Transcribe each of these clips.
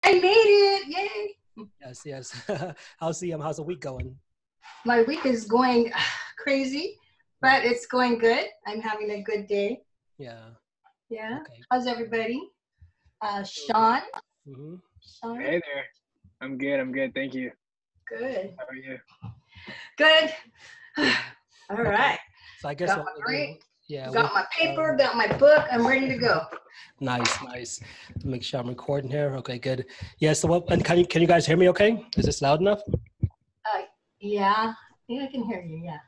I made it! Yay! Yes, yes. How's the week going? My week is going crazy, but it's going good. I'm having a good day. Yeah. Yeah. Okay. How's everybody? Doing good. Sean? Hmm. Sean? Hey there. I'm good. I'm good. Thank you. Good. How are you? Good. Yeah. All Okay. right. So I guess Got what my we'll drink, do, yeah, got my paper, got my book. I'm ready to go. nice, nice. Make sure I'm recording here. Okay, good. Yeah. So what? And can you guys hear me? Okay. Is this loud enough? Uh, yeah. Yeah, I can hear you. Yeah.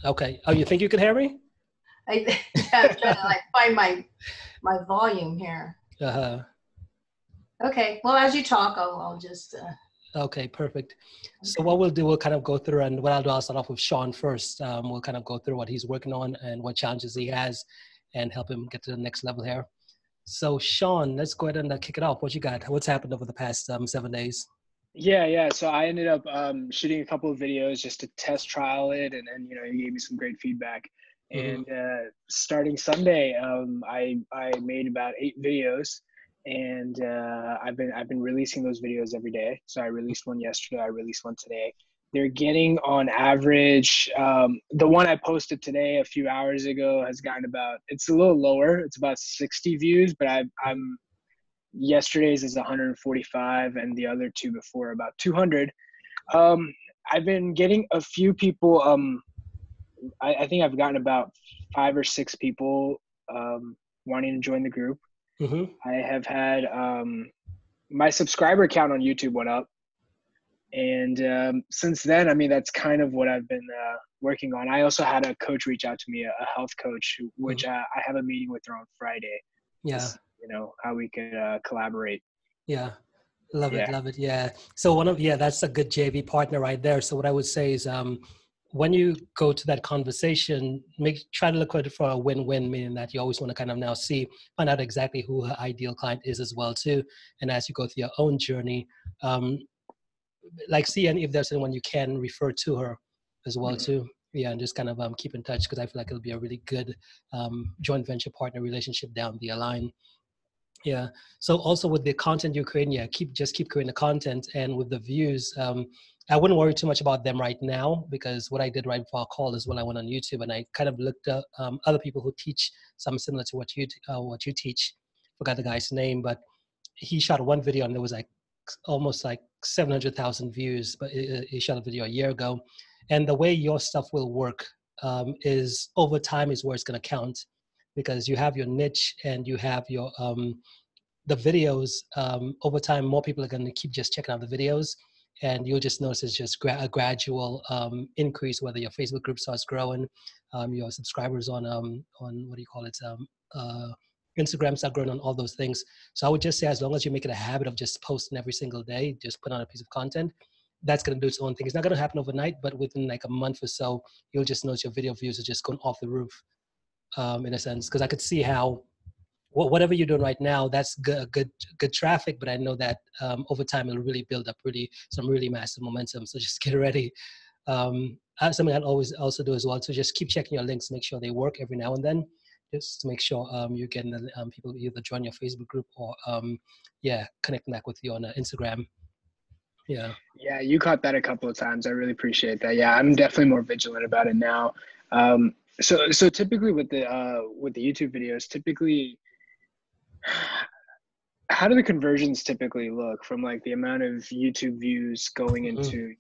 Okay. Oh, you think you can hear me? I'm trying to like find my volume here. Uh-huh. Okay. Well, as you talk, I'll just. Okay, perfect. So Okay. what we'll do, we'll kind of go through, and what I'll do, I'll start off with Sean first. We'll kind of go through what he's working on and what challenges he has, and help him get to the next level here. So Sean, let's go ahead and kick it off. What you got? What's happened over the past 7 days? Yeah. So I ended up shooting a couple of videos just to test trial it, and you gave me some great feedback. Mm-hmm. And starting Sunday, I made about 8 videos, and I've been releasing those videos every day. So I released one yesterday. I released one today. They're getting on average. The one I posted today a few hours ago has gotten about. It's a little lower. It's about 60 views, but I'm yesterday's is 145 and the other two before about 200. I've been getting a few people. I think I've gotten about 5 or 6 people wanting to join the group. Mm-hmm. I have had my subscriber count on YouTube went up, and since then, I mean, that's kind of what I've been working on. I also had a coach reach out to me, a health coach, which I have a meeting with her on Friday. Yeah. How we could collaborate. Yeah. Love it. Yeah. Love it. Yeah. So that's a good JV partner right there. So what I would say is, when you go to that conversation, try to look at it for a win-win, meaning that you always want to kind of now find out exactly who her ideal client is as well too. And as you go through your own journey, see if there's anyone you can refer to her as well too. Yeah, and just kind of keep in touch, because I feel like it'll be a really good joint venture partner relationship down the line. Yeah. So also with the content you're creating, keep creating the content, and with the views, I wouldn't worry too much about them right now, because what I did right before our call is when I went on YouTube and I kind of looked up other people who teach something similar to what you teach. Forgot the guy's name, but he shot one video and there was like almost like 700,000 views, but he shot a video a year ago. And the way your stuff will work is over time is where it's going to count, because you have your niche and you have your the videos. Over time, more people are going to keep just checking out the videos, and you'll just notice it's just a gradual increase, whether your Facebook group starts growing, your subscribers on what do you call it, Instagram start growing, on all those things. So I would just say, as long as you make it a habit of just posting every single day, just put on a piece of content, that's going to do its own thing. It's not going to happen overnight, but within like a month or so, you'll just notice your video views are just going off the roof, in a sense, because I could see how whatever you're doing right now, that's good traffic, but I know that over time it'll really build up some really massive momentum. So just get ready. Something I'll always also do as well, so just keep checking your links, make sure they work every now and then, just to make sure you're getting the people either join your Facebook group or connecting back with you on Instagram. Yeah, You caught that a couple of times. I really appreciate that. Yeah, I'm definitely more vigilant about it now. So typically with the YouTube videos, typically, how do the conversions typically look from like the amount of YouTube views going into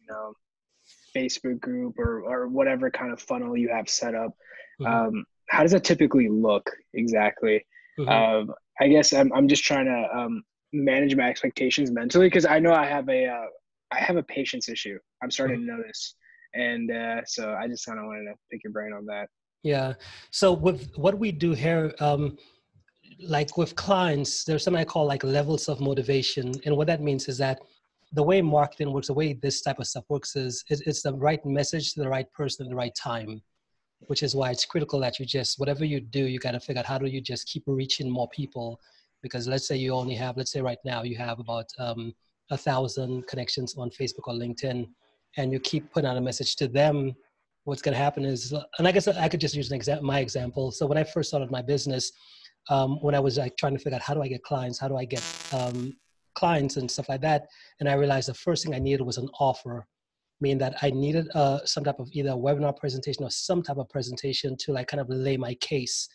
Facebook group or whatever kind of funnel you have set up? How does that typically look exactly? I guess I'm just trying to manage my expectations mentally, because I know I have a patience issue. I'm starting to notice, and so I just kind of wanted to pick your brain on that. Yeah. So with what we do here, like with clients, there's something I call like levels of motivation. And what that means is that the way marketing works, the way this type of stuff works is it's the right message to the right person at the right time, which is why it's critical that you just, whatever you do, you got to figure out how do you just keep reaching more people. Because let's say let's say right now you have about 1,000 connections on Facebook or LinkedIn, and you keep putting out a message to them. What's going to happen is, and I guess I could just use my example. So when I first started my business, when I was like trying to figure out how do I get clients, how do I get clients and stuff like that. And I realized the first thing I needed was an offer, meaning that I needed some type of either a webinar presentation or some type of presentation to like kind of lay my case,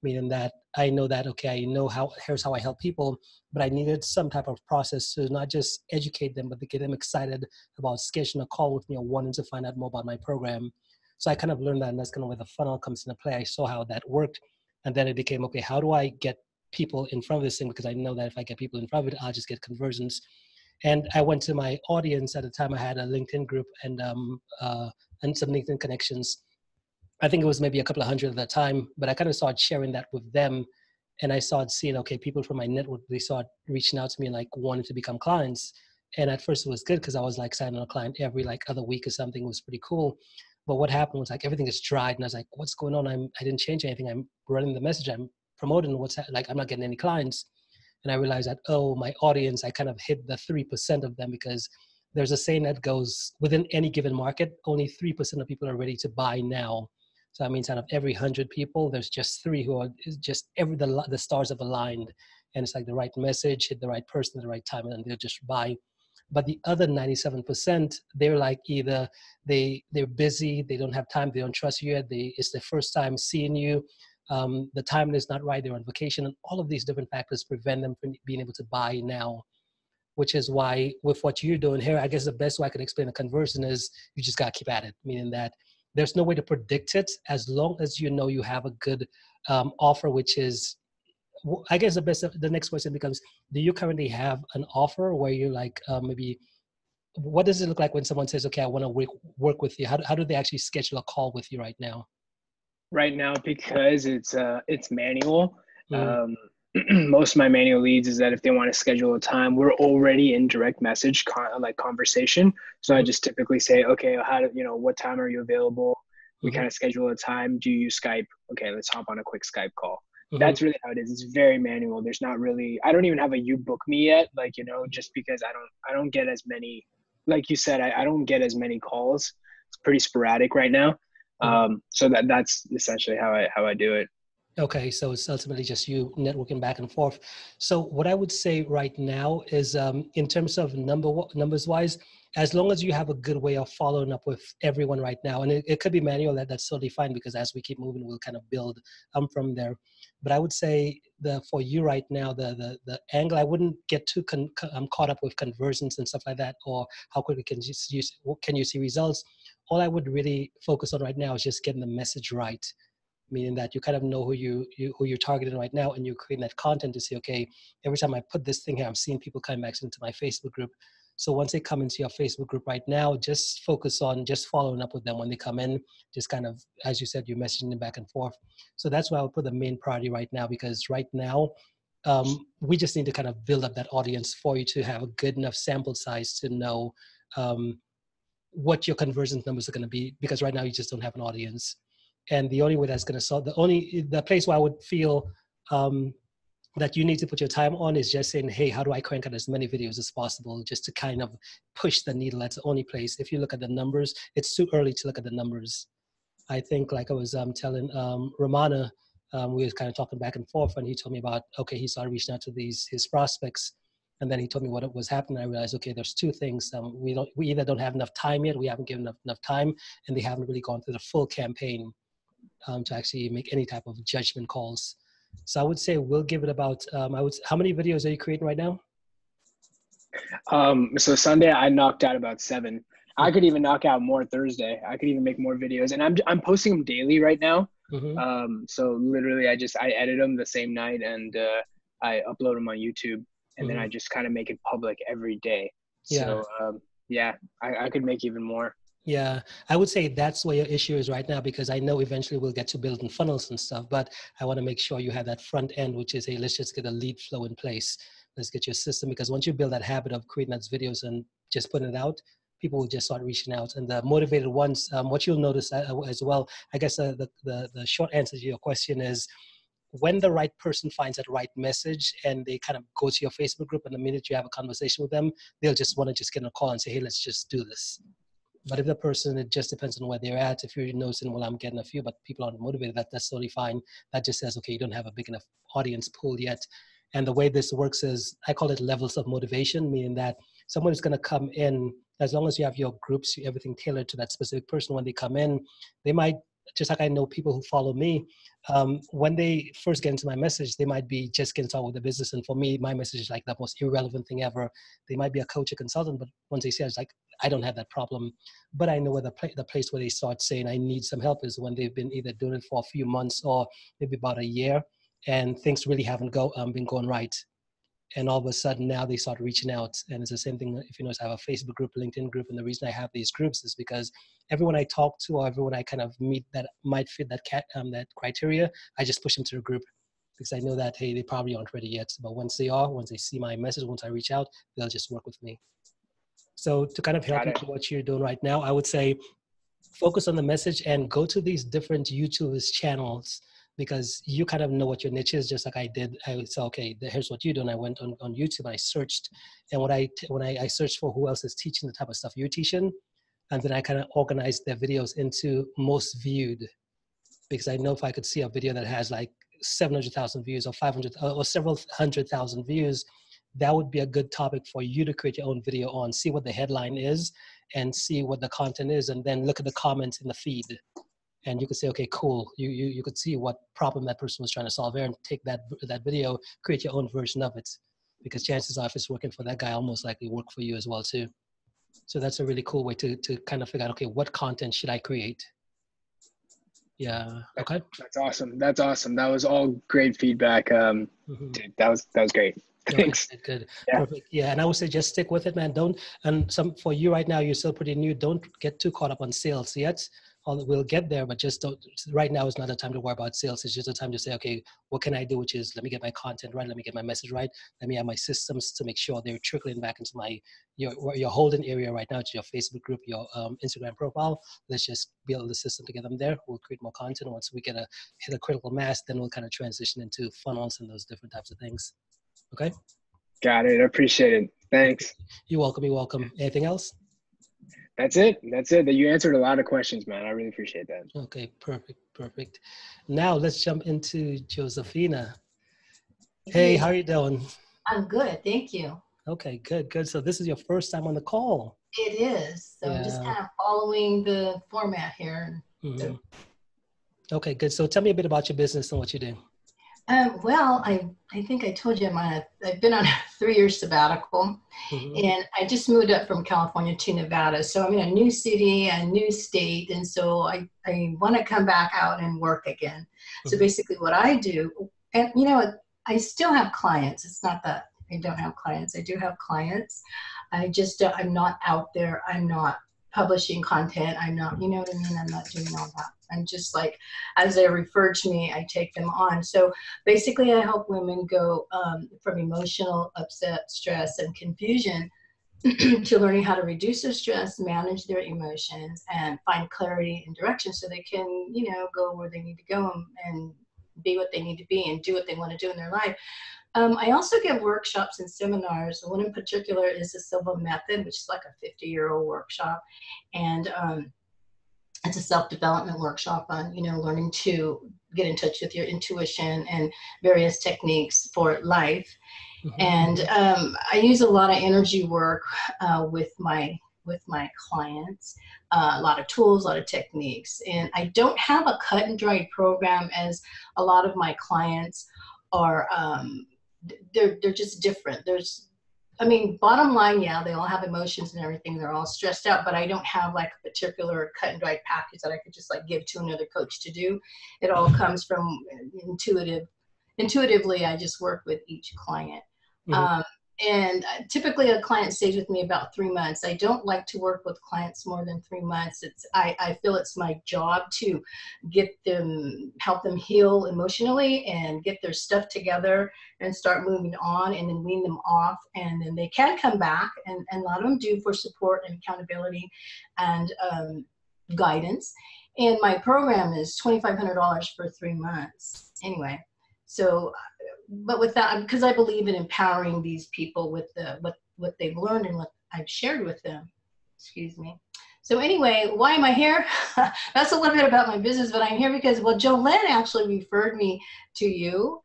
meaning that I know that, okay, I know here's how I help people, but I needed some type of process to not just educate them, but to get them excited about scheduling a call with me or wanting to find out more about my program. So I kind of learned that, and that's kind of where the funnel comes into play. I saw how that worked. And then it became, okay, how do I get people in front of this thing? Because I know that if I get people in front of it, I'll just get conversions. And I went to my audience at the time. I had a LinkedIn group and some LinkedIn connections. I think it was maybe a couple of hundred at that time, but I kind of started sharing that with them. And I started seeing, okay, people from my network, they started reaching out to me and like wanting to become clients. And at first it was good because I was like signing a client every like other week or something. It was pretty cool. But what happened was like everything is dried. And I was like, what's going on? I didn't change anything. I'm running the message. I'm promoting I'm not getting any clients. And I realized that, oh, my audience, I kind of hit the 3% of them, because there's a saying that goes, within any given market, only 3% of people are ready to buy now. So that means out of every 100 people, there's just 3 who are the stars have aligned. And it's like the right message, hit the right person at the right time, and they'll just buy. But the other 97%, they're like either they're busy, they don't have time, they don't trust you yet, it's their first time seeing you. The timing is not right, they're on vacation, and all of these different factors prevent them from being able to buy now, which is why with what you're doing here, I guess the best way I can explain the conversion is you just got to keep at it, meaning that there's no way to predict it as long as you know you have a good offer, which is, I guess the next question becomes, do you currently have an offer where you're like, maybe, what does it look like when someone says, okay, I want to work with you? How do they actually schedule a call with you right now? Right now, because it's manual. Mm. Most of my manual leads is that if they want to schedule a time, we're already in direct message conversation. So I just typically say, okay, what time are you available? We kind of schedule a time. Do you use Skype? Okay, let's hop on a quick Skype call. That's really how it is. It's very manual. There's not really, I don't even have a you book me yet, just because I don't get as many, like you said, I don't get as many calls. It's pretty sporadic right now. So that's essentially how I do it. Okay, so it's ultimately just you networking back and forth. So what I would say right now is, in terms of numbers wise, as long as you have a good way of following up with everyone right now, and it could be manual, that's totally fine, because as we keep moving, we'll kind of build from there. But I would say for you right now, the angle, I wouldn't get too caught up with conversions and stuff like that, or how quickly can you see results. All I would really focus on right now is just getting the message right, meaning that you kind of know who you're targeting right now, and you're creating that content to say, okay, every time I put this thing here, I'm seeing people coming back into my Facebook group. So once they come into your Facebook group right now, just focus on just following up with them when they come in, just kind of, as you said, you're messaging them back and forth. So that's why I would put the main priority right now, because right now, we just need to kind of build up that audience for you to have a good enough sample size to know what your conversion numbers are going to be, because right now you just don't have an audience. And the only way that's going to solve, the place where I would feel that you need to put your time on is just saying, hey, how do I crank out as many videos as possible, just to kind of push the needle. That's the only place. If you look at the numbers, it's too early to look at the numbers. I think, like I was telling Romana, we were kind of talking back and forth, and he told me about, okay, he started reaching out to his prospects. And then he told me what was happening. I realized, okay, there's 2 things. We either don't have enough time yet, we haven't given enough time, and they haven't really gone through the full campaign to actually make any type of judgment calls. So I would say we'll give it about, how many videos are you creating right now? So Sunday I knocked out about 7. I could even knock out more Thursday. I could even make more videos, and I'm posting them daily right now. So literally I edit them the same night, and I upload them on YouTube, and then I just kind of make it public every day. So I could make even more. Yeah, I would say that's where your issue is right now, because I know eventually we'll get to building funnels and stuff, but I want to make sure you have that front end, which is, hey, let's just get a lead flow in place. Let's get your system, because once you build that habit of creating those videos and just putting it out, people will just start reaching out. And the motivated ones, what you'll notice as well, I guess the short answer to your question is, when the right person finds that right message and they kind of go to your Facebook group, and the minute you have a conversation with them, they'll just want to just get a call and say, hey, let's just do this. But if the person, it just depends on where they're at. If you're noticing, well, I'm getting a few, but people aren't motivated, that's totally fine. That just says, okay, you don't have a big enough audience pool yet. And the way this works is, I call it levels of motivation, meaning that someone is going to come in, as long as you have your groups, everything tailored to that specific person. When they come in, they might, just like I know people who follow me, when they first get into my message, they might be just getting started with the business. And for me, my message is like the most irrelevant thing ever. They might be a coach, a consultant, but once they say it's like, I don't have that problem. But I know where the place where they start saying I need some help is when they've been either doing it for a few months or maybe about a year, and things really haven't been going right. And all of a sudden now they start reaching out. And it's the same thing. If you notice, I have a Facebook group, LinkedIn group. And the reason I have these groups is because everyone I talk to or everyone I kind of meet that might fit that that criteria, I just push them to the group, because I know that, hey, they probably aren't ready yet. But once they are, once they see my message, once I reach out, they'll just work with me. So to kind of help you to what you're doing right now, I would say focus on the message and go to these different YouTube channels, because you kind of know what your niche is, just like I did. I said, okay, here's what you do. And I went on YouTube, I searched. And when I searched for who else is teaching the type of stuff you're teaching, and then I kind of organized their videos into most viewed, because I know if I could see a video that has like 700,000 views or 500 or several 100,000 views, that would be a good topic for you to create your own video on. See what the headline is and see what the content is, and then look at the comments in the feed. And you could say, okay, cool. You could see what problem that person was trying to solve there, and take that video, create your own version of it. Because chances are, if it's working for that guy, I'll most likely work for you as well too. So that's a really cool way to kind of figure out, okay, what content should I create? Yeah. Okay. That's awesome. That's awesome. That was all great feedback. Dude, that was great. Thanks. Okay, good. Yeah. Perfect. Yeah. And I would say just stick with it, man. For you right now, you're still pretty new. Don't get too caught up on sales yet. We'll get there, but just don't, right now is not a time to worry about sales. It's just a time to say, okay, what can I do? Which is, let me get my content right. Let me get my message right. Let me have my systems to make sure they're trickling back into your holding area right now, to your Facebook group, your Instagram profile. Let's just build the system to get them there. We'll create more content. Once we hit a critical mass, then we'll kind of transition into funnels and those different types of things. Okay. Got it. I appreciate it. Thanks. You're welcome. You're welcome. Anything else? That's it. That's it. You answered a lot of questions, man. I really appreciate that. Okay, perfect, perfect. Now let's jump into Josefina. Hey, how are you doing? I'm good, thank you. Okay, good, good. So this is your first time on the call. It is. So I'm just kind of following the format here. Mm-hmm. Okay, good. So tell me a bit about your business and what you do. Well, I think I told you I've been on a 3-year sabbatical, and I just moved up from California to Nevada. So I'm in a new city, a new state, and so I want to come back out and work again. So basically what I do, and you know, I still have clients. It's not that I don't have clients. I do have clients. I just, I'm not out there. I'm not publishing content. I'm not, you know what I mean? I'm not doing all that. I'm just like, as they refer to me, I take them on. So basically I help women go from emotional upset, stress, and confusion to learning how to reduce their stress, manage their emotions, and find clarity and direction so they can, you know, go where they need to go and be what they need to be and do what they want to do in their life. I also give workshops and seminars. One in particular is the Silva Method, which is like a 50-year-old workshop. And it's a self-development workshop on, you know, learning to get in touch with your intuition and various techniques for life. And I use a lot of energy work with my clients, a lot of tools, a lot of techniques. And I don't have a cut and dried program, as a lot of my clients are, they're just different. I mean, bottom line, yeah, they all have emotions and everything. They're all stressed out, but I don't have like a particular cut and dried package that I could just like give to another coach to do. It all comes from intuitively. I just work with each client. And typically a client stays with me about 3 months. I don't like to work with clients more than 3 months. I feel it's my job to help them heal emotionally and get their stuff together and start moving on, and then wean them off. And then they can come back, and a lot of them do, for support and accountability and guidance. And my program is $2,500 for 3 months. Anyway, so, but with that, because I believe in empowering these people with what they've learned and what I've shared with them. Excuse me. So anyway, why am I here? That's a little bit about my business, but I'm here because, well, Jolene actually referred me to you.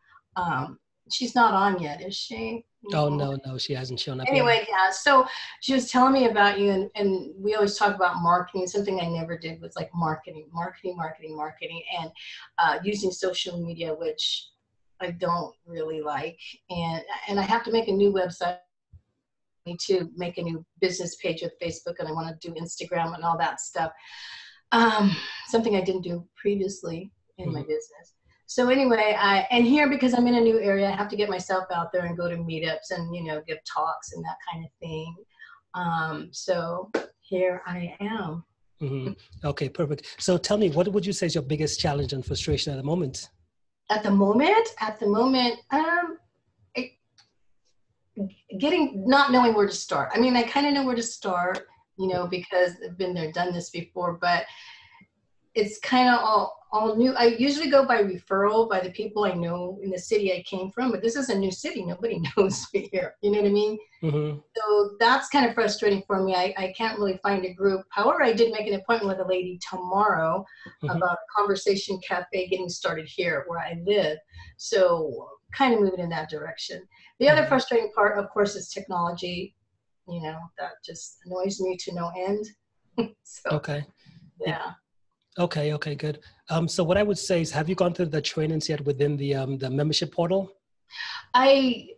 she's not on yet, is she? Oh, No. no, she hasn't shown up yet. Anyway, yeah. So she was telling me about you, and we always talk about marketing. Something I never did was like marketing, and using social media, which I don't really like. And I have to make a new website. To make a new business page with Facebook, and I want to do Instagram and all that stuff. Something I didn't do previously in my business. So anyway, and here, because I'm in a new area, I have to get myself out there and go to meetups and, give talks and that kind of thing. So here I am. Okay, perfect. So tell me, what would you say is your biggest challenge and frustration at the moment? At the moment, not knowing where to start. I mean, I kind of know where to start, because I've been there, done this before, but it's kind of all new. I usually go by referral, by the people I know in the city I came from, but this is a new city. Nobody knows me here. You know what I mean? So that's kind of frustrating for me. I can't really find a group. However, I did make an appointment with a lady tomorrow about a conversation cafe getting started here where I live. So kind of moving in that direction. The other frustrating part, of course, is technology. That just annoys me to no end. So, okay. Yeah. Okay, good. So what I would say is, have you gone through the trainings yet within the membership portal? I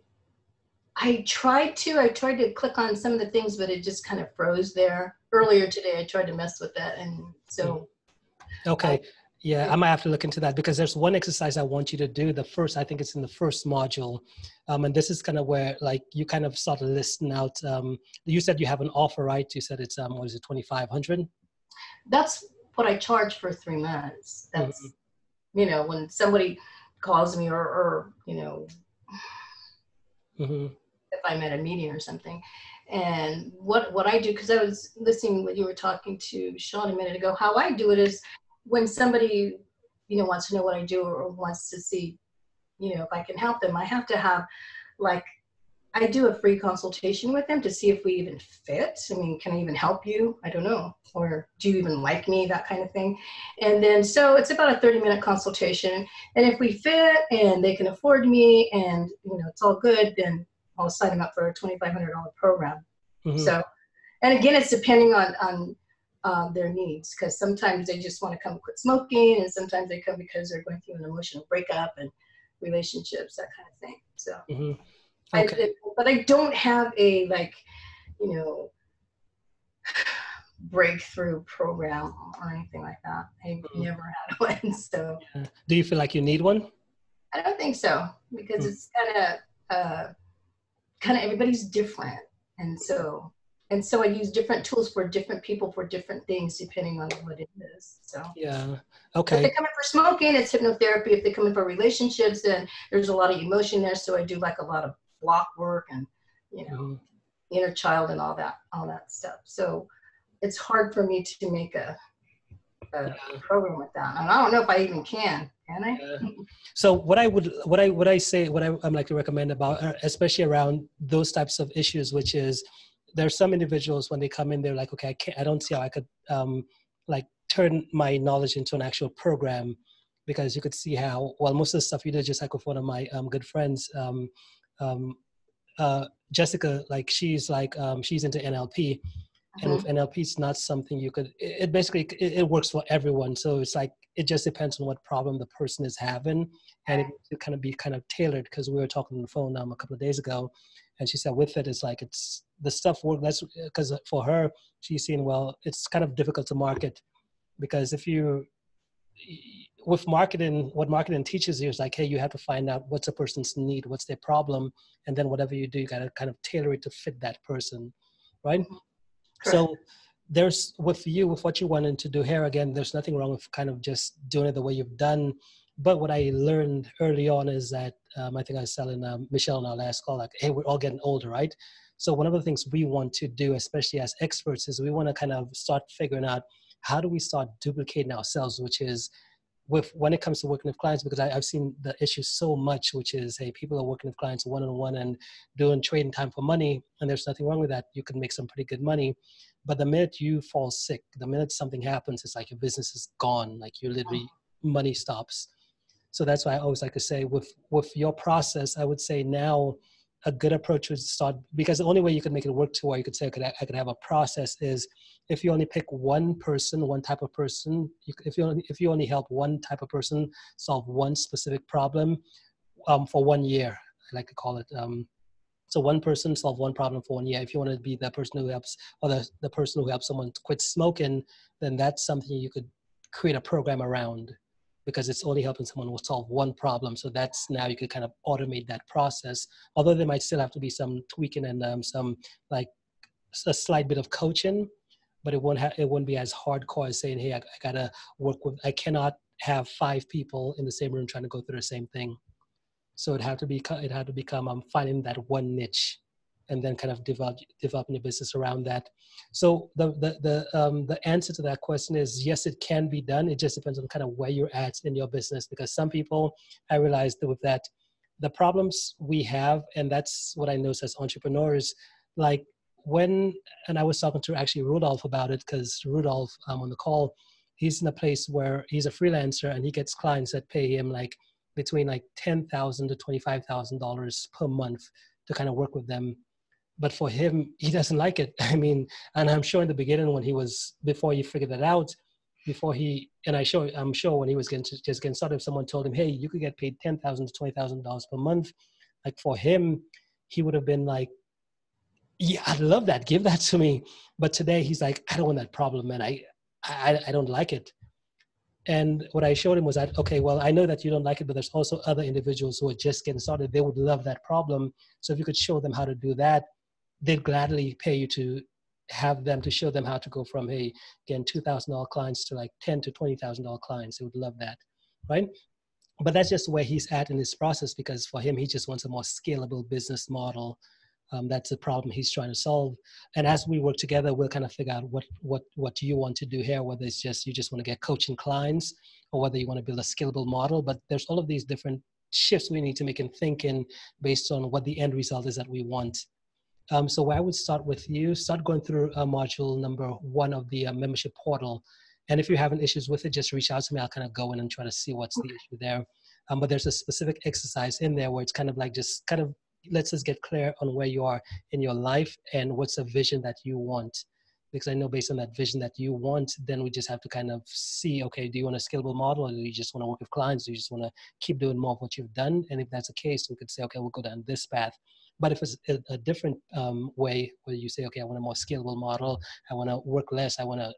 tried to click on some of the things, but it just kind of froze there. Earlier today, I tried to mess with that, and so. Okay. I might have to look into that, because there's one exercise I want you to do. I think it's in the first module. And this is kind of where, like, you kind of start listing out, you said you have an offer, right? You said it's, what is it, 2,500? That's what I charge for 3 months. That's, when somebody calls me or if I'm at a meeting or something. And what I do, because I was listening when you were talking to Sean a minute ago, how I do it is when somebody, wants to know what I do or wants to see, if I can help them, I have to have, like, I do a free consultation with them to see if we even fit. I mean, can I even help you? I don't know. Or do you even like me? That kind of thing. And then, so it's about a 30-minute consultation. And if we fit and they can afford me and, it's all good, then I'll sign them up for a $2,500 program. So, and again, it's depending on their needs, because sometimes they just want to come quit smoking, and sometimes they come because they're going through an emotional breakup and relationships, that kind of thing. So. Okay. But I don't have a, breakthrough program or anything like that. I've never had one. So. Do you feel like you need one? I don't think so, because it's kind of everybody's different, and so I use different tools for different people for different things depending on what it is. So. Yeah. Okay. If they come in for smoking, it's hypnotherapy. If they come in for relationships, then there's a lot of emotion there. So I do like a lot of block work and, inner child and all that stuff. So it's hard for me to make a program with that. And I don't know if I even can I? So what I'm like to recommend about, especially around those types of issues, which is, there's some individuals when they come in, they're like, okay, I don't see how I could turn my knowledge into an actual program, because you could see how, well, most of the stuff you did, just like with one of my good friends, Jessica, like she's into NLP, and with NLP, it's not something you could, it basically, it works for everyone. So it's like, it just depends on what problem the person is having, and it kind of be kind of tailored, because we were talking on the phone a couple of days ago, and she said with it, it's like, it's the stuff work. That's because for her, she's seen, well, it's kind of difficult to market, because if you, with marketing, what marketing teaches you is like, hey, you have to find out what's a person's need, what's their problem, and then whatever you do, you got to kind of tailor it to fit that person, right? So there's, with what you wanted to do here, again, there's nothing wrong with kind of just doing it the way you've done. But what I learned early on is that, I think I was telling Michelle in our last call, like, hey, we're all getting older, right? So one of the things we want to do, especially as experts, is we want to kind of start figuring out, how do we start duplicating ourselves, which is, when it comes to working with clients, because I've seen the issue so much, which is, hey, people are working with clients one-on-one and doing trading time for money, and there's nothing wrong with that. You can make some pretty good money. But the minute you fall sick, the minute something happens, it's like your business is gone. Like, you literally, money stops. So that's why I always like to say with your process, I would say now a good approach would start, because the only way you could make it work to where you could say I could have a process is if you only pick one person, one type of person, if you only help one type of person solve one specific problem for 1 year, I like to call it. So one person solve one problem for 1 year. If you want to be that person who helps, or the person who helps someone quit smoking, then that's something you could create a program around, because it's only helping someone who solve one problem. So that's, now you could kind of automate that process. Although there might still have to be some tweaking and some like a slight bit of coaching, but it won't be as hardcore as saying, hey, I gotta work with, I cannot have 5 people in the same room trying to go through the same thing. So it had to become finding that one niche, and then kind of developing your business around that. So the answer to that question is yes, it can be done. It just depends on kind of where you're at in your business, because some people, I realized that with that, the problems we have, and that's what I noticed as entrepreneurs, like and I was talking to actually Rudolph about it, because Rudolph on the call, he's in a place where he's a freelancer and he gets clients that pay him like between like $10,000 to $25,000 per month to kind of work with them. But for him, he doesn't like it. I mean, and I'm sure in the beginning before he figured that out, I'm sure when he was just getting started, if someone told him, hey, you could get paid $10,000 to $20,000 per month, like for him, he would have been like, yeah, I'd love that. Give that to me. But today he's like, I don't want that problem, man. I don't like it. And what I showed him was that, okay, well, I know that you don't like it, but there's also other individuals who are just getting started. They would love that problem. So if you could show them how to do that, they'd gladly pay you to show them how to go from, hey, again, $2,000 clients to like $10,000 to $20,000 clients. They would love that, right? But that's just where he's at in his process, because for him, he just wants a more scalable business model. That's the problem he's trying to solve. And as we work together, we'll kind of figure out what you want to do here, whether it's just you just want to get coaching clients, or whether you want to build a scalable model. But there's all of these different shifts we need to make in thinking based on what the end result is that we want. So I would start with you, start going through module number 1 of the membership portal. And if you're having issues with it, just reach out to me. I'll kind of go in and try to see what's the issue there. But there's a specific exercise in there where it's kind of like just kind of lets us get clear on where you are in your life and what's a vision that you want. Because I know based on that vision that you want, then we just have to kind of see, okay, do you want a scalable model, or do you just want to work with clients? Do you just want to keep doing more of what you've done? And if that's the case, we could say, okay, we'll go down this path. But if it's a different way where you say, okay, I want a more scalable model, I want to work less, I want to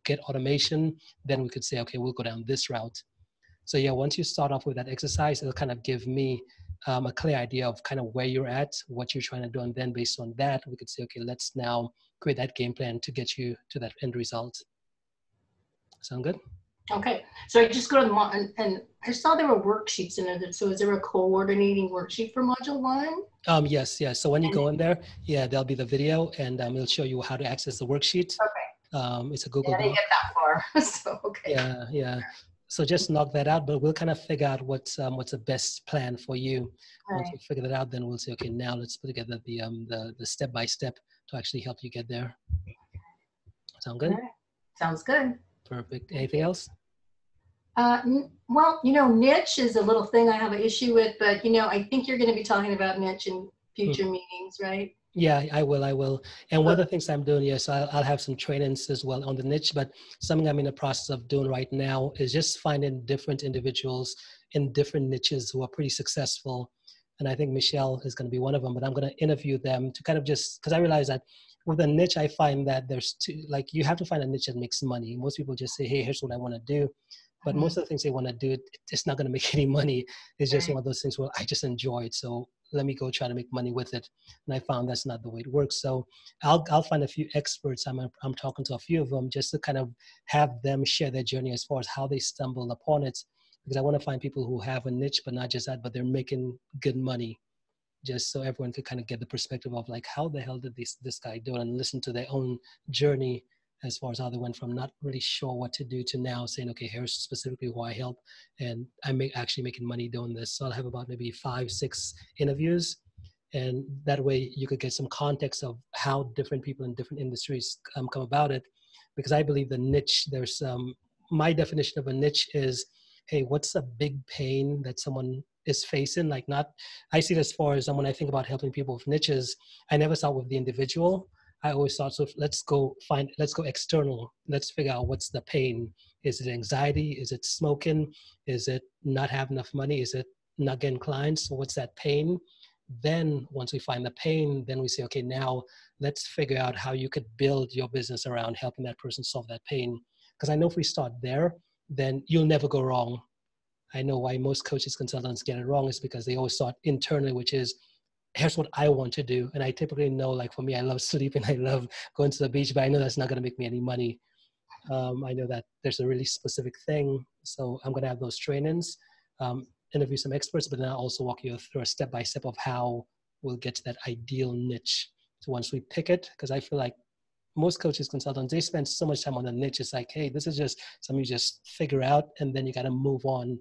get automation, then we could say, okay, we'll go down this route. So yeah, once you start off with that exercise, it'll kind of give me a clear idea of kind of where you're at, what you're trying to do. And then based on that, we could say, okay, let's now create that game plan to get you to that end result. Sound good? Okay, so I just go to the and I saw there were worksheets in there. So is there a coordinating worksheet for module 1? Yes. So when you go in there, yeah, there'll be the video, and it'll show you how to access the worksheet. Okay. It's a Google Doc. I didn't get that far. So okay. Yeah. So just knock that out, but we'll kind of figure out what's the best plan for you. Right. Once we figure that out, then we'll say, okay, now let's put together the step-by-step to actually help you get there. Sound good? Right. Sounds good. Perfect. Anything else? Well, niche is a little thing I have an issue with, but I think you're going to be talking about niche in future meetings, right? Yeah, I will. And one of the things I'm doing, yes, I'll have some trainings as well on the niche, but something I'm in the process of doing right now is just finding different individuals in different niches who are pretty successful. And I think Michelle is going to be one of them, but I'm going to interview them to kind of because I realize that with a niche, I find that there's you have to find a niche that makes money. Most people just say, hey, here's what I want to do. But most of the things they want to do, it's not going to make any money. It's just one of those things where I just enjoy it. So let me go try to make money with it. And I found that's not the way it works. So I'll find a few experts. I'm talking to a few of them just to kind of have them share their journey as far as how they stumbled upon it. Because I want to find people who have a niche, but not just that, but they're making good money. Just so everyone could kind of get the perspective of like, how the hell did this guy do it, and listen to their own journey as far as how they went from not really sure what to do to now saying, okay, here's specifically who I help, and I'm actually making money doing this. So I'll have about maybe 5-6 interviews, and that way you could get some context of how different people in different industries come about it. Because I believe the niche, my definition of a niche is hey, what's a big pain that someone is facing? Like, not, I see it as far as when I think about helping people with niches, I never start with the individual. I always thought, so let's go external. Let's figure out what's the pain. Is it anxiety? Is it smoking? Is it not having enough money? Is it not getting clients? So what's that pain? Then once we find the pain, then we say, okay, now let's figure out how you could build your business around helping that person solve that pain. Because I know if we start there, then you'll never go wrong. I know why most coaches, consultants get it wrong is because they always start internally, which is, here's what I want to do. And I typically know, like for me, I love sleeping, I love going to the beach, but I know that's not going to make me any money. I know that there's a really specific thing. So I'm going to have those trainings, interview some experts, but then I'll also walk you through a step-by-step of how we'll get to that ideal niche. So once we pick it, because I feel like most coaches, consultants, they spend so much time on the niche. It's like, hey, this is just something you just figure out and then you got to move on.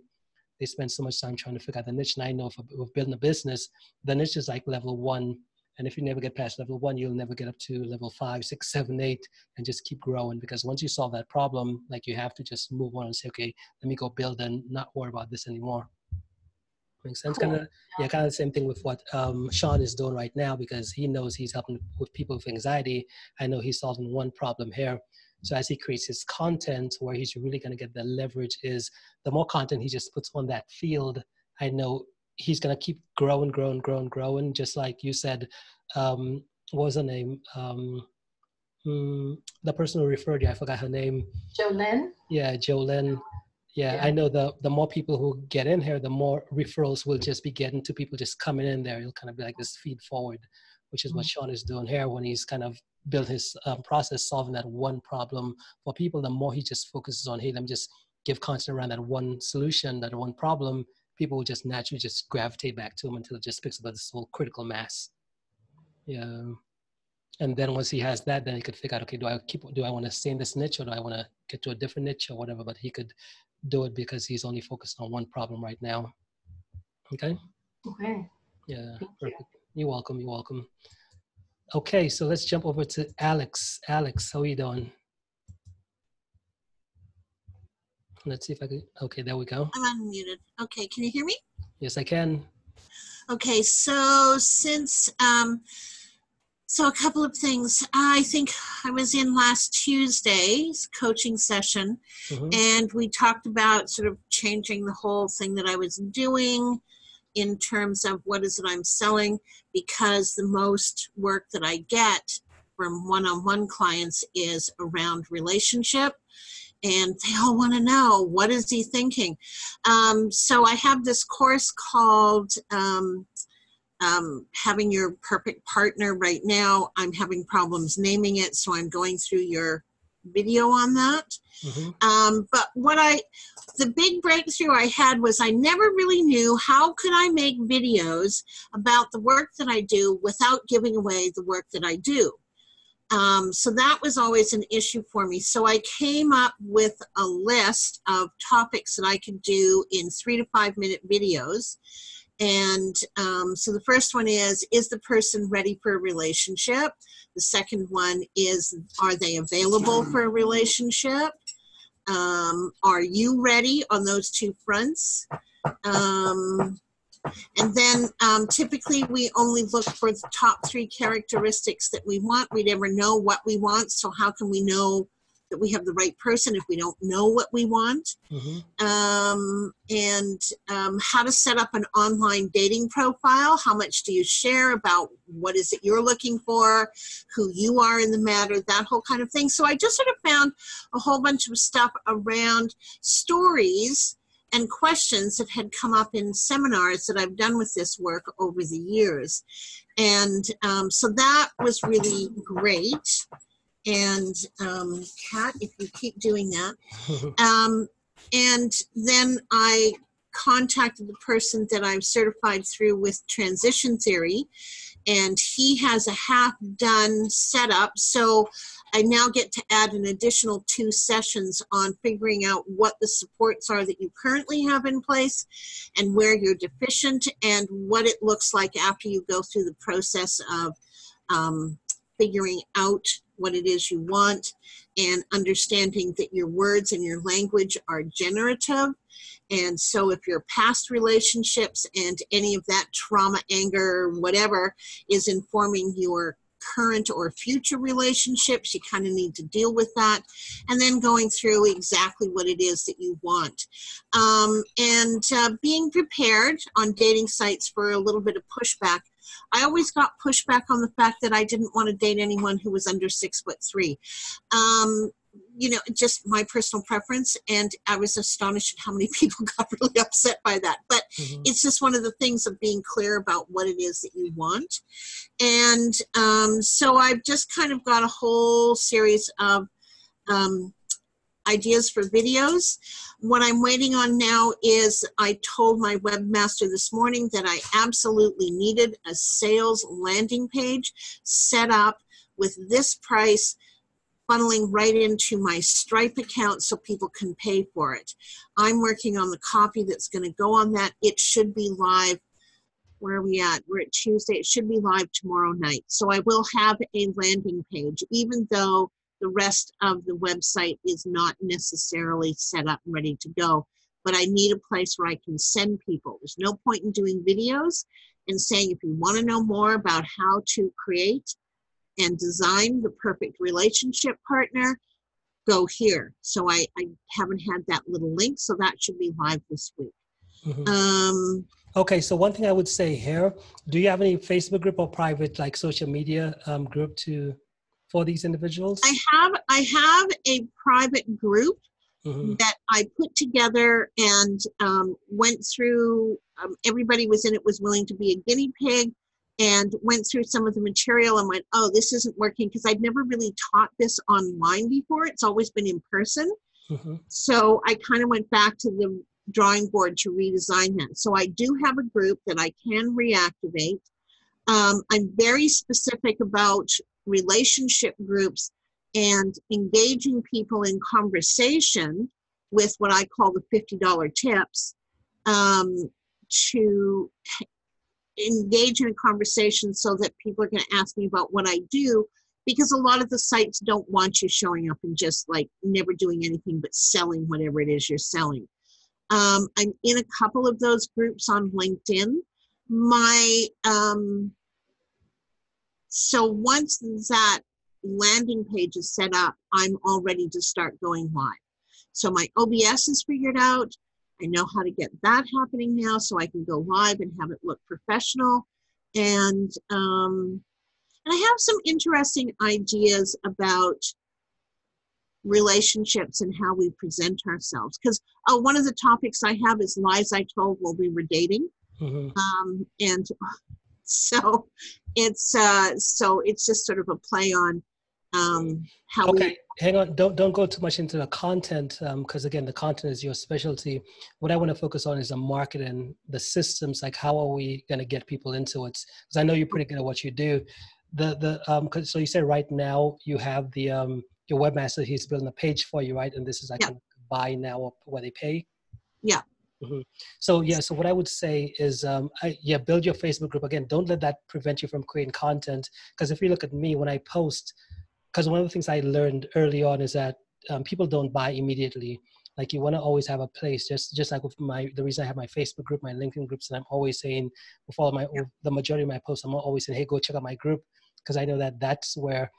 They spend so much time trying to figure out the niche. And I know for building a business, the niche is like level 1. And if you never get past level 1, you'll never get up to level 5, 6, 7, 8, and just keep growing. Because once you solve that problem, like you have to just move on and say, okay, let me go build and not worry about this anymore. Makes sense. Cool. Kind of the same thing with what Sean is doing right now, because he knows he's helping with people with anxiety. I know he's solving one problem here. So as he creates his content, where he's really going to get the leverage is the more content he just puts on that field, I know he's going to keep growing, just like you said. What was her name? The person who referred you, I forgot her name. Jolene? Yeah, Jolene. Yeah, I know the more people who get in here, the more referrals will just be getting to people just coming in there. It'll kind of be like this feed forward, which is what Sean is doing here when he's kind of built his process, solving that one problem for people. The more he just focuses on, hey, let me just give content around that one solution, that one problem, people will just naturally just gravitate back to him until it just picks up this whole critical mass. Yeah. And then once he has that, then he could figure out, okay, do I want to stay in this niche or do I want to get to a different niche or whatever? But he could do it because he's only focused on one problem right now. Okay. Okay. Yeah. Perfect. You're welcome. You're welcome. Okay. So let's jump over to Alex. Alex, how are you doing? Let's see if I can. Okay. There we go. I'm unmuted. Okay. Can you hear me? Yes, I can. Okay. So so a couple of things. I think I was in last Tuesday's coaching session, and we talked about sort of changing the whole thing that I was doing in terms of what is it I'm selling, because the most work that I get from one-on-one clients is around relationship, and they all want to know, what is he thinking? So I have this course called Having Your Perfect Partner. Right now I'm having problems naming it, so I'm going through your video on that. But the big breakthrough I had was I never really knew how could I make videos about the work that I do without giving away the work that I do. So that was always an issue for me. So I came up with a list of topics that I could do in 3 to 5 minute videos. And so the first one is the person ready for a relationship? The second one is, are they available for a relationship? Are you ready on those 2 fronts? And then typically we only look for the top 3 characteristics that we want. We never know what we want, so how can we know that we have the right person if we don't know what we want? And how to set up an online dating profile. How much do you share about what is it you're looking for, who you are in the matter, that whole kind of thing. So I just sort of found a whole bunch of stuff around stories and questions that had come up in seminars that I've done with this work over the years. And so that was really great. And Kat, if you keep doing that. And then I contacted the person that I'm certified through with transition theory, and he has a half-done setup. So I now get to add an additional 2 sessions on figuring out what the supports are that you currently have in place and where you're deficient and what it looks like after you go through the process of figuring out what it is you want, and understanding that your words and your language are generative. And so if your past relationships and any of that trauma, anger, whatever is informing your current or future relationships, you kind of need to deal with that, and then going through exactly what it is that you want, and being prepared on dating sites for a little bit of pushback. I always got pushback on the fact that I didn't want to date anyone who was under 6'3". You know, just my personal preference, and I was astonished at how many people got really upset by that. But it's just one of the things of being clear about what it is that you want. And so I've just kind of got a whole series of ideas for videos. What I'm waiting on now is I told my webmaster this morning that I absolutely needed a sales landing page set up with this price funneling right into my Stripe account so people can pay for it. I'm working on the copy that's going to go on that. It should be live. Where are we at? We're at Tuesday. It should be live tomorrow night. So I will have a landing page, even though the rest of the website is not necessarily set up and ready to go. But I need a place where I can send people. There's no point in doing videos and saying, if you want to know more about how to create and design the perfect relationship partner, go here. So I haven't had that little link, so that should be live this week. Okay, so one thing I would say here, do you have any Facebook group or private like social media group for these individuals? I have a private group that I put together and went through. Everybody was in it, was willing to be a guinea pig, and went through some of the material and went, oh, this isn't working, because I'd never really taught this online before. It's always been in person. So I kind of went back to the drawing board to redesign that. So I do have a group that I can reactivate. I'm very specific about relationship groups and engaging people in conversation with what I call the $50 tips, to engage in a conversation so that people are going to ask me about what I do, because a lot of the sites don't want you showing up and just like never doing anything but selling whatever it is you're selling. I'm in a couple of those groups on LinkedIn. So once that landing page is set up, I'm all ready to start going live. So my OBS is figured out. I know how to get that happening now, so I can go live and have it look professional. And I have some interesting ideas about relationships and how we present ourselves. Because one of the topics I have is lies I told while we were dating. And so it's just sort of a play on how okay, hang on. Don't go too much into the content, because again, the content is your specialty. What I want to focus on is the marketing, the systems, like how are we going to get people into it? Because I know you're pretty good at what you do. So you said right now you have the your webmaster, he's building a page for you, right? And this is like a buy now where they pay. Yeah. So so what I would say is, build your Facebook group. Again, don't let that prevent you from creating content. Because if you look at me when I post, because one of the things I learned early on is that people don't buy immediately. Like you want to always have a place, just like with the reason I have my Facebook group, my LinkedIn groups, and I'm always saying with all the majority of my posts, I'm always saying, hey, go check out my group, because I know that that's where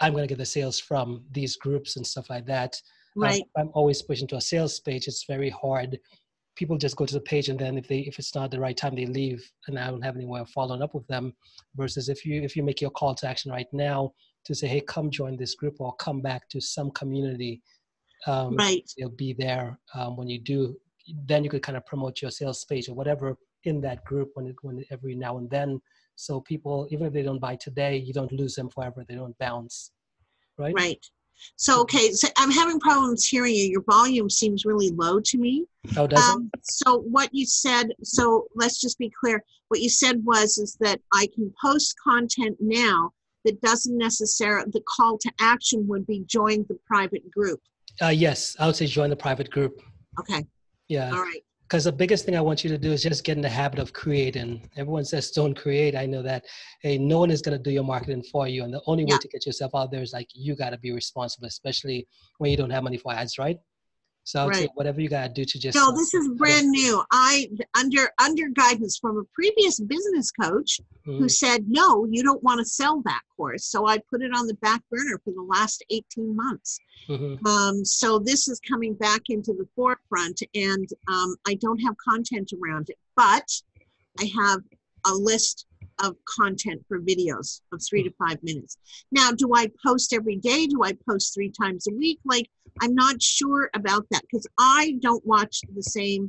I'm going to get the sales from, these groups and stuff like that. Right. I'm always pushing to a sales page. It's very hard. People just go to the page, and then if it's not the right time, they leave, and I don't have anywhere following up with them. Versus if you make your call to action right now to say, hey, come join this group or come back to some community, they'll be there when you do. Then you could kind of promote your sales page or whatever in that group when every now and then. So people, even if they don't buy today, you don't lose them forever. They don't bounce, right? Right. So, okay, so I'm having problems hearing you. Your volume seems really low to me. Oh, does it? So what you said, so let's just be clear. What you said is that I can post content now that doesn't necessarily, the call to action would be join the private group. Yes, I would say join the private group. Okay. Yeah. All right. Because the biggest thing I want you to do is just get in the habit of creating. Everyone says don't create. I know that, hey, no one is going to do your marketing for you. And the only way to get yourself out there is like, you got to be responsible, especially when you don't have money for ads, right? So I would say whatever you got to do to just. No, this is brand new. Under guidance from a previous business coach who said, no, you don't want to sell that course. So I put it on the back burner for the last 18 months. So this is coming back into the forefront, and I don't have content around it, but I have a list of content for videos of 3 to 5 minutes. Now, do I post every day? Do I post 3 times a week? Like, I'm not sure about that, because I don't watch the same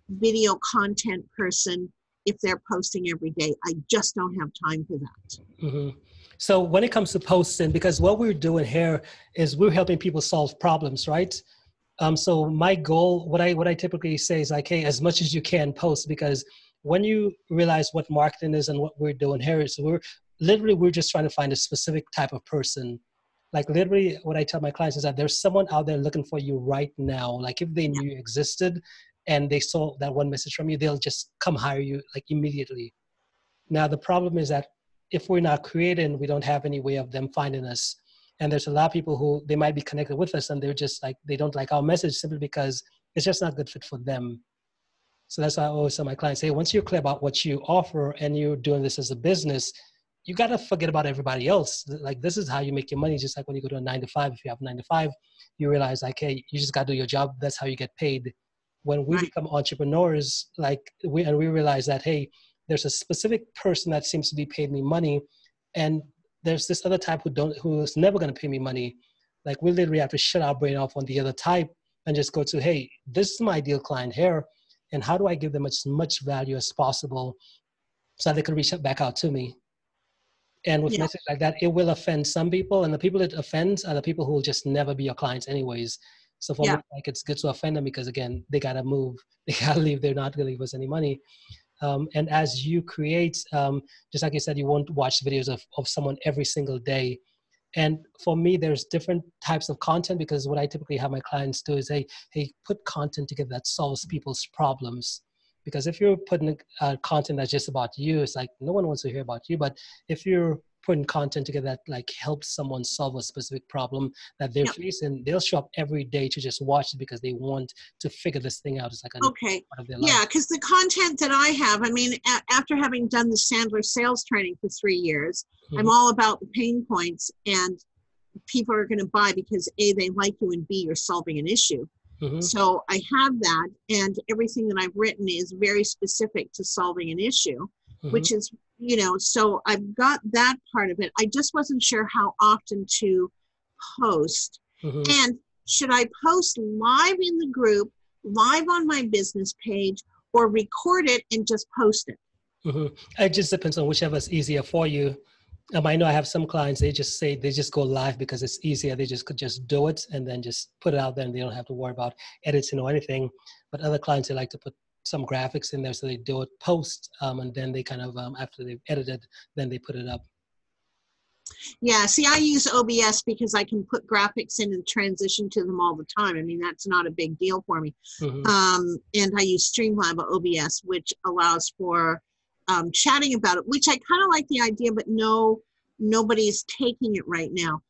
video content person if they're posting every day. I just don't have time for that. So when it comes to posting, because what we're doing here is we're helping people solve problems, right? So my goal, what I typically say is like, hey, as much as you can post, because when you realize what marketing is and what we're doing here is we're just trying to find a specific type of person. Like literally what I tell my clients is that there's someone out there looking for you right now. Like if they knew you existed and they saw that one message from you, they'll just come hire you like immediately. Now, the problem is that if we're not creating, we don't have any way of them finding us. And there's a lot of people who they might be connected with us and they're just like, they don't like our message simply because it's just not a good fit for them. So that's why I always tell my clients, hey, once you're clear about what you offer and you're doing this as a business, you got to forget about everybody else. Like this is how you make your money. Just like when you go to a 9 to 5, if you have a 9 to 5, you realize like, hey, you just got to do your job. That's how you get paid. When we become entrepreneurs, like we realize that, hey, there's a specific person that seems to be paying me money. And there's this other type who's never going to pay me money. Like we literally have to shut our brain off on the other type and just go to, hey, this is my ideal client here. And how do I give them as much value as possible so that they can reach back out to me? And with messages like that, it will offend some people. And the people it offends are the people who will just never be your clients anyways. So for me, like it's good to offend them because again, they got to move. They got to leave. They're not going to leave us any money. And as you create, just like you said, you won't watch videos of someone every single day. And for me, there's different types of content because what I typically have my clients do is, hey, put content together that solves people's problems. Because if you're putting content that's just about you, it's like no one wants to hear about you. But if you're putting content together that like helps someone solve a specific problem that they're facing, they'll show up every day to just watch it because they want to figure this thing out. It's like part of their life. Yeah, because the content that I have, I mean, after having done the Sandler sales training for 3 years, I'm all about the pain points, and people are going to buy because A, they like you, and B, you're solving an issue. So I have that, and everything that I've written is very specific to solving an issue, which is, you know, so I've got that part of it. I just wasn't sure how often to post. And should I post live in the group, live on my business page, or record it and just post it? It just depends on whichever is easier for you. I know I have some clients, they just go live because it's easier. They just could just do it and then just put it out there and they don't have to worry about editing or anything. But other clients, they like to put some graphics in there. So they do it post and then they kind of, after they've edited, then they put it up. Yeah, see, I use OBS because I can put graphics in and transition to them all the time. I mean, that's not a big deal for me. And I use Streamlab OBS, which allows for chatting about it, which I kind of like the idea, but nobody's taking it right now.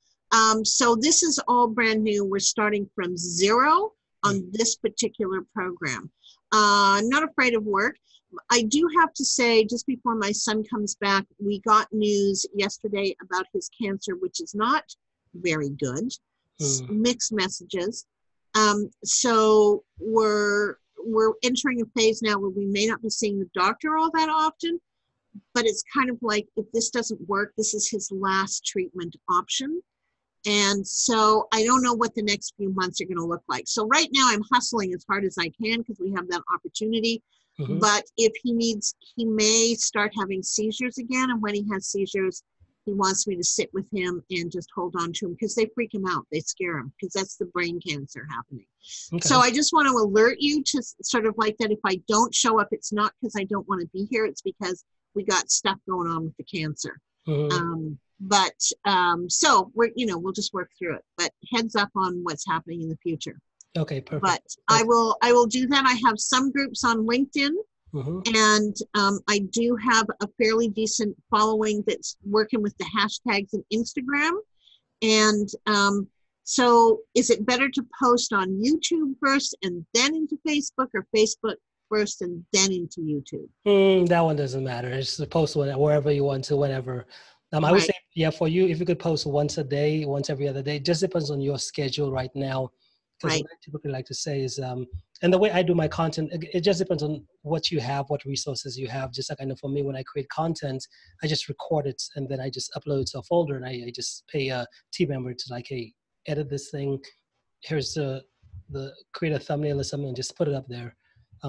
So this is all brand new. We're starting from zero on this particular program. I'm not afraid of work. I do have to say, just before my son comes back, we got news yesterday about his cancer, which is not very good. Mixed messages. So we're entering a phase now where we may not be seeing the doctor all that often, but it's kind of like, if this doesn't work, this is his last treatment option. And so I don't know what the next few months are going to look like. So right now I'm hustling as hard as I can because we have that opportunity. But if he may start having seizures again. And when he has seizures, he wants me to sit with him and just hold on to him because they freak him out. They scare him because that's the brain cancer happening. So I just want to alert you to sort of like that. If I don't show up, it's not because I don't want to be here. It's because we got stuff going on with the cancer. So we'll just work through it. But heads up on what's happening in the future. Okay, perfect. But I will do that. I have some groups on LinkedIn, and I do have a fairly decent following that's working with the hashtags and Instagram. And so is it better to post on YouTube first and then into Facebook, or Facebook first and then into YouTube? That one doesn't matter. It's to post wherever you want to, whenever. I would say, yeah, for you, if you could post once a day, once every other day, it just depends on your schedule right now. Because what I typically like to say is, and the way I do my content, it just depends on what you have, what resources you have. Just like I know for me, when I create content, I just record it and then I just upload it to a folder, and I just pay a team member to like, hey, edit this thing. Here's the create a thumbnail or something and just put it up there.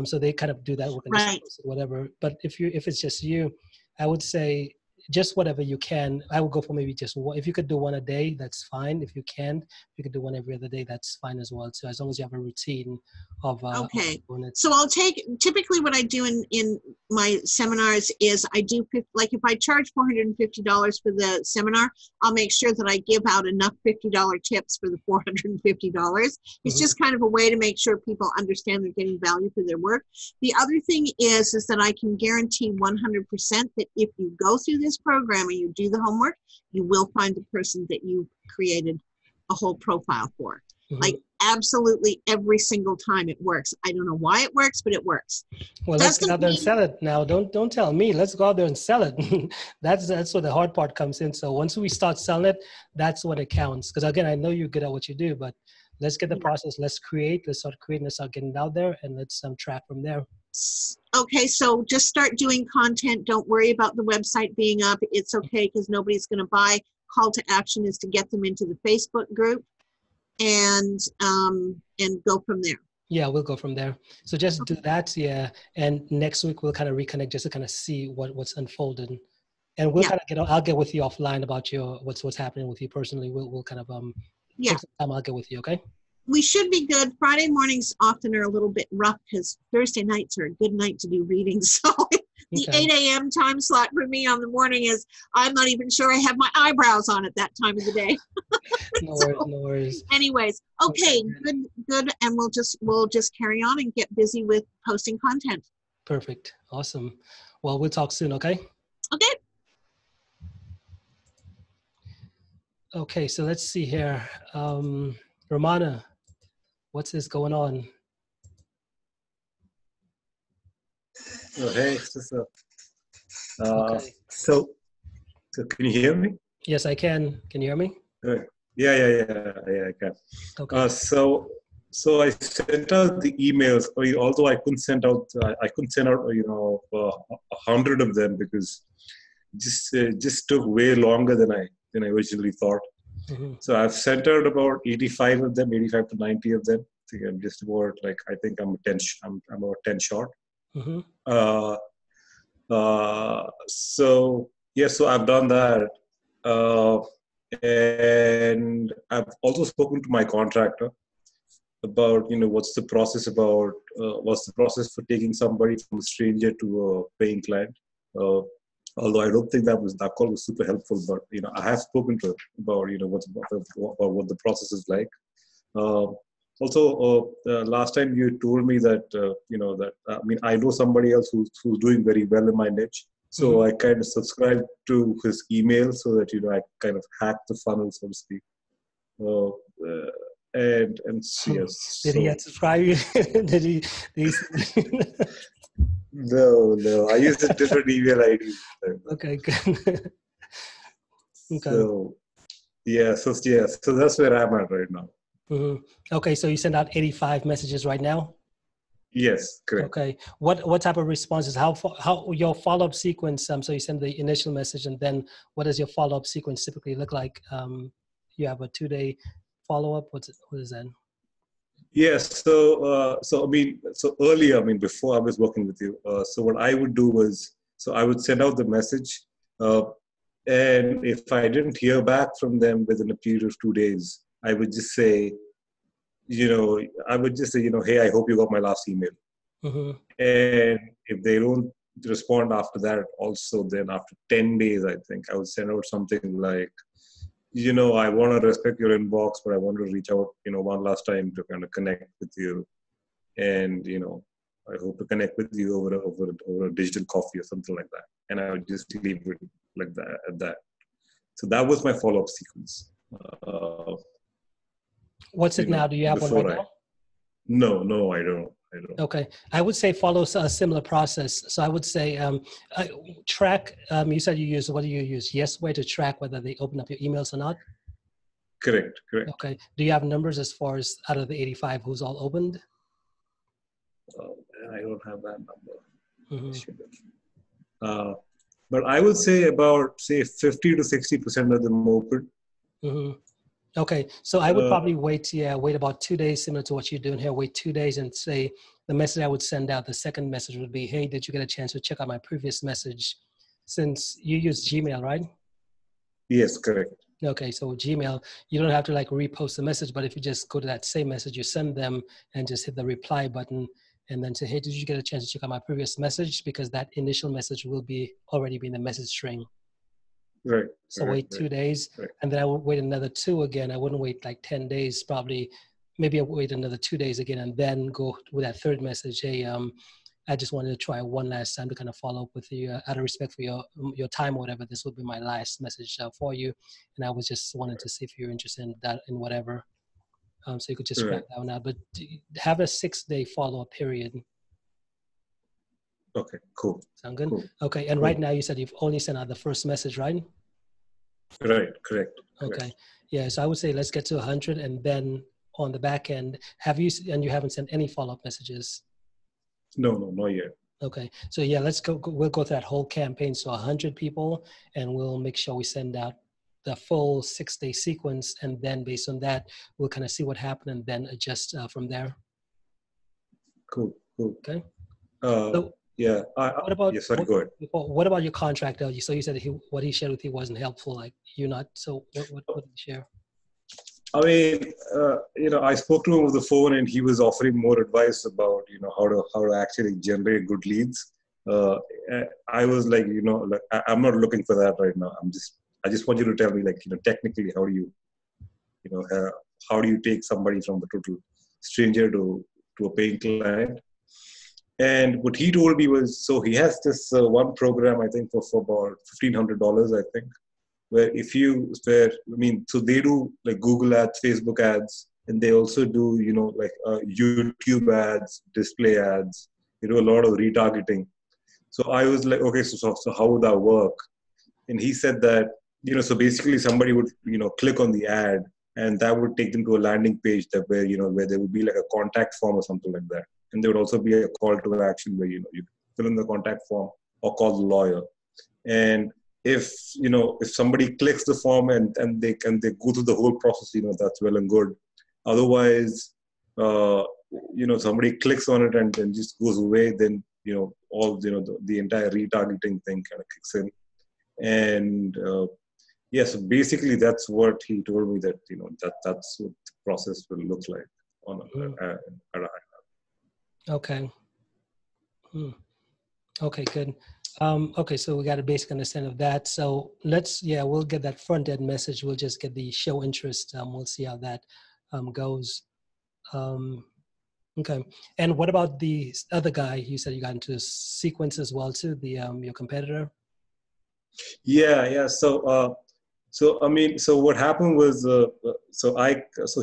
So they kind of do that work and just post it, whatever. But if it's just you, I would say just whatever you can. I would go for maybe just one. If you could do one a day, that's fine. If you can't, you could do one every other day, that's fine as well. So as long as you have a routine of okay. So I'll take, typically what I do in my seminars is I do, like if I charge $450 for the seminar, I'll make sure that I give out enough $50 tips for the $450. It's just kind of a way to make sure people understand they're getting value for their work. The other thing is that I can guarantee 100% that if you go through this program and you do the homework, you will find the person that you created a whole profile for. Like absolutely every single time it works. I don't know why it works, but it works. Well, let's get out there and sell it now. Don't tell me. Let's go out there and sell it. That's where the hard part comes in. So once we start selling it, that's when it counts. Because again, I know you're good at what you do, but let's get the process. Let's start creating, let's start getting it out there, and let's track from there. Okay, so just start doing content. Don't worry about the website being up. It's okay because nobody's going to buy. Call to action is to get them into the Facebook group and go from there. Yeah, we'll go from there. So just do that, yeah. And next week we'll kind of reconnect just to kind of see what's unfolding. And we'll kind of I'll get with you offline about your what's happening with you personally. We'll kind of take some time. I'll get with you, okay? We should be good. Friday mornings often are a little bit rough because Thursday nights are a good night to do readings. So the 8 a.m. time slot for me on the morning is, I'm not even sure I have my eyebrows on at that time of the day. No worries. Anyways, okay, good. And we'll just carry on and get busy with posting content. Perfect. Awesome. Well, we'll talk soon, okay? Okay. Okay, so let's see here. Romana, what's going on? Oh, hey, so can you hear me? Yes, I can. Can you hear me? Yeah, I can. Okay. So I sent out the emails. Although I couldn't send out 100 of them because it just took way longer than I originally thought. So I've sent out about 85 of them, 85 to 90 of them. I think I'm just about I'm about 10 short. So I've done that. And I've also spoken to my contractor about, what's the process for taking somebody from a stranger to a paying client. Although I don't think that call was super helpful, but I have spoken to him about what the process is like. Also, last time you told me that I know somebody else who's doing very well in my niche, so I kind of subscribed to his email so that I kind of hacked the funnel, so to speak. Yes. Did he subscribe you? Did he No. I used a different email ID. Okay, good. Okay. So that's where I'm at right now. Okay, so you send out 85 messages right now? Yes, correct. Okay. What type of responses? How your follow-up sequence? So you send the initial message, and then what does your follow-up sequence typically look like? You have a 2-day follow-up. What is that? Yes. So earlier, before I was working with you, so what I would do was, I would send out the message, and if I didn't hear back from them within a period of 2 days, I would just say, hey, I hope you got my last email. And if they don't respond after that, also then after 10 days, I think I would send out something like, I want to respect your inbox, but I want to reach out, one last time to kind of connect with you. And, I hope to connect with you over a digital coffee or something like that. And I would just leave it like that at that. So that was my follow-up sequence. What's it now? Do you have one right now? No, I don't. Okay. I would say follow a similar process. So I would say track, you said you use, what do you use? Yesway to track whether they open up your emails or not? Correct. Okay. Do you have numbers as far as out of the 85 who's all opened? Oh, man, I don't have that number. Mm-hmm. But I would say about, 50 to 60% of them open. Mm-hmm. Okay, so I would probably wait about 2 days, similar to what you're doing here. Wait 2 days and say the message I would send out, the second message would be, hey, did you get a chance to check out my previous message? Since you use Gmail, right? Yes, correct. Okay, so with Gmail, you don't have to like repost the message, but if you just go to that same message, you send them and just hit the reply button and then say, hey, did you get a chance to check out my previous message? Because that initial message will be already be in the message string. Right. So wait 2 days, and then I would wait another 2 again. I wouldn't wait like 10 days, probably. Maybe I would wait another 2 days again, and then go with that third message. Hey, I just wanted to try one last time to kind of follow up with you out of respect for your time or whatever. This would be my last message for you, and I was just wanted to see if you're interested in that in whatever. So you could just scrap that one out, but have a 6-day follow-up period. Okay, cool. Sound good? Cool. Okay, and right now you said you've only sent out the first message, right? Right, correct. Okay, yeah, so I would say let's get to 100, and then on the back end, you haven't sent any follow-up messages? No, not yet. Okay, so yeah, we'll go through that whole campaign, so 100 people, and we'll make sure we send out the full 6-day sequence, and then based on that, we'll kind of see what happened and then adjust from there. Cool. Okay. Yeah. What about go ahead. What about your contract? So you said what he shared with you wasn't helpful. Like you're not. So what did he share? I mean, I spoke to him over the phone, and he was offering more advice about how to actually generate good leads. I was like, I'm not looking for that right now. I just want you to tell me, like, technically, how do you take somebody from a total stranger to a paying client? And what he told me was, so he has this one program, I think, for about $1,500, I think, so they do like Google ads, Facebook ads, and they also do, YouTube ads, display ads. They do a lot of retargeting. So I was like, okay, so how would that work? And he said that, so basically somebody would, click on the ad, and that would take them to a landing page where there would be like a contact form or something like that. And there would also be a call to action where, you fill in the contact form or call the lawyer. And if somebody clicks the form and they go through the whole process, that's well and good. Otherwise, somebody clicks on it and then just goes away, then, the entire retargeting thing kind of kicks in. And, so basically that's what he told me, that, that's what the process will look like at a high level. Okay. Okay, good. Okay, so we got a basic understanding of that. So we'll get that front end message. We'll just get the show interest. We'll see how that goes. Okay. And what about the other guy? You said you got into sequence as well too, your competitor? Yeah. So what happened was, so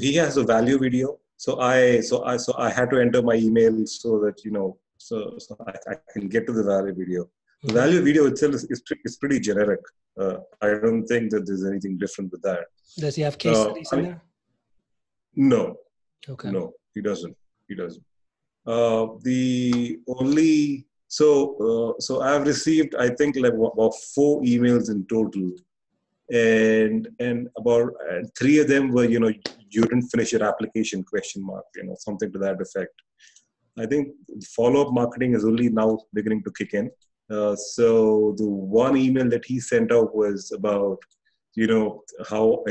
he has a value video. So I had to enter my email so that, so I can get to the value video. The value video itself is pretty generic. I don't think that there's anything different with that. Does he have case studies in there? No. Okay. No, he doesn't. The only so I've received, I think, like about 4 emails in total, and about 3 of them were, you didn't finish your application ? Something to that effect. I think follow-up marketing is only now beginning to kick in. So the one email that he sent out was about, how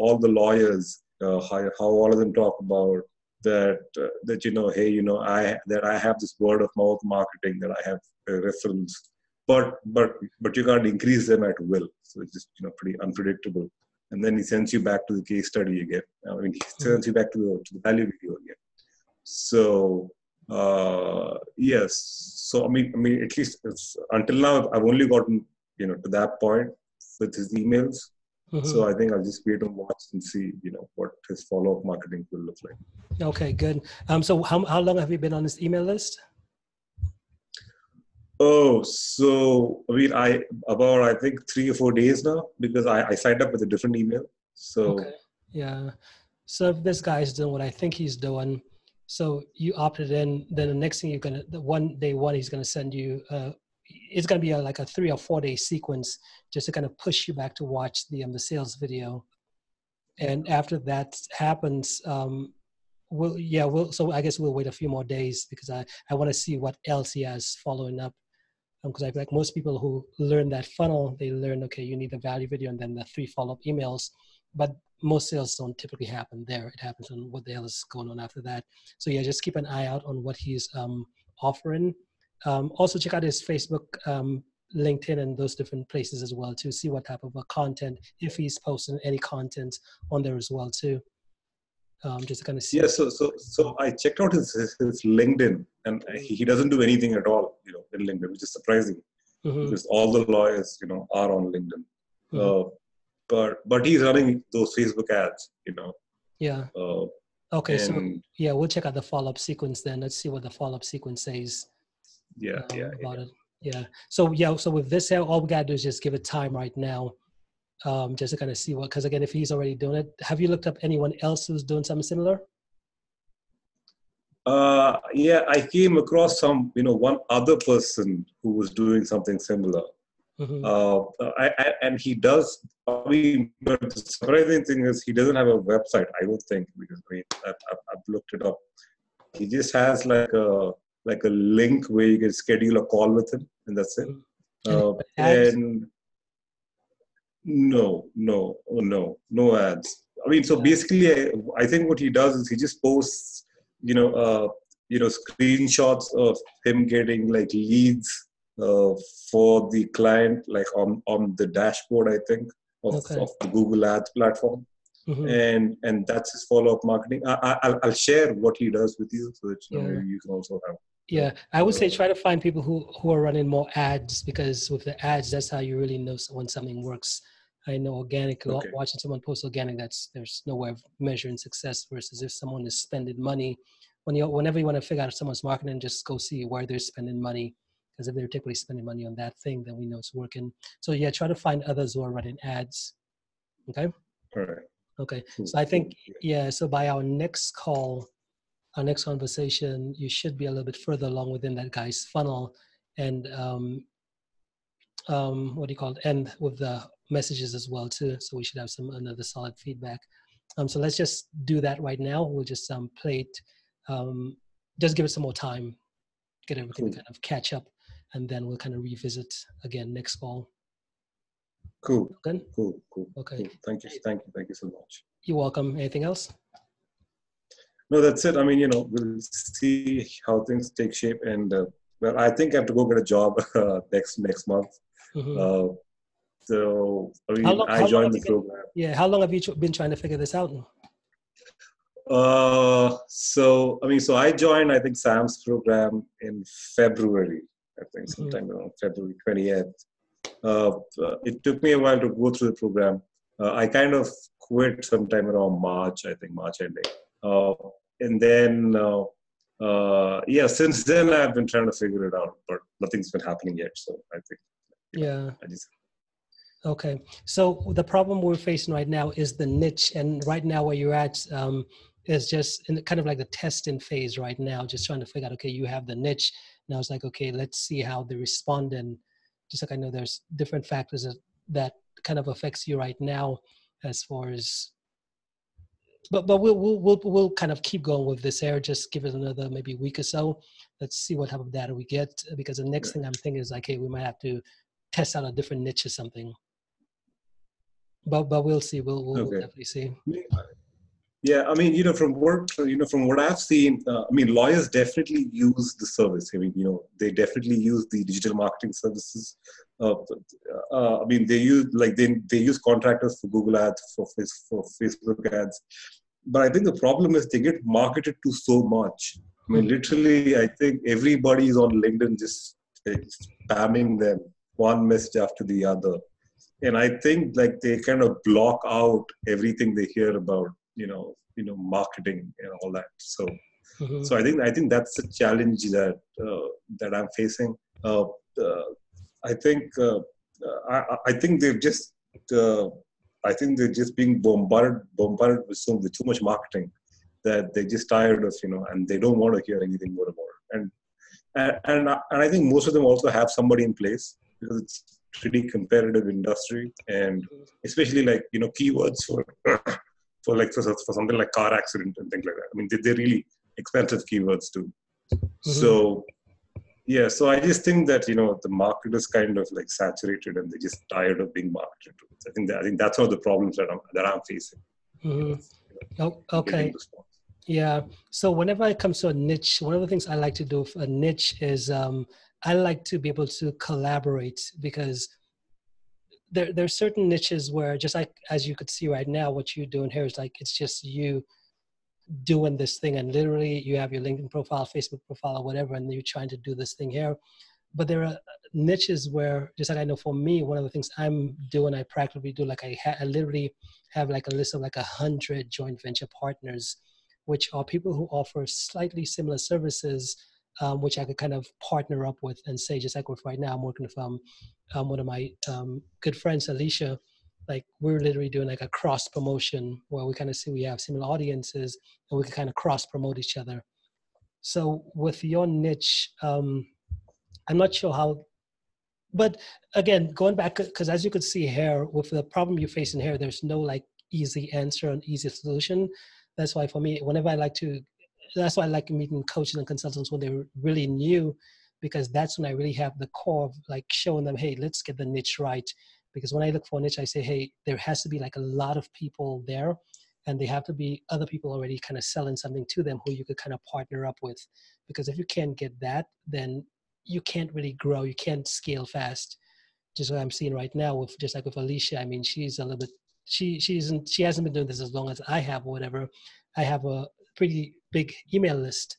all the lawyers, how all of them talk about that I have this word of mouth marketing, that I have referrals, but you can't increase them at will. So it's just, pretty unpredictable. and then he sends you back to the case study again. I mean, he sends you back to the value video again. So yes. So I mean, at least until now, I've only gotten to that point with his emails. So I think I'll just wait and watch and see what his follow-up marketing will look like. Okay, good. So how long have you been on this email list? Oh, so I mean, I think 3 or 4 days now, because I signed up with a different email. So okay, yeah. So if this guy's doing what I think he's doing, so you opted in, then the next thing day one, he's gonna send you. It's gonna be like a 3 or 4 day sequence just to kind of push you back to watch the sales video, and after that happens, so I guess we'll wait a few more days because I want to see what else he has following up. Because I feel like most people who learn that funnel, they learn, okay, you need the value video and then the 3 follow-up emails, but most sales don't typically happen there. It happens on what the hell is going on after that. So yeah, just keep an eye out on what he's offering. Also check out his Facebook, LinkedIn, and those different places as well to see what type of content, if he's posting any content on there as well too. Just to kind of see. Yeah, so I checked out his LinkedIn, and he doesn't do anything at all, in LinkedIn, which is surprising because all the lawyers, are on LinkedIn. But he's running those Facebook ads, Yeah. Okay, so yeah, we'll check out the follow-up sequence then. Let's see what the follow-up sequence says. About it. Yeah. So with this, all we gotta do is just give it time right now. Just to kind of see because again, if he's already doing it, have you looked up anyone else who's doing something similar? Yeah, I came across one other person who was doing something similar. And he does. I mean, but the surprising thing is he doesn't have a website. I don't think, because I've looked it up. He just has like a link where you can schedule a call with him, and that's it. And no ads. I mean, so basically, I think what he does is he just posts, screenshots of him getting like leads for the client, like on the dashboard, I think, of the Google Ads platform. And that's his follow-up marketing. I'll share what he does with you so that maybe you can also have. Yeah, I would say try to find people who are running more ads, because with the ads, that's how you really know when something works. I know organic, watching someone post organic, there's no way of measuring success, versus if someone is spending money. Whenever you want to figure out if someone's marketing, just go see where they're spending money, because if they're typically spending money on that thing, then we know it's working. So yeah, try to find others who are running ads. Okay? All right. Okay, so I think, so by our next call, our next conversation, you should be a little bit further along within that guy's funnel, and end with the messages as well too. So we should have another solid feedback. So let's just do that right now. We'll just play it. Just give it some more time, get everything kind of catch up, and then we'll kind of revisit again next call. Cool. Good? Cool. Okay. Cool. Thank you so much. You're welcome. Anything else? No, that's it. I mean, we'll see how things take shape, and I think I have to go get a job next month. So I mean, I joined the program. How long have you been trying to figure this out? So I joined, I think, Sam's program in February. I think sometime around February 20th. It took me a while to go through the program. I kind of quit sometime around March ending. And then, since then I've been trying to figure it out, but nothing's been happening yet. So I think, Okay. So the problem we're facing right now is the niche, and right now where you're at is just in kind of like the testing phase right now, just trying to figure out, okay, you have the niche. Now it's like, okay, let's see how they respond. And just like I know there's different factors that kind of affects you right now as far as, but we'll kind of keep going with this here. Just give it another maybe week or so. Let's see what type of data we get, because the next thing I'm thinking is like, hey, we might have to test out a different niche or something. But we'll see. We'll definitely see. Yeah, I mean, from what I've seen, I mean, lawyers definitely use the service. I mean, they definitely use the digital marketing services. I mean, they use they use contractors for Google Ads, for Facebook ads. But I think the problem is they get marketed to so much. I mean, literally, I think everybody is on LinkedIn just spamming them one message after the other. And I think like they kind of block out everything they hear about, marketing and all that. So I think that's a challenge that I'm facing. I think I think they've just I think they're just being bombarded with too much marketing that they're just tired of, and they don't want to hear anything more about it. And I think most of them also have somebody in place because it's pretty competitive industry, and especially like keywords for something like car accident and things like that. I mean, they're really expensive keywords too. So yeah, so I just think that the market is kind of like saturated, and they're just tired of being marketed to. I think that's one of the problems that I'm facing. Okay. Yeah. So whenever it comes to a niche, one of the things I like to do with a niche is I like to be able to collaborate, because there's certain niches where, just like as you could see right now, what you're doing here is like it's just you doing this thing, and literally you have your LinkedIn profile, Facebook profile, or whatever, and you're trying to do this thing here. But there are niches where, just like I know for me, one of the things I'm doing, I practically do, like I literally have like a list of like 100 joint venture partners, which are people who offer slightly similar services, which I could kind of partner up with and say, just like with right now, I'm working with one of my good friends, Alicia. Like we're literally doing like a cross promotion where we kind of see we have similar audiences and we can kind of cross promote each other. So with your niche, I'm not sure how, but again, going back, because as you could see here, with the problem you're facing here, there's no like easy answer and easy solution. That's why for me, that's why I like meeting coaches and consultants when they're really new, because that's when I really have the core of like showing them, hey, let's get the niche right. Because when I look for a niche, I say, hey, there has to be like a lot of people there, and they have to be other people already kind of selling something to them who you could kind of partner up with. Because if you can't get that, then you can't really grow. You can't scale fast. Just what I'm seeing right now with, just like with Alicia, I mean, she's a little bit, she hasn't been doing this as long as I have or whatever. I have a pretty big email list,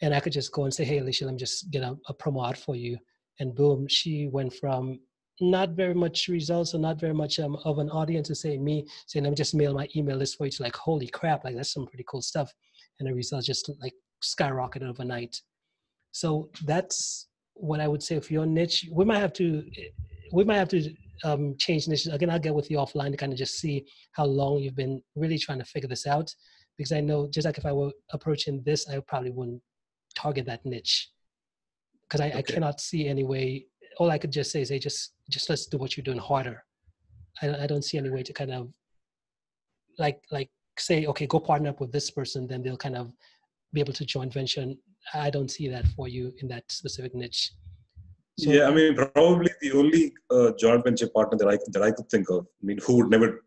and I could just go and say, hey, Alicia, let me just get a promo out for you. And boom, she went from not very much results or not very much of an audience to say me saying, let me just mail my email list for you, to like, holy crap, like that's some pretty cool stuff. And the results just like skyrocketed overnight. So that's what I would say for your niche. We might have to change niches. Again, I'll get with you offline to kind of just see how long you've been really trying to figure this out. Because I know, just like if I were approaching this, I probably wouldn't target that niche. Because I cannot see any way. All I could just say is, hey, just let's do what you're doing harder. I don't see any way to kind of like say, okay, go partner up with this person, then they'll kind of be able to joint venture. And I don't see that for you in that specific niche. So, yeah, I mean, probably the only joint venture partner that I could think of, I mean, who would never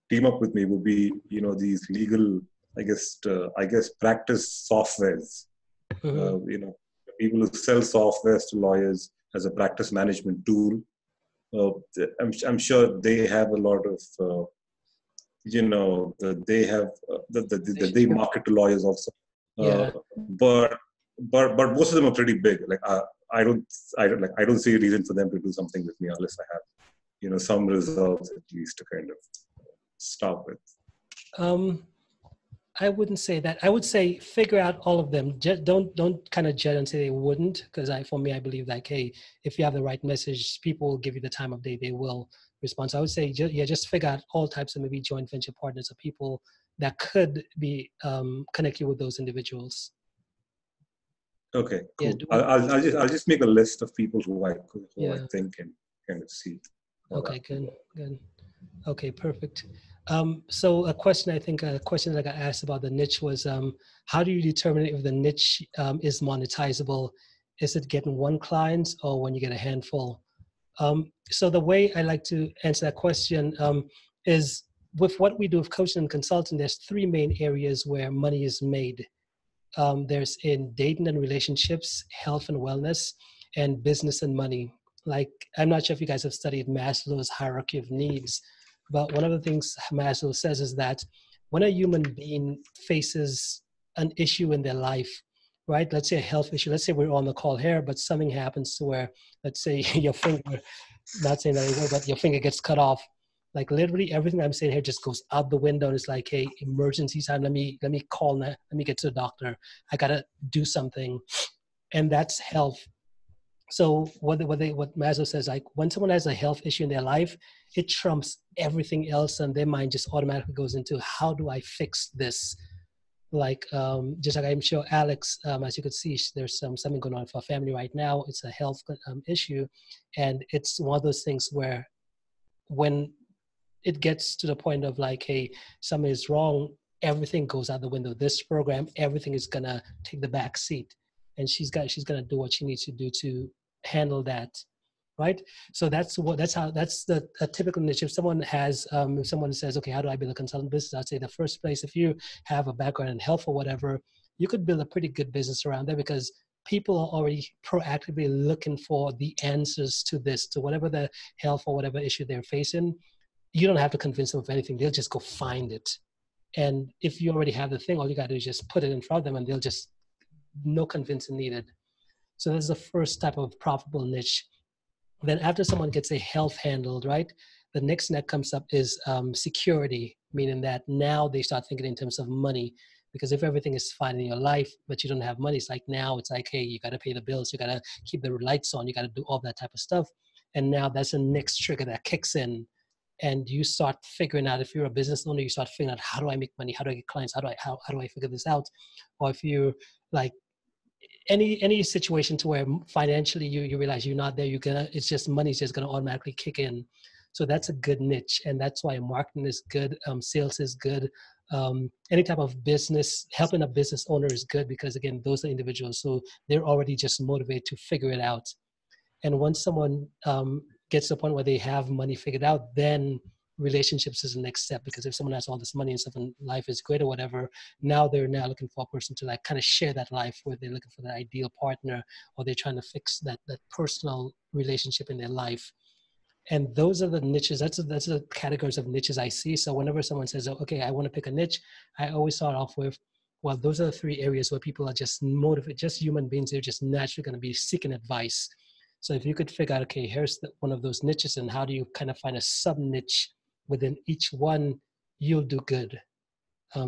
team up with me would be, these legal, I guess practice softwares. People who sell softwares to lawyers as a practice management tool. I'm sure they have a lot of, they have they market to lawyers also. But most of them are pretty big. Like I don't see a reason for them to do something with me unless I have, some results at least to kind of start with. I wouldn't say that. I would say figure out all of them. Don't kind of judge and say they wouldn't, because for me, I believe like, hey, if you have the right message, people will give you the time of day. They will respond. So I would say, just figure out all types of maybe joint venture partners or people that could be connect you with those individuals. Okay, cool. Yeah, I'll just make a list of people who I think and kind of see. Okay, good. Okay, perfect. So a question that I got asked about the niche was, how do you determine if the niche is monetizable? Is it getting one client or when you get a handful? So the way I like to answer that question is, with what we do with coaching and consulting, there's three main areas where money is made. There's in dating and relationships, health and wellness, and business and money. Like, I'm not sure if you guys have studied Maslow's hierarchy of needs, but one of the things Maslow says is that when a human being faces an issue in their life, right? Let's say a health issue. Let's say we're on the call here, but something happens to where, let's say your finger, not saying that anymore, but your finger gets cut off. Like literally everything I'm saying here just goes out the window. And it's like, hey, emergency time. Let me call now. Let me get to the doctor. I gotta do something, and that's health. So what Maslow says, like when someone has a health issue in their life, it trumps everything else, and their mind just automatically goes into how do I fix this? Like just like I'm sure Alex, as you could see, there's something going on for a family right now. It's a health issue, and it's one of those things where when it gets to the point of like, hey, something is wrong, everything goes out the window. This program, everything is gonna take the back seat, and she's gonna do what she needs to do to handle that, right? So that's the a typical niche. If someone has, if someone says, okay, how do I build a consultant business? I'd say the first place, if you have a background in health or whatever, you could build a pretty good business around there because people are already proactively looking for the answers to this, to whatever the health or whatever issue they're facing. You don't have to convince them of anything. They'll just go find it. And if you already have the thing, all you got to do is just put it in front of them and they'll just, no convincing needed. So that's the first type of profitable niche. Then after someone gets a health handled, right, the next that comes up is security, meaning that now they start thinking in terms of money. Because if everything is fine in your life, but you don't have money, it's like now it's like, hey, you got to pay the bills, you got to keep the lights on, you got to do all that type of stuff. And now that's the next trigger that kicks in. And you start figuring out, if you're a business owner, you start figuring out, how do I make money? How do I get clients? How do I figure this out? Or if you like any situation to where financially you realize you're not there, it's just money's just gonna automatically kick in. So that's a good niche, and that's why marketing is good, sales is good, any type of business, helping a business owner is good because again, those are individuals, so they're already just motivated to figure it out. And once someone gets to the point where they have money figured out, then relationships is the next step. Because if someone has all this money and stuff and life is great or whatever, now they're now looking for a person to like kind of share that life, where they're looking for the ideal partner, or they're trying to fix that personal relationship in their life. And those are the niches. That's the categories of niches I see. So whenever someone says, oh, okay, I want to pick a niche, I always start off with, well, those are the three areas where people are just motivated, just human beings. They're just naturally going to be seeking advice. So if you could figure out, okay, here's one of those niches, and how do you kind of find a sub niche within each one, you'll do good.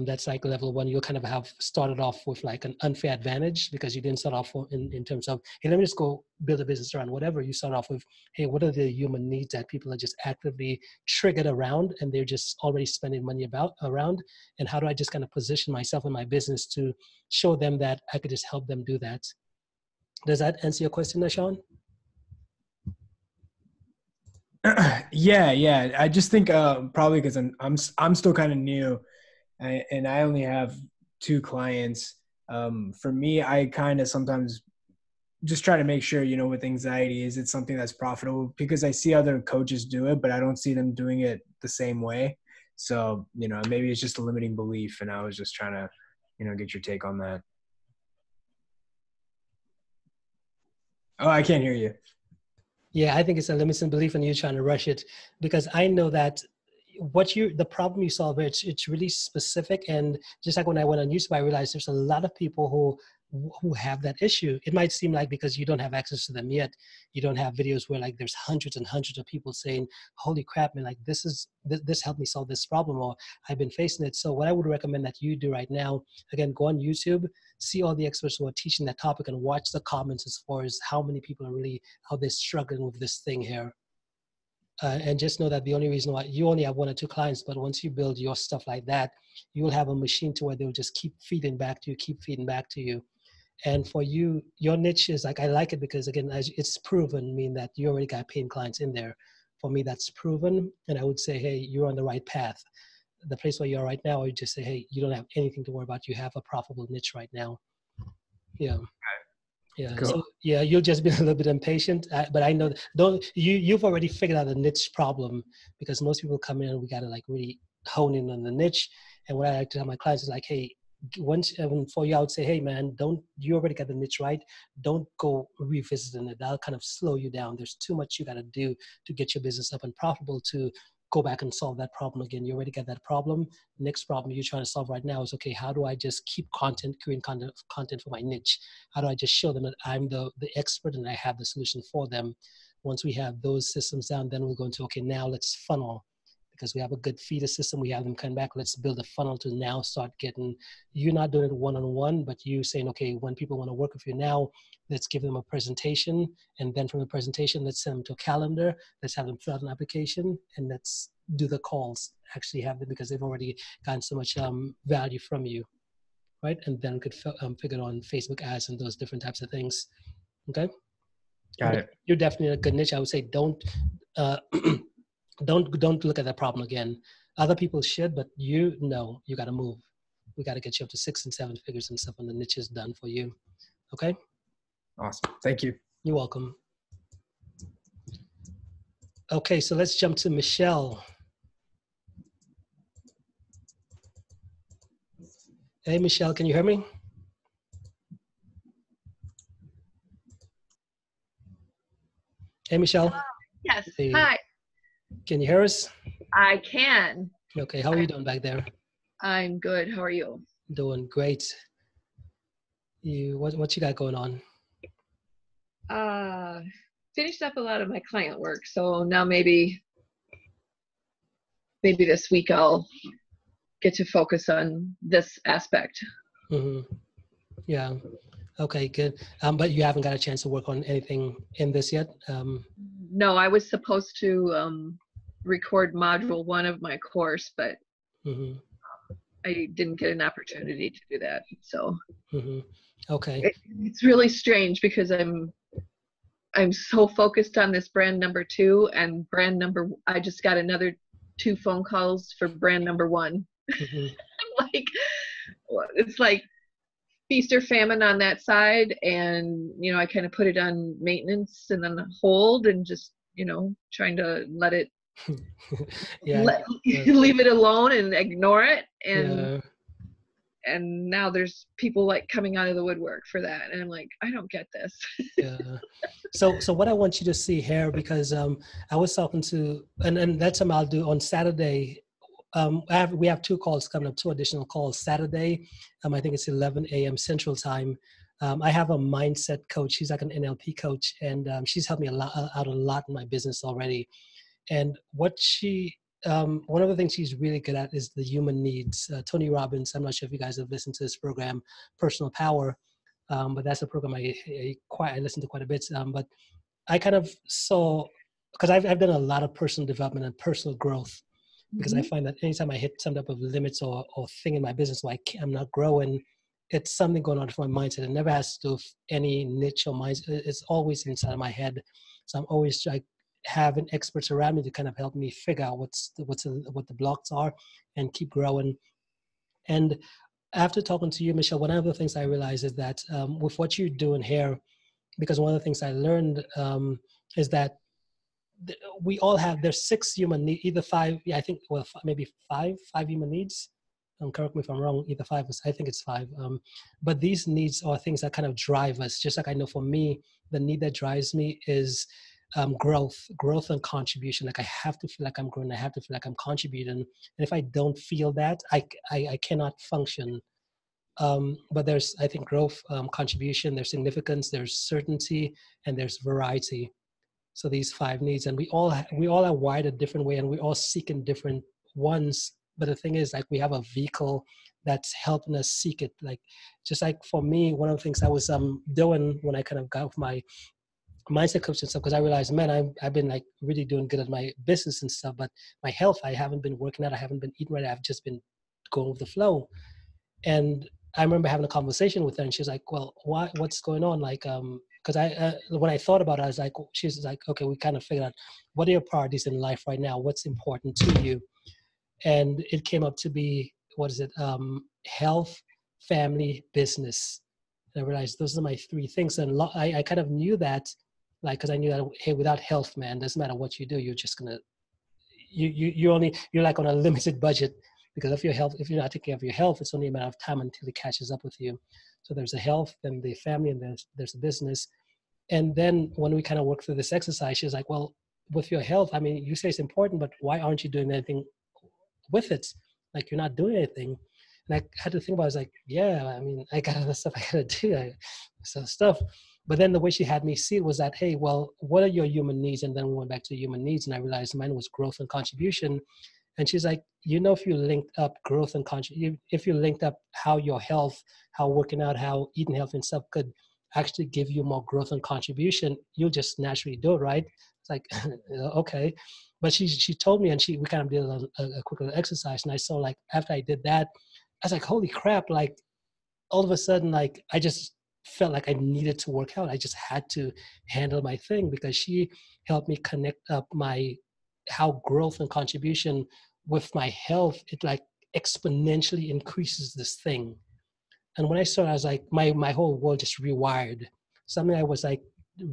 That's like level one. You'll kind of have started off with like an unfair advantage because you didn't start off in terms of, hey, let me just go build a business around whatever. You start off with, hey, what are the human needs that people are just actively triggered around and they're just already spending money around? And how do I just kind of position myself in my business to show them that I could just help them do that? Does that answer your question, Sean? Yeah. I just think probably because I'm still kind of new, and I only have 2 clients. For me, I kind of sometimes just try to make sure, with anxiety, is it something that's profitable? Because I see other coaches do it, but I don't see them doing it the same way. So, maybe it's just a limiting belief, and I was just trying to, get your take on that. Oh, I can't hear you. Yeah, I think it's a limiting belief and you're trying to rush it, because I know that the problem you solve, it's really specific. And just like when I went on YouTube, I realized there's a lot of people who have that issue. It might seem like because you don't have access to them yet, you don't have videos where like there's hundreds and hundreds of people saying, holy crap, man, like this helped me solve this problem, or I've been facing it. So what I would recommend that you do right now, again, go on YouTube, see all the experts who are teaching that topic, and watch the comments as far as how many people are really, how they're struggling with this thing here. And just know that the only reason why you only have 1 or 2 clients, but once you build your stuff like that, you will have a machine to where they'll just keep feeding back to you. And for you, your niche is like, I like it because again, it's proven, mean that you already got paying clients in there. For me, that's proven. And I would say, hey, you're on the right path. The place where you are right now, I would just say, hey, you don't have anything to worry about. You have a profitable niche right now. Yeah. Yeah. Cool. So yeah, you'll just be a little bit impatient, but I know you've already figured out a niche problem, because most people come in and we got to like really hone in on the niche. And what I like to tell my clients is like, hey, once for you, I would say, hey man, you already got the niche right. Don't go revisiting it. That'll kind of slow you down. There's too much you got to do to get your business up and profitable to go back and solve that problem again. You already got that problem. Next problem you're trying to solve right now is, okay, how do I just keep creating content for my niche? How do I just show them that I'm the expert and I have the solution for them? Once we have those systems down, then we'll go into, okay, now let's funnel. Because we have a good feeder system, we have them come back. Let's build a funnel to now start getting, you're not doing it one-on-one, but you saying, okay, when people want to work with you now, let's give them a presentation. And then from the presentation, let's send them to a calendar. Let's have them fill out an application and let's do the calls, actually have them because they've already gotten so much value from you, right? And then we could figure on Facebook ads and those different types of things, okay? Got it. You're definitely a good niche. I would say don't look at that problem again. Other people should, but you got to move. We got to get you up to 6 and 7 figures and stuff when the niche is done for you. Okay. Awesome. Thank you. You're welcome. Okay. So let's jump to Michelle. Hey, Michelle, can you hear me? Hey, Michelle. Yes. Hey. Hi. Can you hear us? I can. Okay. How are you doing back there? I'm good. How are you? Doing great. What you got going on? Finished up a lot of my client work, so now maybe this week I'll get to focus on this aspect. Mm-hmm. Yeah. Okay, good. But you haven't got a chance to work on anything in this yet? No, I was supposed to record module 1 of my course, but mm-hmm. I didn't get an opportunity to do that. So mm-hmm. Okay. It's really strange because I'm so focused on this brand number 2 and I just got another 2 phone calls for brand number 1. Mm-hmm. Like, it's like feast or famine on that side, and I kind of put it on maintenance and then hold and just trying to let it leave it alone and ignore it, and now there's people like coming out of the woodwork for that, and I'm like, I don't get this. Yeah. So what I want you to see here, because I was talking to, and that's something I'll do on Saturday. We have 2 calls coming up, 2 additional calls Saturday. I think it's 11 a.m. Central Time. I have a mindset coach. She's like an NLP coach, and she's helped me out a lot in my business already. And what one of the things she's really good at is the human needs. Tony Robbins, I'm not sure if you guys have listened to this program, Personal Power, but that's a program I listen to quite a bit. But I kind of saw, because I've done a lot of personal development and personal growth. Because I find that anytime I hit some type of limits or thing in my business where I'm not growing, it's something going on with my mindset. It never has to do with any niche or mindset. It's always inside of my head. So I'm always like having experts around me to kind of help me figure out what the blocks are and keep growing. And after talking to you, Michelle, one of the things I realized is that with what you're doing here, because one of the things I learned is that we all have, there's 6 human needs, either 5, I think, well, maybe 5 human needs. Correct me if I'm wrong, either 5, I think it's 5. But these needs are things that kind of drive us. Just like I know for me, the need that drives me is growth and contribution. Like I have to feel like I'm growing. I have to feel like I'm contributing. And if I don't feel that, I cannot function. But there's, I think, growth, contribution, there's significance, there's certainty, and there's variety. So these 5 needs, and we all are wired a different way, and we all seek in different ones. But the thing is, like, we have a vehicle that's helping us seek it. Like, just like for me, one of the things I was doing when I kind of got with my mindset coach and stuff, because I realized, man, I've been like really doing good at my business and stuff, but my health, I haven't been working out, I haven't been eating right, I've just been going with the flow. And I remember having a conversation with her, and she's like, well, what's going on? Like, because when I thought about it, I was like, she's like, okay, we kind of figured out what are your priorities in life right now? What's important to you? And it came up to be, health, family, business. And I realized those are my 3 things. And I kind of knew that, like, because I knew that, hey, without health, man, doesn't matter what you do, you're just going to, you're like on a limited budget because of your health. If you're not taking care of your health, it's only a matter of time until it catches up with you. So there's a health, then the family, and there's a business. And then when we kind of work through this exercise, she's like, well, with your health, I mean, you say it's important, but why aren't you doing anything with it? Like, you're not doing anything. And I had to think about it. I was like, yeah, I mean, I got other stuff I got to do, some stuff. But then the way she had me see it was that, hey, well, what are your human needs? And then we went back to human needs, and I realized mine was growth and contribution. And she's like, if you linked up growth and if you linked up how your health, how working out, how eating healthy and stuff could actually give you more growth and contribution, you'll just naturally do it, right? It's like, okay. But she told me, and we kind of did a quick little exercise, and I saw, like, after I did that, I was like, holy crap, like, all of a sudden, like, I just felt like I needed to work out. I just had to handle my thing, because she helped me connect up how growth and contribution with my health, it like exponentially increases this thing. And when I saw it, I was like, my whole world just rewired. Something I was like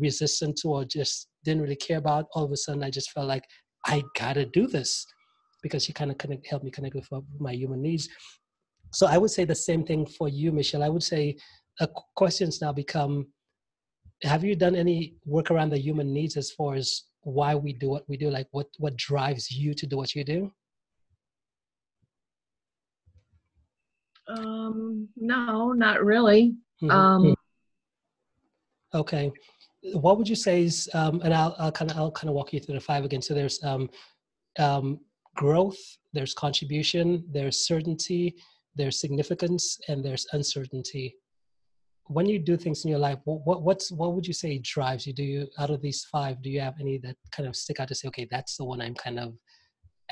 resistant to or just didn't really care about, all of a sudden I just felt like I gotta do this, because she kind of helped me connect with my human needs. So I would say the same thing for you, Michelle. I would say questions now become, have you done any work around the human needs as far as why we do what we do? Like, what drives you to do what you do? No, not really. Mm-hmm. Okay. What would you say is, and I'll kind of walk you through the 5 again. So there's growth, there's contribution, there's certainty, there's significance, and there's uncertainty. When you do things in your life, what would you say drives you? Do you, out of these 5, do you have any that kind of stick out to say, okay, that's the one I'm kind of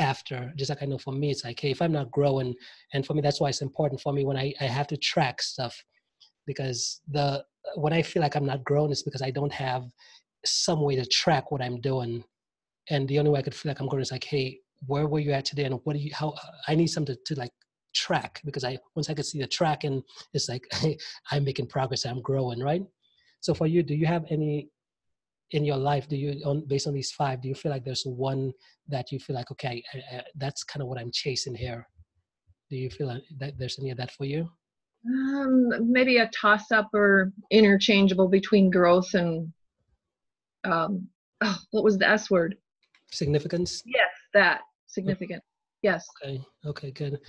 after? Just like I know for me, it's like, hey, if I'm not growing, and for me, that's why it's important for me when I have to track stuff, because when I feel like I'm not growing, it's because I don't have some way to track what I'm doing. And the only way I could feel like I'm growing is like, hey, where were you at today? And how I need something to like track, because once I could see the track, and it's like, hey, I'm making progress, I'm growing, right? So for you, do you have any in your life, based on these 5, do you feel like there's one that you feel like, okay, that's kind of what I'm chasing here? Do you feel like that there's any of that for you? Maybe a toss up or interchangeable between growth and what was the S word? Significance? Yes, that. Significant. Yes. Okay, good.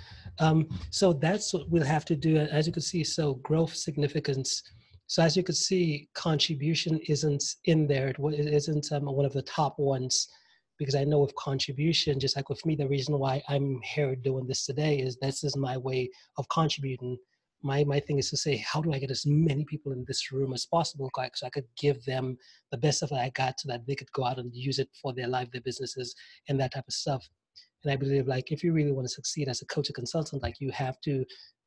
So that's what we'll have to do. As you can see, so growth, significance. So as you can see, contribution isn't in there. It isn't one of the top ones, because I know with contribution, just like with me, the reason why I'm here doing this today is this is my way of contributing. My thing is to say, how do I get as many people in this room as possible, so I could give them the best of what I got, so that they could go out and use it for their life, their businesses, and that type of stuff. And I believe, like, if you really want to succeed as a coach or consultant, like, you have to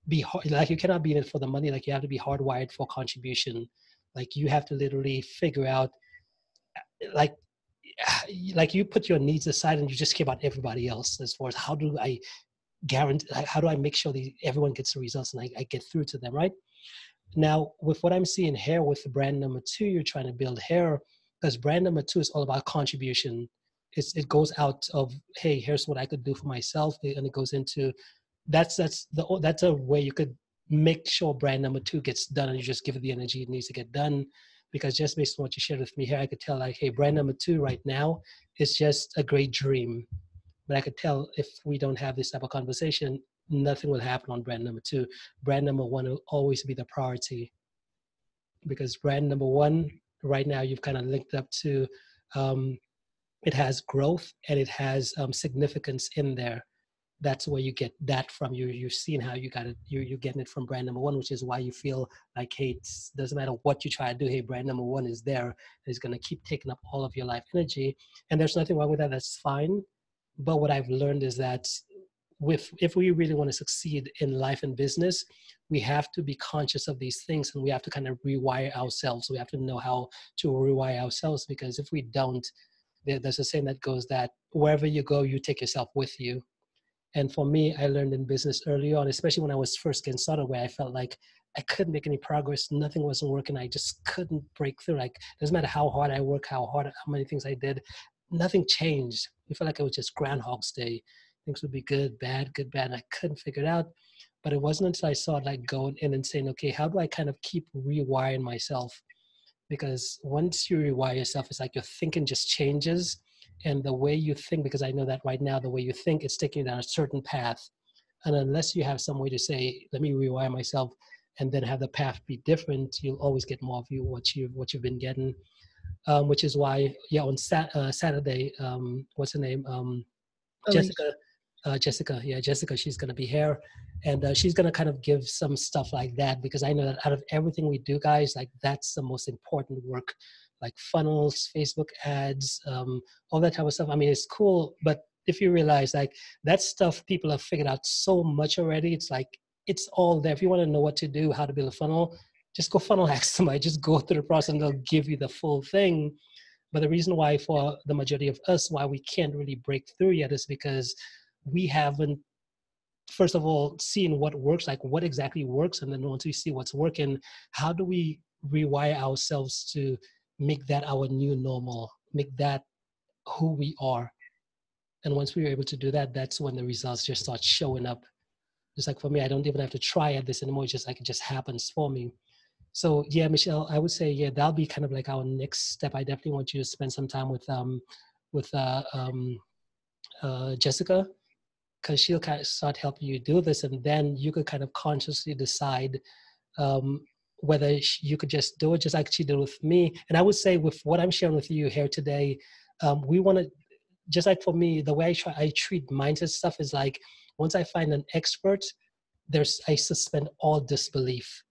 be like, you cannot be in it for the money. Like, you have to be hardwired for contribution. Like, you have to literally figure out, like you put your needs aside and you just care about everybody else, as far as how do I guarantee, how do I make sure that everyone gets the results and I get through to them, right? Now, with what I'm seeing here with brand number 2, you're trying to build here, because brand number 2 is all about contribution. It goes out of, hey, here's what I could do for myself, and it goes into that's a way you could make sure brand number 2 gets done, and you just give it the energy it needs to get done. Because just based on what you shared with me here, I could tell, like, hey, brand number 2 right now is just a great dream. But I could tell, if we don't have this type of conversation, nothing will happen on brand number 2. Brand number 1 will always be the priority, because brand number 1 right now, you've kind of linked up to, it has growth and it has significance in there. That's where you get that from. You've seen how you got it. You're getting it from brand number 1, which is why you feel like, hey, it doesn't matter what you try to do. Hey, brand number 1 is there. It's going to keep taking up all of your life energy. And there's nothing wrong with that. That's fine. But what I've learned is that if we really want to succeed in life and business, we have to be conscious of these things, and we have to kind of rewire ourselves. We have to know how to rewire ourselves, because if we don't, there's a saying that goes that wherever you go, you take yourself with you. And for me, I learned in business early on, especially when I was first getting started, where I felt like I couldn't make any progress. Nothing wasn't working. I just couldn't break through. Like, it doesn't matter how hard I work, how many things I did, nothing changed. It felt like it was just Groundhog's Day. Things would be good, bad, good, bad. And I couldn't figure it out. But it wasn't until I saw it like going in and saying, okay, how do I kind of keep rewiring myself? Because once you rewire yourself, it's like your thinking just changes. And the way you think, because I know that right now, the way you think is taking you down a certain path. And unless you have some way to say, let me rewire myself and then have the path be different, you'll always get more of what you've been getting. Which is why, yeah, on Saturday, what's her name? Jessica, Jessica, she's going to be here. And she's going to kind of give some stuff like that, because I know that out of everything we do, guys, like that's the most important work, like funnels, Facebook ads, all that type of stuff. I mean, it's cool, but if you realize like that stuff, people have figured out so much already. It's like, it's all there. If you want to know what to do, how to build a funnel, just go funnel hack somebody, just go through the process and they'll give you the full thing. But the reason why for the majority of us, why we can't really break through yet is because we haven't, first of all, seen what works, like what exactly works. And then once we see what's working, how do we rewire ourselves to make that our new normal, make that who we are? And once we were able to do that, that's when the results just start showing up. Just like for me, I don't even have to try at this anymore. It's just like it just happens for me. So yeah, Michelle, I would say, yeah, that'll be kind of like our next step. I definitely want you to spend some time with Jessica, because she'll kind of start helping you do this, and then you could kind of consciously decide whether you could just do it just like she did with me. And I would say with what I'm sharing with you here today, we want to, just like for me, the way I treat mindset stuff is like, once I find an expert, I suspend all disbelief.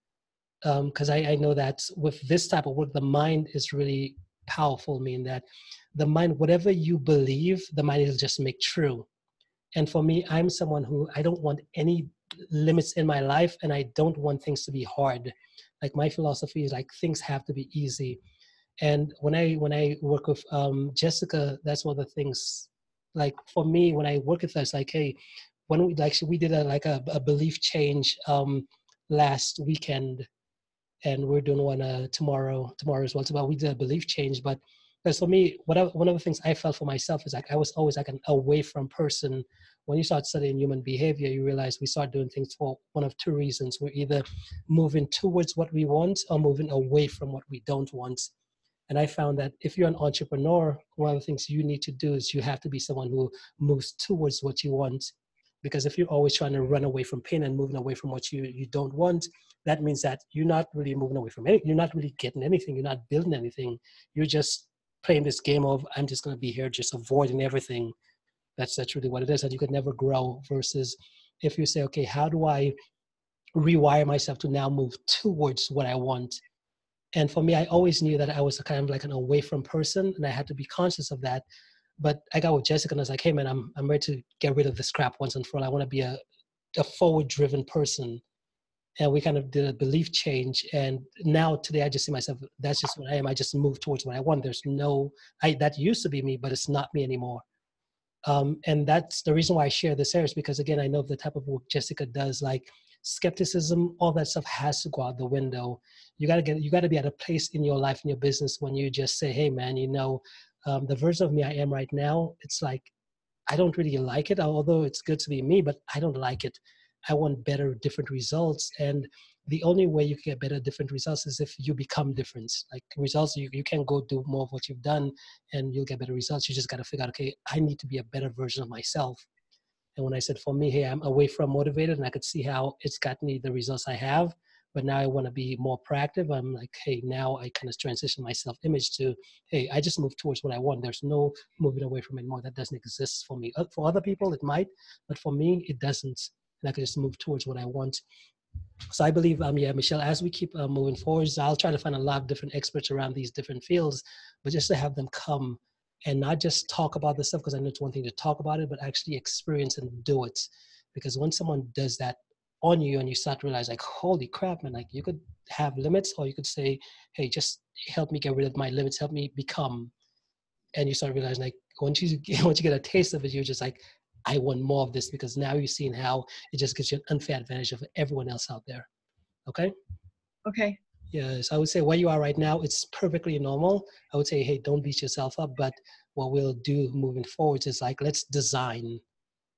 Because I know that with this type of work, the mind is really powerful, meaning that the mind, whatever you believe, the mind will just make true. And for me, I'm someone who, I don't want any limits in my life, and I don't want things to be hard. Like my philosophy is like, things have to be easy. And when I work with Jessica, that's one of the things, like for me, when I work with her, it's like, hey, when we did a belief change last weekend, and we're doing one tomorrow as well. So we did a belief change, but because for me, one of the things I felt for myself is like I was always like an away from person. When you start studying human behavior, you realize we start doing things for one of two reasons. We're either moving towards what we want or moving away from what we don't want. And I found that if you're an entrepreneur, one of the things you need to do is you have to be someone who moves towards what you want. Because if you're always trying to run away from pain and moving away from what you don't want, that means that you're not really moving away from anything. You're not really getting anything. You're not building anything. You're just playing this game of, I'm just going to be here just avoiding everything. That's really what it is. And you could never grow. Versus if you say, okay, how do I rewire myself to now move towards what I want? And for me, I always knew that I was kind of like an away from person, and I had to be conscious of that. But I got with Jessica and I was like, hey man, I'm ready to get rid of this crap once and for all. I want to be a forward driven person. And we kind of did a belief change. And now today I just see myself, that's just what I am. I just move towards what I want. There's that used to be me, but it's not me anymore. And that's the reason why I share this here, is because again, I know the type of work Jessica does, like skepticism, all that stuff has to go out the window. You got to be at a place in your life, in your business, when you just say, hey man, the version of me I am right now, it's like, I don't really like it, although it's good to be me, but I don't like it. I want better, different results. And the only way you can get better, different results is if you become different. Like results, you can go do more of what you've done and you'll get better results. You just got to figure out, okay, I need to be a better version of myself. And when I said for me, hey, I'm away from motivated, and I could see how it's gotten me the results I have, but now I want to be more proactive. I'm like, hey, now I kind of transition my self-image to, hey, I just move towards what I want. There's no moving away from it anymore. That doesn't exist for me. For other people, it might, but for me, it doesn't. And I can just move towards what I want. So I believe, Michelle, as we keep moving forward, I'll try to find a lot of different experts around these different fields, but just to have them come and not just talk about this stuff, because I know it's one thing to talk about it, but actually experience and do it. Because when someone does that on you and you start to realize like, holy crap, man, like you could have limits, or you could say, hey, just help me get rid of my limits, help me become. And you start realizing like, once you get a taste of it, you're just like, I want more of this, because now you're seeing how it just gives you an unfair advantage of everyone else out there. Okay? Okay. Yes, I would say where you are right now, it's perfectly normal. I would say, hey, don't beat yourself up. But what we'll do moving forward is like, let's design,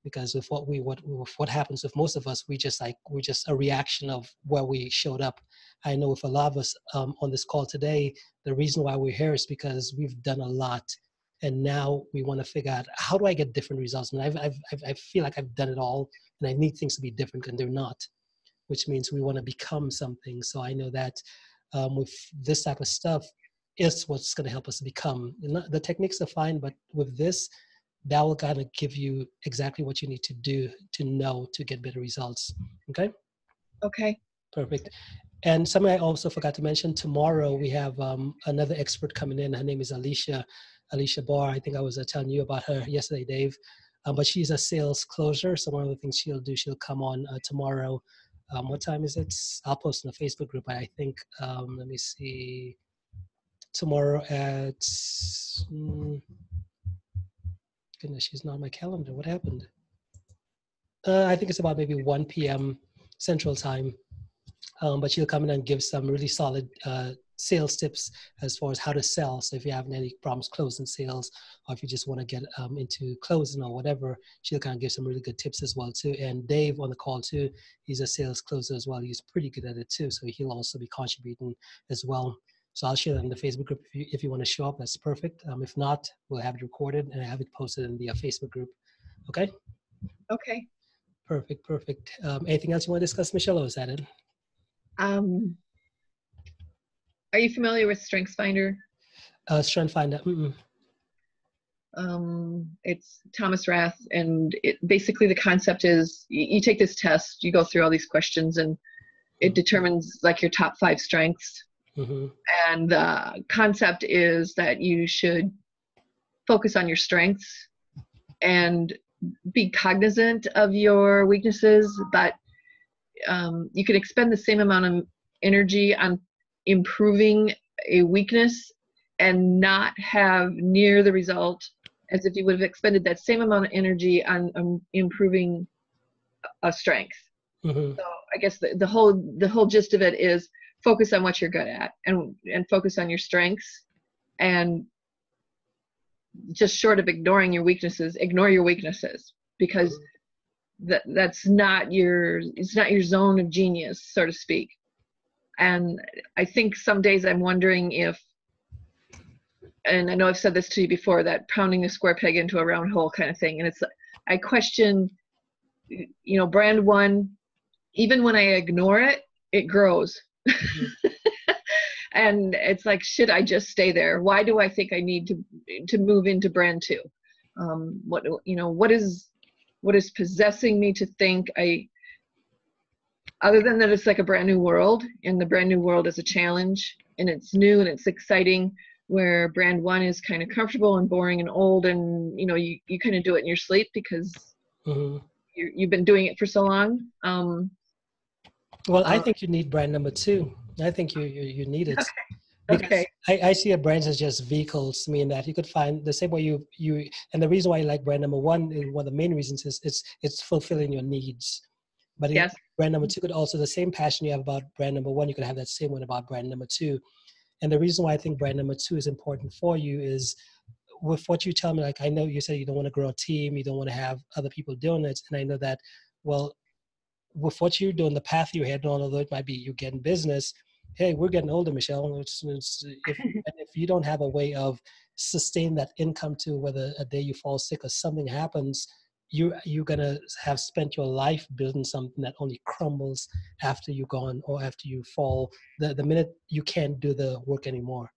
because with what happens with most of us, we're just a reaction of where we showed up. I know with a lot of us on this call today, the reason why we're here is because we've done a lot, and now we want to figure out, how do I get different results? And I feel like I've done it all, and I need things to be different, and they're not, which means we want to become something. So I know that with this type of stuff, is what's going to help us become. The techniques are fine, but with this, that will kind of give you exactly what you need to do to know to get better results. Okay? Okay. Perfect. And something I also forgot to mention, tomorrow we have another expert coming in. Her name is Alicia Barr. I think I was telling you about her yesterday, Dave. But she's a sales closer. So one of the things she'll do, she'll come on tomorrow. What time is it? I'll post in the Facebook group. I think, let me see, tomorrow at, goodness, she's not on my calendar. What happened? I think it's about maybe 1 p.m. Central Time. But she'll come in and give some really solid sales tips as far as how to sell. So if you're having any problems closing sales, or if you just want to get into closing or whatever, she'll kind of give some really good tips as well too. And Dave on the call too, he's a sales closer as well. He's pretty good at it too. So he'll also be contributing as well. So I'll share that in the Facebook group. If you want to show up, that's perfect. If not, we'll have it recorded and have it posted in the Facebook group. Okay? Okay. Perfect. Anything else you want to discuss, Michelle, or is that it? Are you familiar with StrengthsFinder? StrengthsFinder. It's Thomas Rath, and basically the concept is you take this test, you go through all these questions, and it determines like your top 5 strengths. Mm-hmm. And the concept is that you should focus on your strengths and be cognizant of your weaknesses, but you can expend the same amount of energy on improving a weakness and not have near the result as if you would have expended that same amount of energy on improving a strength. Mm-hmm. So I guess the whole gist of it is focus on what you're good at and focus on your strengths, and just short of ignoring your weaknesses, ignore your weaknesses, because it's not your zone of genius, so to speak. And I think some days I'm wondering if, and I know I've said this to you before, that pounding a square peg into a round hole kind of thing. And I question, brand one, even when I ignore it, it grows. Mm-hmm. And it's like, should I just stay there? Why do I think I need to move into brand two? What is possessing me to think other than that it's like a brand new world, and the brand new world is a challenge, and it's new and it's exciting, where brand one is kind of comfortable and boring and old, and you kind of do it in your sleep because mm-hmm. you've been doing it for so long. Well, I think you need brand number 2. I think you need it. Okay. I see a brands as just vehicles, meaning that you could find the same way you and the reason why you like brand number 1 is one of the main reasons is it's fulfilling your needs. But yes, brand number 2 could also, the same passion you have about brand number 1, you could have that same one about brand number 2. And the reason why I think brand number 2 is important for you is with what you tell me, like I know you said you don't want to grow a team, you don't want to have other people doing it. And I know that, well, with what you're doing, the path you're heading on, although it might be you getting business, hey, we're getting older, Michelle. If you don't have a way of sustaining that income to whether a day you fall sick or something happens, you're going to have spent your life building something that only crumbles after you're gone or after you fall, the minute you can't do the work anymore.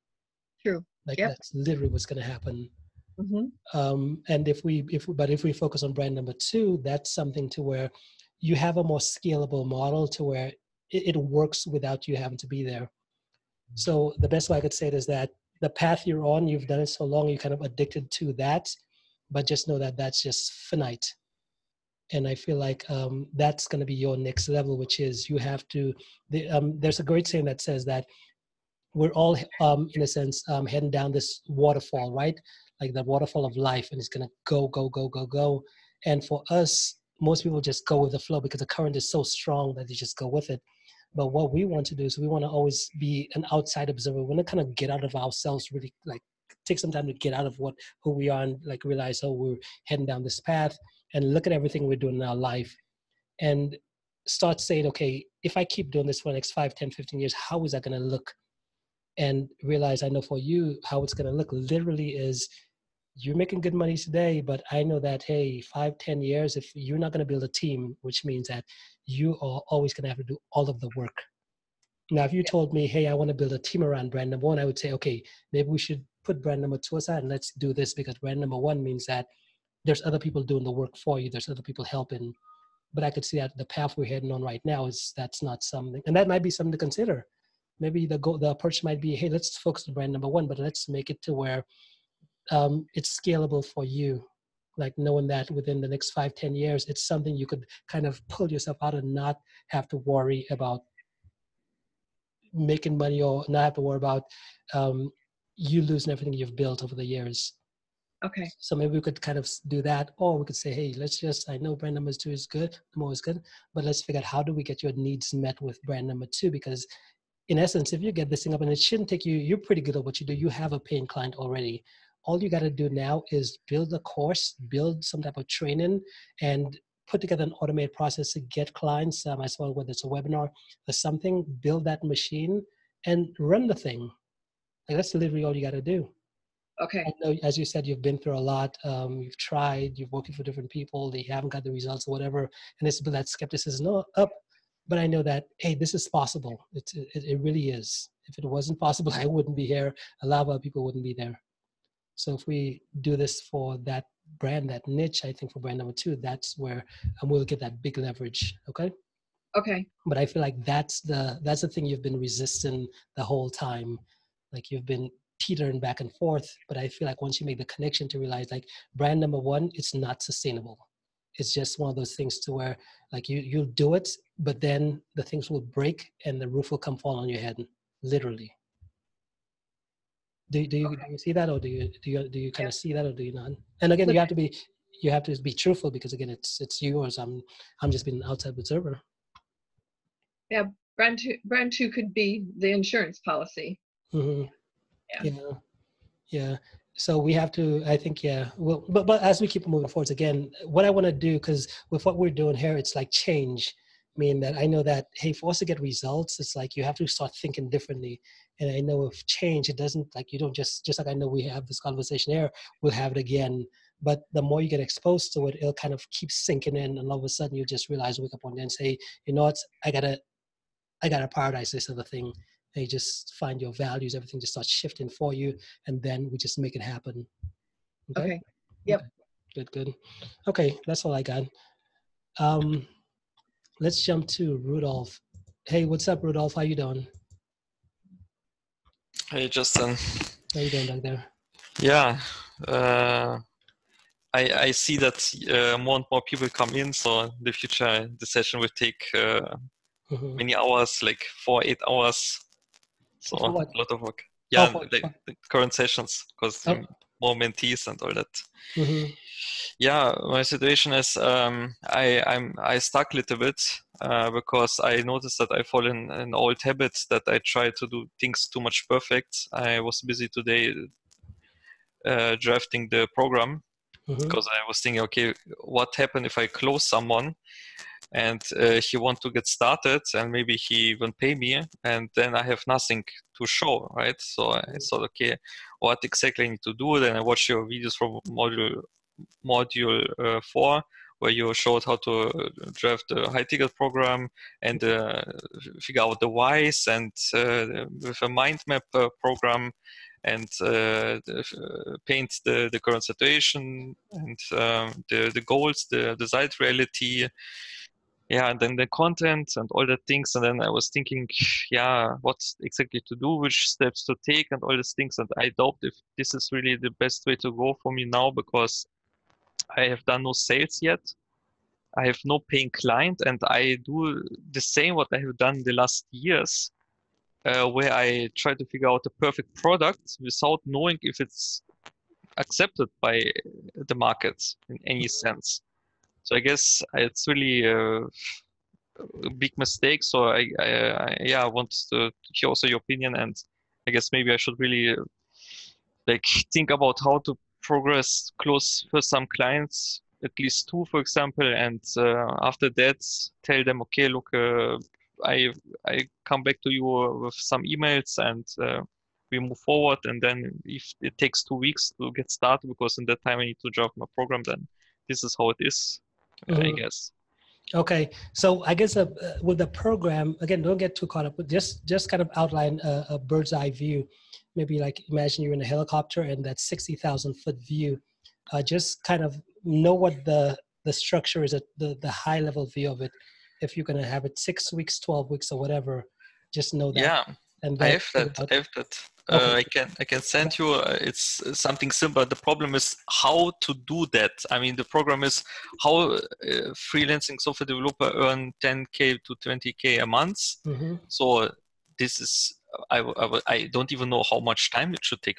True. That's literally what's going to happen. Mm-hmm. And if we focus on brand number 2, that's something to where you have a more scalable model to where it works without you having to be there. So the best way I could say it is that the path you're on, you've done it so long, you're kind of addicted to that, but just know that that's just finite. And I feel like that's going to be your next level, which is you have to, there's a great saying that says that we're all, in a sense, heading down this waterfall, right? Like the waterfall of life, and it's going to go. And for us, most people just go with the flow because the current is so strong that they just go with it. But what we want to do is we want to always be an outside observer. We want to kind of get out of ourselves, really like take some time to get out of who we are and like realize, oh, we're heading down this path, and look at everything we're doing in our life and start saying, okay, if I keep doing this for the next 5, 10, 15 years, how is that going to look? And realize, I know for you, how it's going to look literally is you're making good money today, but I know that, hey, 5, 10 years, if you're not going to build a team, which means that you are always going to have to do all of the work. Now, if you told me, hey, I want to build a team around brand number one, I would say, okay, maybe we should put brand number two aside and let's do this, because brand number one means that there's other people doing the work for you. There's other people helping. But I could see that the path we're heading on right now that's not something, and that might be something to consider. Maybe the approach might be, hey, let's focus on brand number one, but let's make it to where it's scalable for you. Like knowing that within the next 5, 10 years, it's something you could kind of pull yourself out and not have to worry about making money, or not have to worry about you losing everything you've built over the years. Okay. So maybe we could kind of do that, or we could say, hey, I know brand number two is good, number one is good, but let's figure out how do we get your needs met with brand number two? Because in essence, if you get this thing up, and it shouldn't take you, you're pretty good at what you do. You have a paying client already. All you got to do now is build a course, build some type of training, and put together an automated process to get clients. I saw whether it's a webinar or something, build that machine and run the thing. Like that's literally all you got to do. Okay. I know, as you said, you've been through a lot. You've tried, you've working for different people. They haven't got the results or whatever. And it's been that skepticism up. But I know that, hey, this is possible. It really is. If it wasn't possible, I wouldn't be here. A lot of other people wouldn't be there. So if we do this for that brand, that niche, I think for brand number two, that's where we'll get that big leverage. Okay. Okay. But I feel like that's the thing you've been resisting the whole time. Like you've been teetering back and forth. But I feel like once you make the connection to realize, like brand number one, it's not sustainable. It's just one of those things to where like you'll do it, but then the things will break and the roof will come fall on your head, literally. Do you see that, or do you kind of see that, or do you not? And again, you have to be truthful, because again, it's yours. I'm just being an outside observer. Yeah, brand two could be the insurance policy. Mm-hmm. Yeah. So we have to, I think, well, but as we keep moving forwards, again, what I want to do, because with what we're doing here, it's like change. Meaning that I know that, hey, for us to get results, it's like you have to start thinking differently. And I know with change, it doesn't, like you don't just like I know we have this conversation here, we'll have it again. But the more you get exposed to it, it'll kind of keep sinking in. And all of a sudden you just realize, wake up one day and say, you know what, I gotta prioritize this other thing. And you just find your values, everything just starts shifting for you. And then we just make it happen. Okay. Yep. Okay. Good. Okay. That's all I got. Let's jump to Rudolph. Hey, what's up, Rudolph? How you doing? Hey, Justin. How you doing back there? Yeah, I see that more and more people come in. So in the future, the session will take many hours, like 4-8 hours. So a lot of work. Yeah, like the current sessions, because more mentees and all that. Yeah, my situation is I stuck a little bit because I noticed that I fall in an old habit that I try to do things too much perfect. I was busy today drafting the program because I was thinking, okay, what happened if I close someone and he want to get started and maybe he won't pay me and then I have nothing to show, right? So I thought, okay, what exactly I need to do? Then I watched your videos from module 4, where you showed how to draft a high ticket program and figure out the whys, and with a mind map program, and paint the current situation and the goals, the desired reality. Yeah, and then the content and all the things. And then I was thinking, yeah, what exactly to do, which steps to take and all these things. And I doubt if this is really the best way to go for me now, because I have done no sales yet. I have no paying client, and I do the same what I have done the last years, where I try to figure out the perfect product without knowing if it's accepted by the market in any sense. So I guess it's really a big mistake. So I want to hear also your opinion, and I guess maybe I should really like think about how to progress close for some clients, at least 2, for example, and after that, tell them, okay, look, I come back to you with some emails and we move forward. And then if it takes 2 weeks to get started, because in that time I need to draft my program, then this is how it is, I guess. Okay, so I guess with the program, again, don't get too caught up, but just kind of outline a bird's eye view. Maybe like imagine you're in a helicopter and that 60,000 foot view. Just kind of know what the structure is, the high level view of it. If you're going to have it 6 weeks, 12 weeks, or whatever, just know that. Yeah, and I have that. I have that. Okay. I can send you. It's something simple. The problem is how to do that. I mean, the program is how freelancing software developer earn 10K to 20K a month. So this is. I don't even know how much time it should take.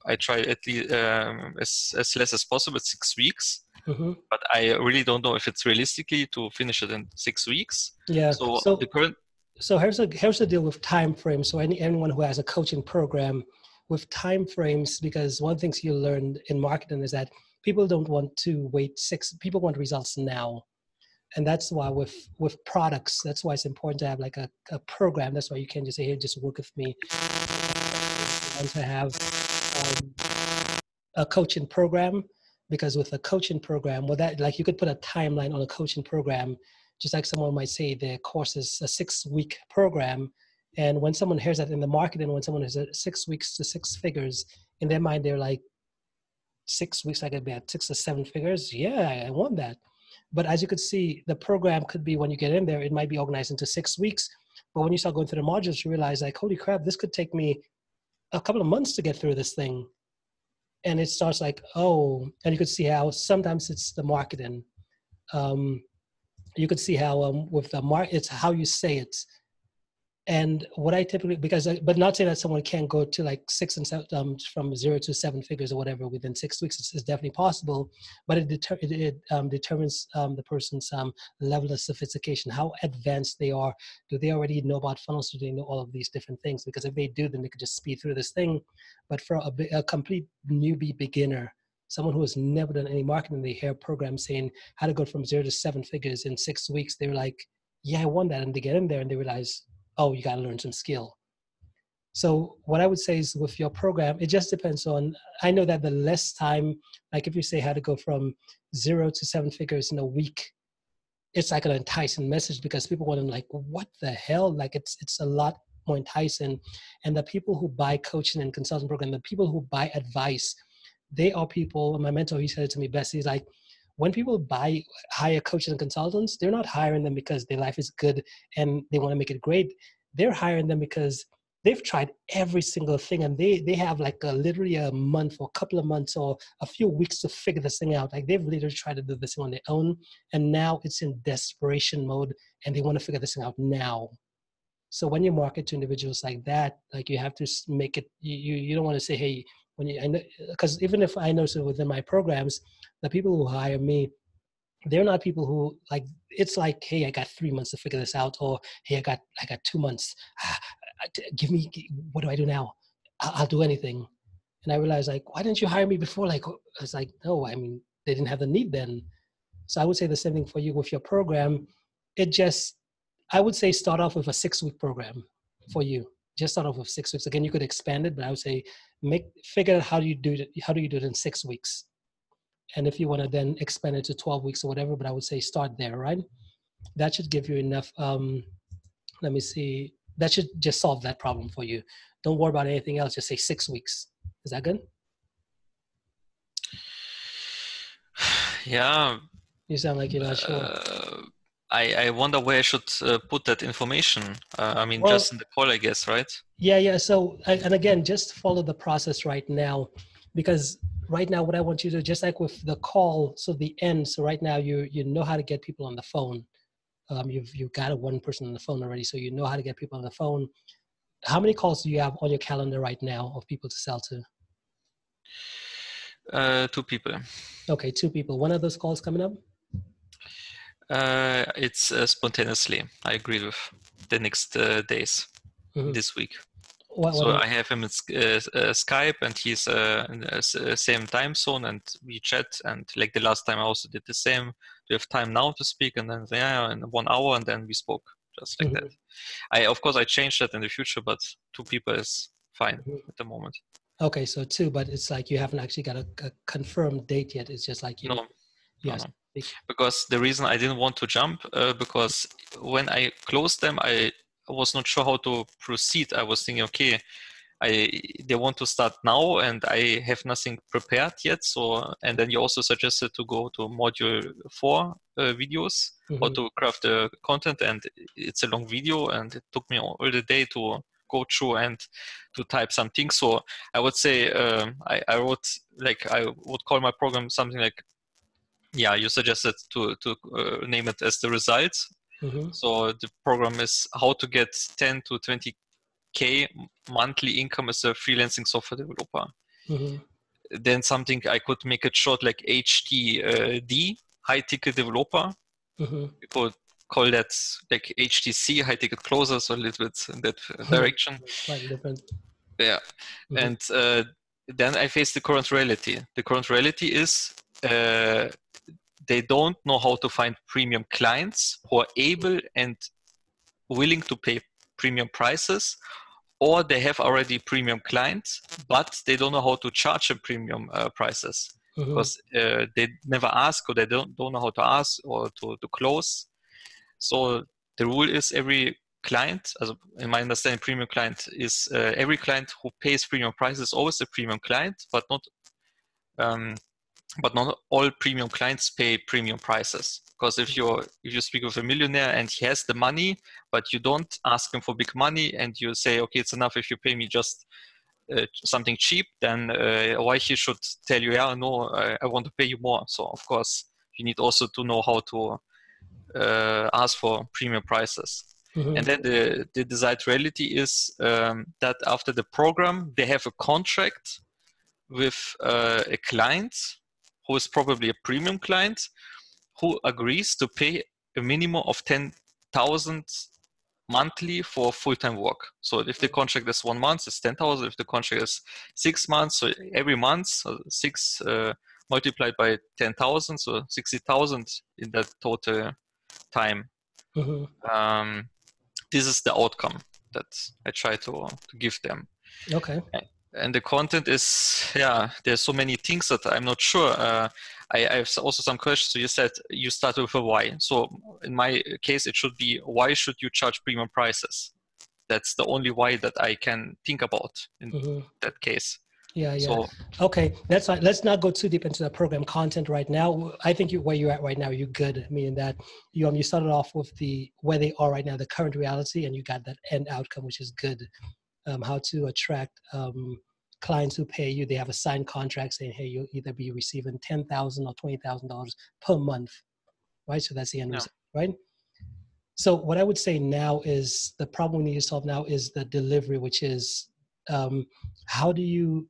I try at least as less as possible, 6 weeks. But I really don't know if it's realistically to finish it in 6 weeks. Yeah. So the current. So here's the deal with time frames. So anyone who has a coaching program with time frames, because one of the things you learned in marketing is that people don't want to wait people want results now. And that's why with products, that's why it's important to have like a program. That's why you can't just say, hey, just work with me. You want to have a coaching program, because with a coaching program, well, that like you could put a timeline on a coaching program. Just like someone might say their course is a 6-week program. And when someone hears that in the marketing, when someone has 6 weeks to 6 figures, in their mind, they're like, 6 weeks, I could be at 6 or 7 figures. Yeah, I want that. But as you could see, the program could be, when you get in there, it might be organized into 6 weeks. But when you start going through the modules, you realize like, holy crap, this could take me a couple of months to get through this thing. And it starts like, oh, and you could see how sometimes it's the marketing. You could see how with the it's how you say it. And what I typically, but not saying that someone can't go to like 6 and 7, from 0 to 7 figures or whatever within 6 weeks. It's definitely possible, but it determines the person's level of sophistication, how advanced they are. Do they already know about funnels? Do they know all of these different things? Because if they do, then they could just speed through this thing. But for a complete newbie beginner, someone who has never done any marketing, they hear programs saying how to go from 0 to 7 figures in 6 weeks. They're like, yeah, I want that. And they get in there and they realize, oh, you got to learn some skill. So what I would say is with your program, it just depends on, I know that the less time, like if you say how to go from 0 to 7 figures in a week, it's like an enticing message because people want to like, what the hell? Like it's a lot more enticing. And the people who buy coaching and consulting program, the people who buy advice, they are people, my mentor, he said it to me best, he's like, when people hire coaches and consultants, they're not hiring them because their life is good and they want to make it great. They're hiring them because they've tried every single thing and they have like literally a month or a couple of months or a few weeks to figure this thing out. Like they've literally tried to do this thing on their own and now it's in desperation mode and they want to figure this thing out now. So when you market to individuals like that, like you have to make it, you don't want to say, hey, because even if I know, so within my programs, the people who hire me, they're not people who like, it's like, hey, I got 3 months to figure this out, or hey, I got 2 months. Give me, what do I do now? I'll do anything. And I realized like, why didn't you hire me before? Like, I was like, no, I mean, they didn't have the need then. So I would say the same thing for you with your program. I would say start off with a 6-week program for you. Just start off with 6 weeks. Again, you could expand it, but I would say figure out how do you do it in 6 weeks. And if you want to then expand it to 12 weeks or whatever, but I would say start there, right? That should give you enough, let me see. That should just solve that problem for you. Don't worry about anything else. Just say 6 weeks. Is that good? Yeah. You sound like you're not sure. I wonder where I should put that information. I mean, just in the call, I guess, right? Yeah. So, and again, just follow the process right now, because right now what I want you to do, just like with the call, so the end. So right now you know how to get people on the phone. You've got one person on the phone already, so you know how to get people on the phone. How many calls do you have on your calendar right now of people to sell to? 2 people. Okay, 2 people. When are those calls coming up? It's spontaneously. I agree with the next days this week. So I have him in Skype, and he's in the same time zone, and we chat. And like the last time, I also did the same. Do you have time now to speak? And then in 1 hour, and then we spoke just like that. Of course, I changed that in the future, but 2 people is fine at the moment. Okay, so 2, but it's like you haven't actually got a confirmed date yet. It's just like you. No. Yes. No. Because the reason I didn't want to jump, because when I closed them, I was not sure how to proceed. I was thinking, okay, they want to start now, and I have nothing prepared yet. So, and then you also suggested to go to module 4 videos, how to craft the content, and it's a long video, and it took me all the day to go through and to type some things. So I would say I wrote, like, I would call my program something like, yeah, you suggested to name it as the results. So the program is how to get 10 to 20K monthly income as a freelancing software developer. Then something I could make it short, like HTD, high ticket developer. People call that like HTC, high ticket closer, so a little bit in that direction. Slightly different. Yeah. And then I face the current reality. The current reality is they don't know how to find premium clients who are able and willing to pay premium prices, or they have already premium clients, but they don't know how to charge a premium prices because they never ask, or they don't know how to ask or to close. So the rule is every client, as in my understanding, premium client is every client who pays premium prices is always a premium client, but not all premium clients pay premium prices. Because if you speak with a millionaire and he has the money, but you don't ask him for big money, and you say, okay, it's enough if you pay me just something cheap, then why he should tell you, yeah, no, I want to pay you more. So of course you need also to know how to ask for premium prices. And then the desired reality is that after the program, they have a contract with a client who is probably a premium client who agrees to pay a minimum of 10,000 monthly for full-time work. So if the contract is 1 month, it's 10,000. If the contract is 6 months, so every month, so 6 multiplied by 10,000, so 60,000 in that total time. This is the outcome that I try to give them. Okay. And the content is, yeah, there's so many things that I'm not sure. I have also some questions. So you said you start with a why. So in my case, it should be, why should you charge premium prices? That's the only why that I can think about in that case. Yeah. So, okay, that's fine. Let's not go too deep into the program content right now. I think where you're at right now, you're good. Meaning that you started off with where they are right now, the current reality, and you got that end outcome, which is good. How to attract clients who pay you. They have a signed contract saying, hey, you'll either be receiving $10,000 or $20,000 per month, right? So that's the end result, right? So what I would say now is the problem we need to solve now is the delivery, which is how do you,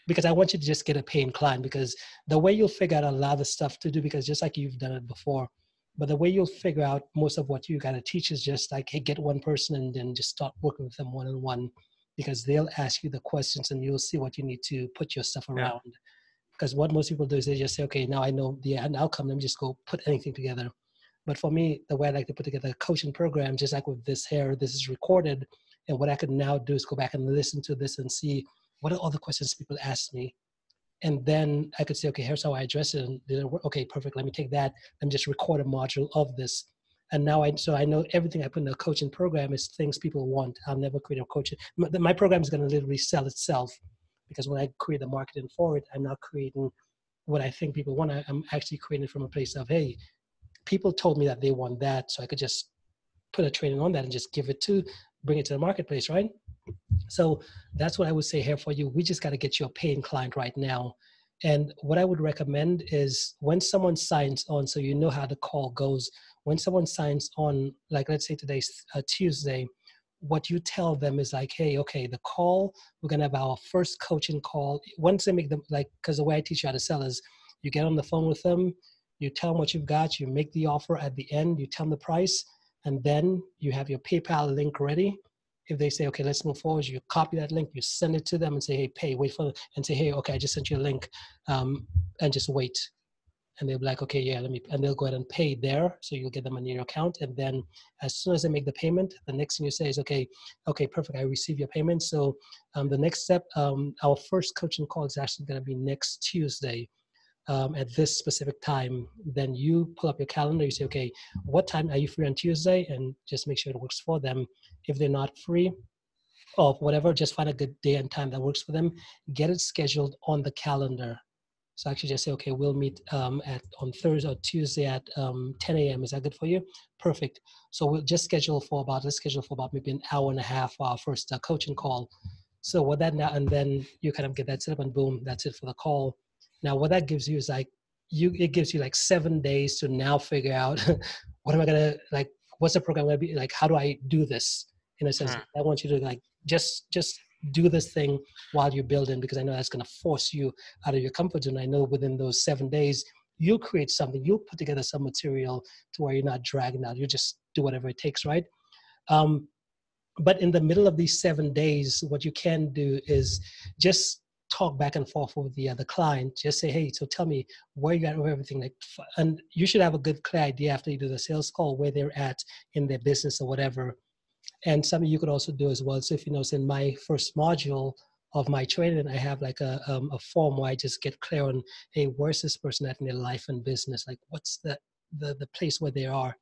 because I want you to just get a paying client, because the way you'll figure out a lot of the stuff to do, because just like you've done it before, but the way you'll figure out most of what you got to teach is just like, hey, get one person and then just start working with them one-on-one, because they'll ask you the questions and you'll see what you need to put your stuff around. Because what most people do is they just say, okay, now I know the outcome, let me just go put anything together. But for me, the way I like to put together a coaching program, just like with this here, this is recorded. And what I could now do is go back and listen to this and see what are all the questions people ask me. And then I could say, okay, here's how I address it. And okay, perfect. Let me take that and just record a module of this. And now I know everything I put in a coaching program is things people want. I'll never create a coaching. My program is going to literally sell itself, because when I create the marketing for it, I'm not creating what I think people want. I'm actually creating from a place of, hey, people told me that they want that. So I could just put a training on that and just bring it to the marketplace, right? So that's what I would say here for you. We just got to get you a paying client right now. And what I would recommend is when someone signs on, so you know how the call goes, when someone signs on, like let's say today's Tuesday, what you tell them is like, hey, okay, the call, we're going to have our first coaching call. Once they make them, like, because the way I teach you how to sell is you get on the phone with them, you tell them what you've got, you make the offer at the end, you tell them the price, and then you have your PayPal link ready. if they say, okay, let's move forward, you copy that link, you send it to them and say, hey, pay, wait for, and say, hey, okay, I just sent you a link, and just wait. And they'll be like, okay, yeah, and they'll go ahead and pay there. So you'll get them on your account. And then as soon as they make the payment, the next thing you say is, okay, perfect, I received your payment. So the next step, our first coaching call is actually going to be next Tuesday at this specific time. Then you pull up your calendar, you say, okay, what time are you free on Tuesday? And just make sure it works for them. If they're not free, or whatever, just find a good day and time that works for them. Get it scheduled on the calendar. So actually just say, okay, we'll meet on Thursday or Tuesday at 10 a.m. Is that good for you? Perfect. So we'll just let's schedule for about maybe an hour and a half for our first coaching call. So what that now, and then you kind of get that set up and boom, that's it for the call. Now what that gives you is it gives you like 7 days to now figure out what am I gonna, like, what's the program gonna be, like, how do I do this? In a sense, I want you to like, just do this thing while you're building, because I know that's going to force you out of your comfort zone. I know within those 7 days, you'll create something, you'll put together some material to where you're not dragging out. You just do whatever it takes, right? But in the middle of these 7 days, what you can do is just talk back and forth with the client. Just say, hey, so tell me where you at with everything. Like, and you should have a good clear idea after you do the sales call where they're at in their business or whatever. And something you could also do as well. So if you notice in my first module of my training, I have like a form where I just get clear on, hey, where's this person at in their life and business? Like, what's the place where they are?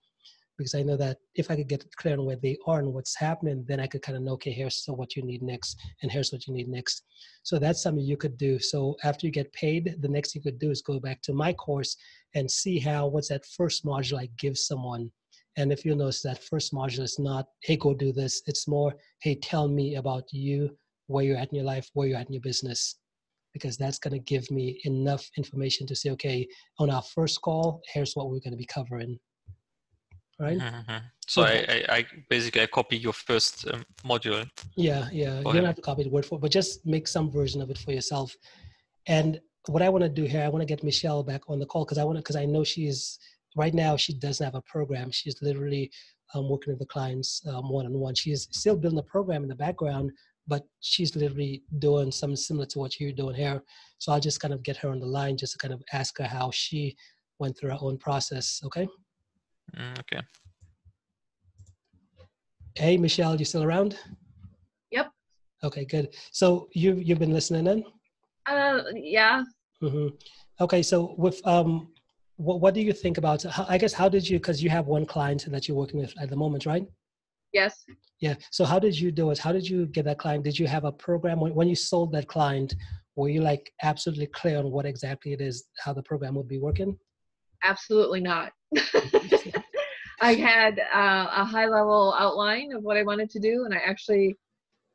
Because I know that if I could get clear on where they are and what's happening, then I could kind of know, okay, here's what you need next, and here's what you need next. So that's something you could do. So after you get paid, the next thing you could do is go back to my course and see what's that first module I give someone. And if you notice that first module is not, hey, go do this. It's more, hey, tell me about you, where you're at in your life, where you're at in your business. Because that's going to give me enough information to say, okay, on our first call, here's what we're going to be covering. Right? So I basically copy your first module. Yeah. You don't have to copy the word for it, but just make some version of it for yourself. And what I want to do here, I want to get Michelle back on the call because I know right now she doesn't have a program. She's literally working with the clients one-on-one. She is still building a program in the background, but she's literally doing something similar to what you're doing here. So I'll just kind of get her on the line just to kind of ask her how she went through her own process. Okay. Okay. Hey, Michelle, you still around? Yep. Okay, good. So you've been listening in? Yeah. Mm-hmm. Okay, so with what do you think about? How did you? Because you have one client that you're working with at the moment, right? Yes. Yeah. So how did you do it? How did you get that client? Did you have a program when you sold that client? Were you like absolutely clear on what exactly it is, how the program would be working? Absolutely not. I had a high level outline of what I wanted to do, and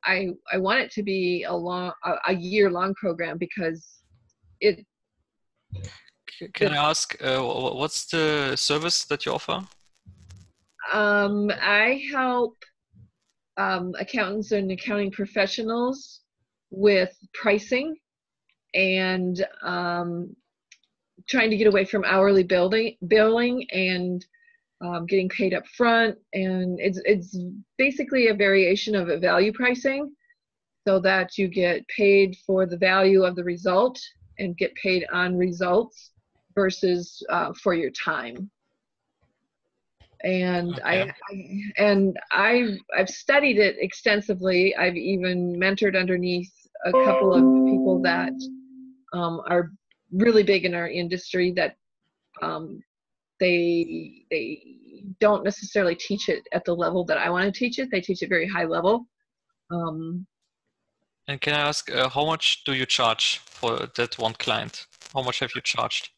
I want it to be a year long program because it. Can I ask what's the service that you offer? I help accountants and accounting professionals with pricing and trying to get away from hourly billing and getting paid up front. And it's basically a variation of a value pricing so that you get paid for the value of the result and get paid on results versus for your time. And okay. I've studied it extensively. I've even mentored underneath a couple of people that are really big in our industry that they don't necessarily teach it at the level that I want to teach it. They teach it very high level. And can I ask how much do you charge for that one client? How much have you charged?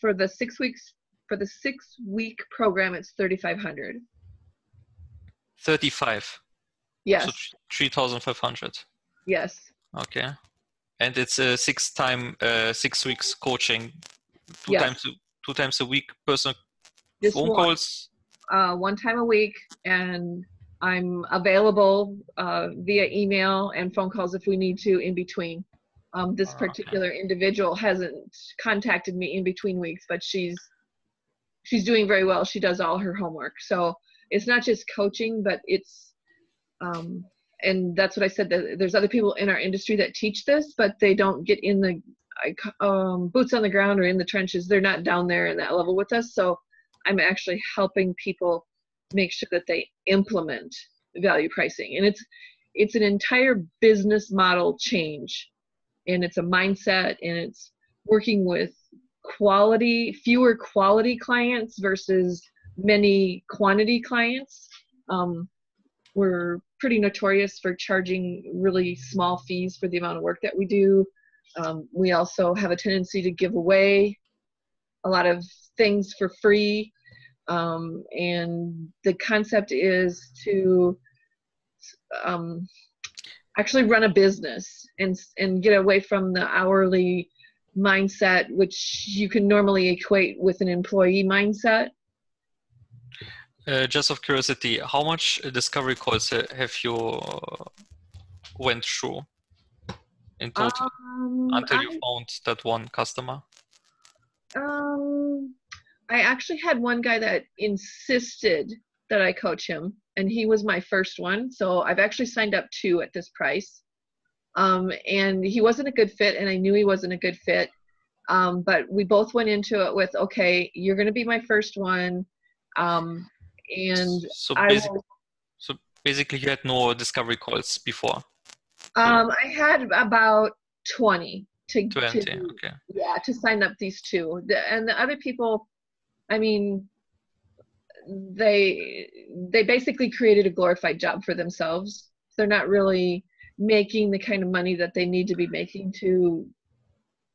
For the 6 weeks. For the 6-week program, it's $3,500. 35. Yes. So 3,500. Yes. Okay. And it's a 6 weeks coaching. Two times a week, personal phone calls. 1 time a week, and I'm available via email and phone calls if we need to in between. This particular individual hasn't contacted me in between weeks, but she's doing very well. She does all her homework. So it's not just coaching, but it's And that's what I said, that there's other people in our industry that teach this, but they don't get in the boots on the ground or in the trenches. They're not down there in that level with us. So I'm actually helping people make sure that they implement value pricing. And it's an entire business model change. And it's a mindset, and it's working with fewer quality clients versus many quantity clients. We're pretty notorious for charging really small fees for the amount of work that we do. We also have a tendency to give away a lot of things for free. And the concept is to actually run a business and get away from the hourly mindset, which you can normally equate with an employee mindset. Just of curiosity, how much discovery calls have you went through in total until you found that one customer? I actually had one guy that insisted that I coach him, and he was my first one. So I've actually signed up 2 at this price. And he wasn't a good fit, and I knew he wasn't a good fit. But we both went into it with, okay, you're going to be my first one. And so basically you had no discovery calls before. I had about 20 to okay. Yeah, to sign up these 2. And the other people, I mean, they basically created a glorified job for themselves. They're not really making the kind of money that they need to be making to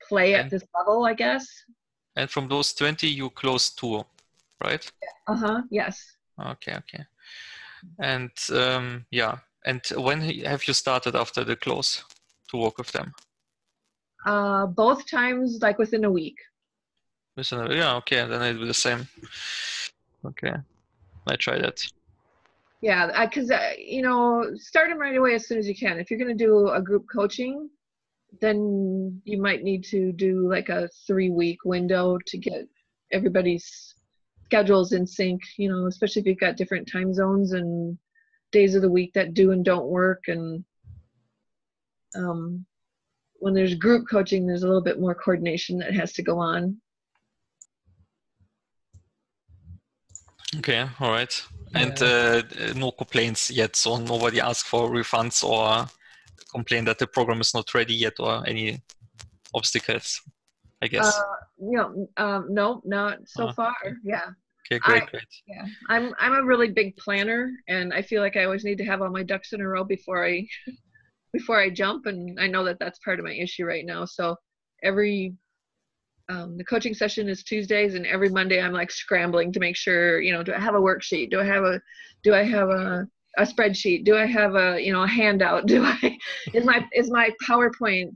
play at this level, I guess. And from those 20, you closed 2, right? Yes. Okay. And and when have you started after the close to work with them? Both times, like within a week. Okay, then I do the same. Okay, I try that. Yeah, because start them right away as soon as you can. If you're going to do a group coaching, then you might need to do like a 3-week window to get everybody's schedules in sync, especially if you've got different time zones and days of the week that do and don't work. And when there's group coaching, there's a little bit more coordination that has to go on. Okay, all right. And no complaints yet, so nobody asked for refunds or complain that the program is not ready yet, or any obstacles, I guess. No, not so far. Okay. Yeah. Okay, great. Yeah, I'm a really big planner, and I feel like I always need to have all my ducks in a row before I jump, and I know that that's part of my issue right now. So the coaching session is Tuesdays, and every Monday I'm like scrambling to make sure, do I have a worksheet? Do I have a spreadsheet? Do I have a handout? Is my PowerPoint,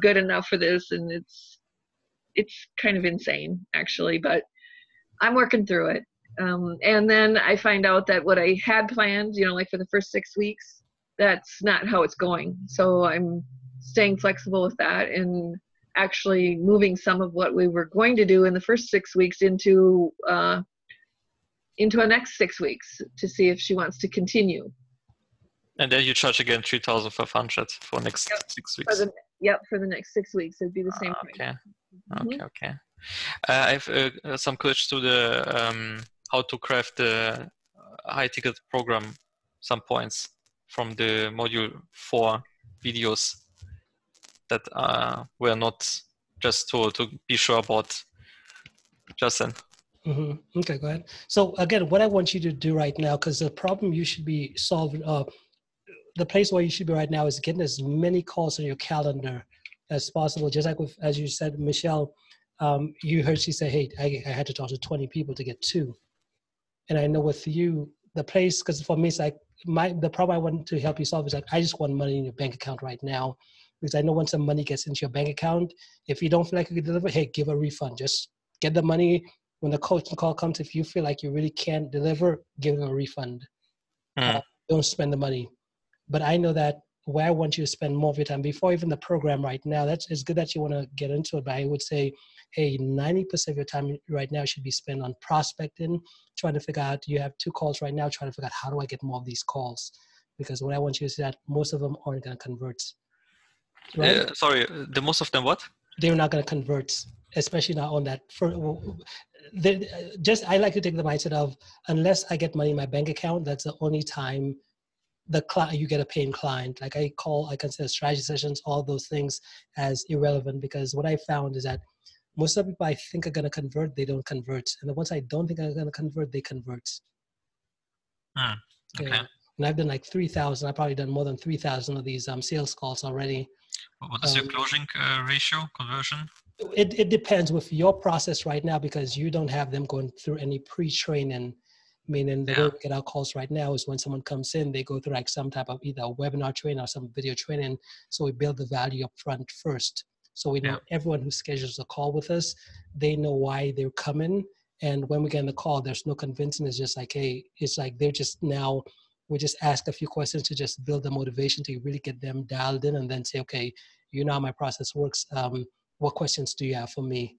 good enough for this? And it's kind of insane actually, but I'm working through it. And then I find out that what I had planned, like for the first 6 weeks, that's not how it's going. So I'm staying flexible with that and actually moving some of what we were going to do in the first 6 weeks into a next 6 weeks to see if she wants to continue. And then you charge again 3,500 for next 6 weeks. For the next 6 weeks, it'd be the same price. Okay. I have some questions to the how to craft the high ticket program. Some points from the module 4 videos that were not just to be sure about. Justin. Okay, go ahead. So again, what I want you to do right now, because the problem you should be solving, the place where you should be right now is getting as many calls on your calendar as possible. Just like as you said, Michelle, you heard she say, hey, I had to talk to 20 people to get 2. And I know with you, the place, because for me, it's like the problem I want to help you solve is like, I just want money in your bank account right now. Because I know once the money gets into your bank account, if you don't feel like you can deliver, hey, give a refund. Just get the money. When the coaching call comes, if you feel like you really can't deliver, give them a refund. Don't spend the money. But I know that where I want you to spend more of your time before even the program right now, it's good that you want to get into it, but I would say, hey, 90% of your time right now should be spent on prospecting, trying to figure out, you have 2 calls right now, trying to figure out how do I get more of these calls? because what I want you to see that most of them aren't going to convert. Right? Sorry, the most of them what? They're not going to convert, especially not on that. I like to take the mindset of, unless I get money in my bank account, that's the only time you get a paying client. Like I consider strategy sessions, all those things as irrelevant, because what I found is that most of the people I think are going to convert, they don't convert. And the ones I don't think are going to convert, they convert. Okay. Yeah. And I've done like 3,000. I've probably done more than 3,000 of these sales calls already. What is your closing ratio, conversion? It depends with your process right now, because you don't have them going through any pre-training. Meaning the way we get our calls right now is when someone comes in, they go through like some type of either a webinar training or some video training. So we build the value up front first. So we know everyone who schedules a call with us, they know why they're coming. And when we get in the call, there's no convincing. It's just like, hey, it's like they're just now, we just ask a few questions to just build the motivation to really get them dialed in, and then say, okay, you know how my process works. What questions do you have for me?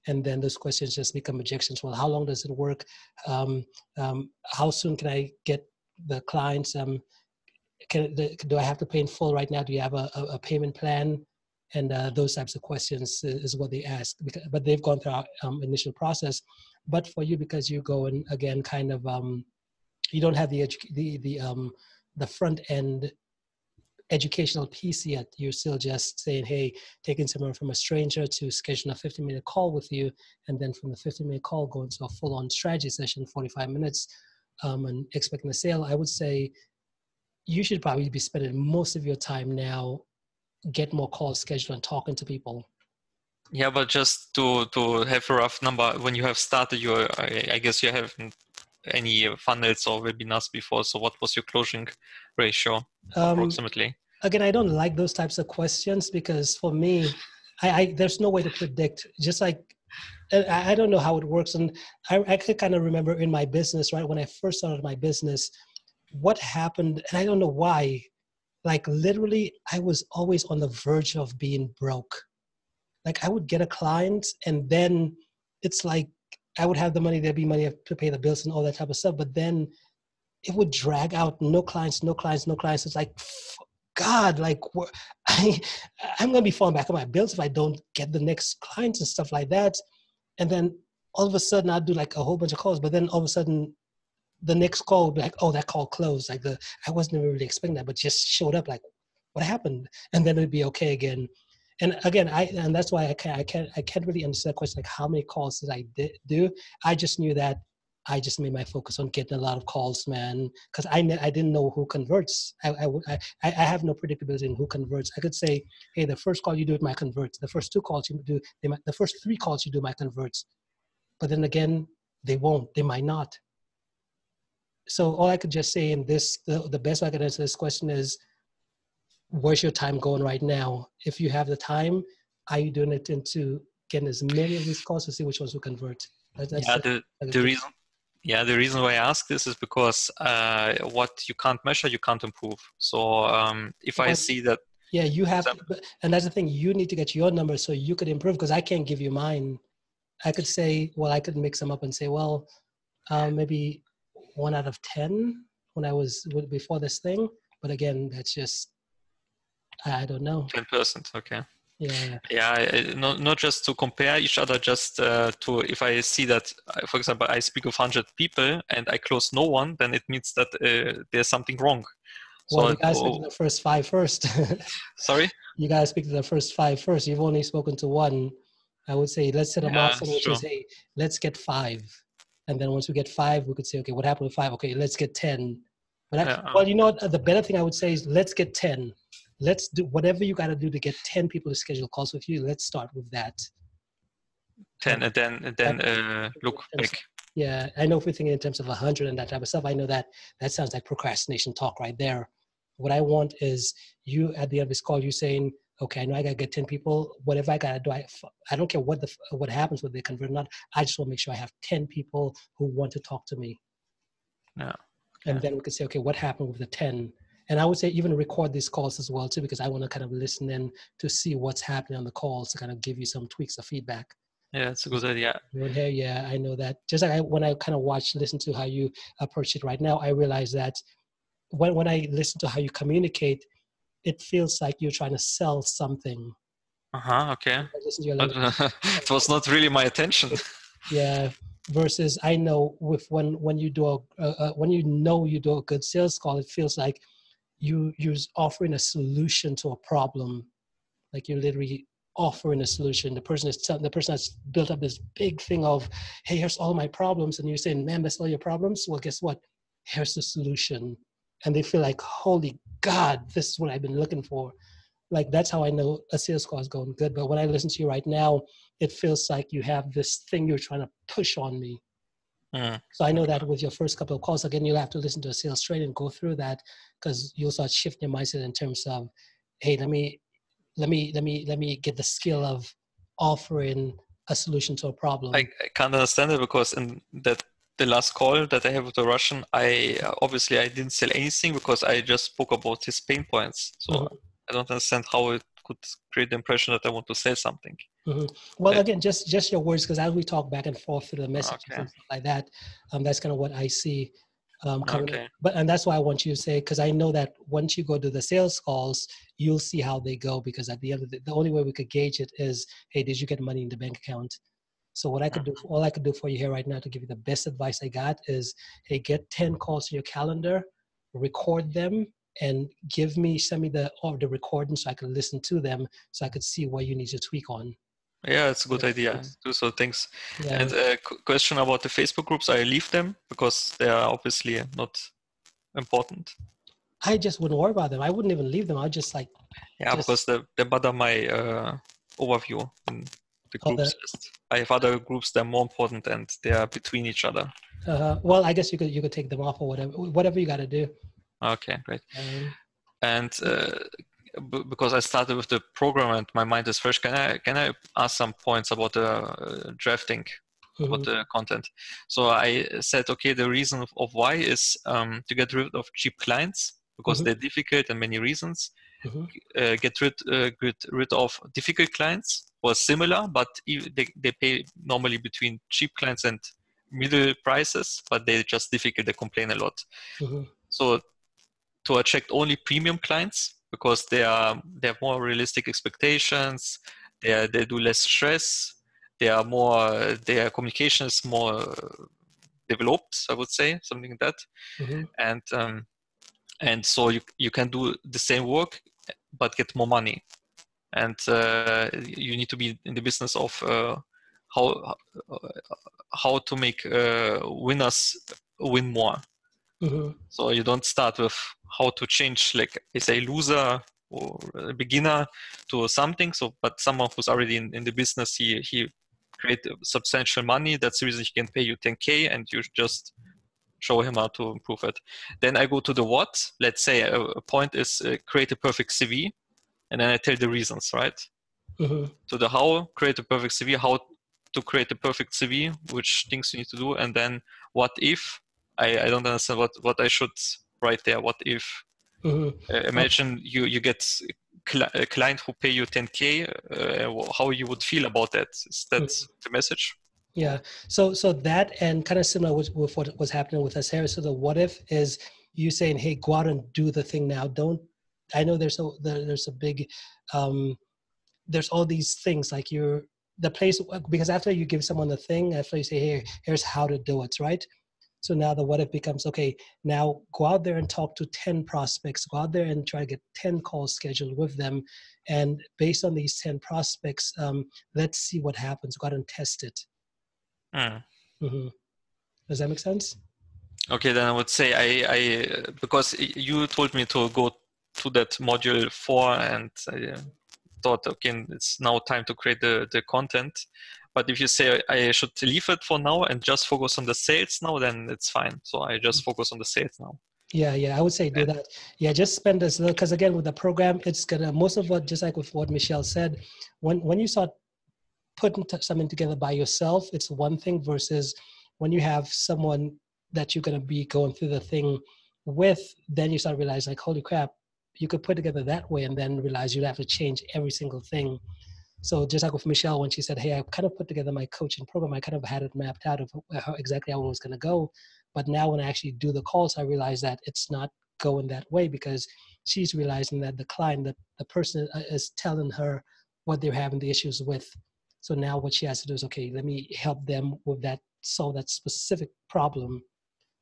And then those questions just become objections. Well, how long does it work? How soon can I get the clients? Do I have to pay in full right now? Do you have a payment plan? And those types of questions is what they ask. But they've gone through our initial process. But for you, because you go and again, kind of, you don't have the front end educational piece yet. You're still just saying, hey, taking someone from a stranger to schedule a 15-minute call with you, and then from the 15-minute call go into a full-on strategy session, 45 minutes, and expecting a sale. I would say you should probably be spending most of your time now get more calls scheduled and talking to people. Yeah, but just to have a rough number, when you have started I guess you haven't any funnels or webinars before. So what was your closing ratio approximately? Again, I don't like those types of questions, because for me, there's no way to predict. Just like, I don't know how it works. And I could kind of remember in my business, right, when I first started my business, what happened, and I don't know why, like literally, I was always on the verge of being broke. Like I would get a client, and then it's like, I would have the money, there'd be money to pay the bills and all that type of stuff. But then it would drag out, no clients. It's like, God, like I'm going to be falling back on my bills if I don't get the next clients and stuff like that. And then all of a sudden I'd do like a whole bunch of calls, but then all of a sudden the next call would be like, oh, that call closed. Like I wasn't really expecting that, but just showed up like, what happened? And then it'd be okay again. And again, and that's why I can't really understand the question, like how many calls did I do? I just knew that I just made my focus on getting a lot of calls, man, because I didn't know who converts. I have no predictability in who converts. I could say, hey, the first call you do, it might convert. The first 2 calls you do, the first 3 calls you do might convert. But then again, they won't. They might not. So all I could just say in this, the best way I could answer this question is, where's your time going right now? If you have the time, are you doing it into getting as many of these calls to see which ones will convert? The reason why I ask this is because what you can't measure, you can't improve. So if I see that, you have, and that's the thing. You need to get your numbers so you could improve. Because I can't give you mine. I could say, well, I could mix them up and say, well, maybe 1 out of 10 when I was before this thing. But again, that's just, I don't know. 10%, okay. Yeah. Yeah, not just to compare each other, just to, if I see that, for example, I speak with 100 people and I close no one, then it means that there's something wrong. Well, you guys speak to the first 5 first. Sorry? You guys speak to the first 5 first. You've only spoken to 1. I would say let's set a milestone, which is, hey, let's get 5. And then once we get 5, we could say, okay, what happened with 5? Okay, let's get 10. But well, you know what? The better thing I would say is let's get 10. Let's do whatever you got to do to get 10 people to schedule calls with you. Let's start with that. 10 and then look back. Yeah, I know if we're thinking in terms of 100 and that type of stuff, I know that sounds like procrastination talk right there. What I want is you at the end of this call, you saying, okay, I know I got to get 10 people. Whatever I got to do, I don't care what happens when they convert or not. I just want to make sure I have 10 people who want to talk to me. Yeah. And then we could say, okay, what happened with the 10? And I would say even record these calls as well too, because I want to kind of listen in to see what's happening on the calls to kind of give you some tweaks of feedback. Yeah, it's a good idea. Yeah, I know that. Just like when I kind of listen to how you approach it right now, I realize that when I listen to how you communicate, it feels like you're trying to sell something. Okay. I listen to your But language. it was not really my attention. Yeah. Versus I know with when you do when you know you do a good sales call, it feels like you're offering a solution to a problem. Like you're literally offering a solution. The person has built up this big thing of, hey, here's all my problems, and you're saying, man, that's all your problems. Well, guess what? Here's the solution, and they feel like, holy God, this is what I've been looking for. Like that's how I know a sales call is going good. But when I listen to you right now, it feels like you have this thing you're trying to push on me. So I know that with your first couple of calls, again, you'll have to listen to a sales training and go through that, because you'll start shifting your mindset in terms of, hey, let me get the skill of offering a solution to a problem. I can't understand it, because in the last call that I have with the Russian, I obviously I didn't sell anything because I just spoke about his pain points. So I don't understand how it could create the impression that I want to sell something. Well, again, just your words, because as we talk back and forth through the messages and stuff like that, that's kind of what I see coming up. And that's why I want you to say, because I know that once you go to the sales calls, you'll see how they go, because at the end of the only way we could gauge it is, hey, did you get money in the bank account? So what I could do, all I could do for you here right now to give you the best advice I got is, hey, get 10 calls to your calendar, record them, and send me the recording so I could listen to them, so I could see what you need to tweak on. Yeah, it's a good idea. Do so. Thanks. Yeah. And a question about the Facebook groups. I leave them because they are obviously not important. I just wouldn't worry about them. I wouldn't even leave them. I'd just like. Yeah, because they bother my overview in the groups list. I have other groups that are more important and they are between each other. Well, I guess you could take them off or whatever you got to do. Okay, great. And because I started with the program and my mind is fresh, can I ask some points about the drafting, about the content? So I said, okay, the reason of why is to get rid of cheap clients, because they're difficult and many reasons. Get rid of difficult clients, or similar, but they pay normally between cheap clients and middle prices, but they're just difficult, they complain a lot. So to attract only premium clients, because they have more realistic expectations, they do less stress, their communication is more developed, I would say, something like that. And so you can do the same work but get more money. And you need to be in the business of how to make winners win more. So you don't start with how to change, like I say, loser or a beginner to something. But someone who's already in the business, he create substantial money. That's the reason he can pay you 10K, and you just show him how to improve it. Then I go to the what. Let's say a point is create a perfect CV, and then I tell the reasons, right? To the how, create a perfect CV, how to create a perfect CV, which things you need to do, and then what if. I don't understand what I should write there. What if? Imagine you get a client who pay you 10K, how you would feel about that? Is that the message? Yeah. So that, and kind of similar with what was happening with us here. So the what if is you saying, hey, go out and do the thing now. I know there's a big, there's all these things like the place, because after you give someone the thing, after you say, hey, here's how to do it, right? So now the what if becomes, okay, now go out there and talk to 10 prospects, go out there and try to get 10 calls scheduled with them. And based on these 10 prospects, let's see what happens. Go out and test it. Does that make sense? Okay, then I would say I because you told me to go to that module 4, and I thought, okay, it's now time to create the content. But if you say I should leave it for now and just focus on the sales now, then it's fine. So I just focus on the sales now. Yeah, I would say do that. Yeah, just spend this little, because again, with the program, it's gonna, most of what, just like with what Michelle said, when you start putting something together by yourself, it's one thing, versus when you have someone that you're gonna be going through the thing with, then you start realizing, like, holy crap, you could put together that way, and then realize you'd have to change every single thing. So just like with Michelle, when she said, hey, I kind of put together my coaching program, I kind of had it mapped out of exactly how it was going to go. But now when I actually do the calls, I realize that it's not go in that way, because she's realizing that the person is telling her what they're having the issues with. So now what she has to do is, okay, let me help them with that, solve that specific problem.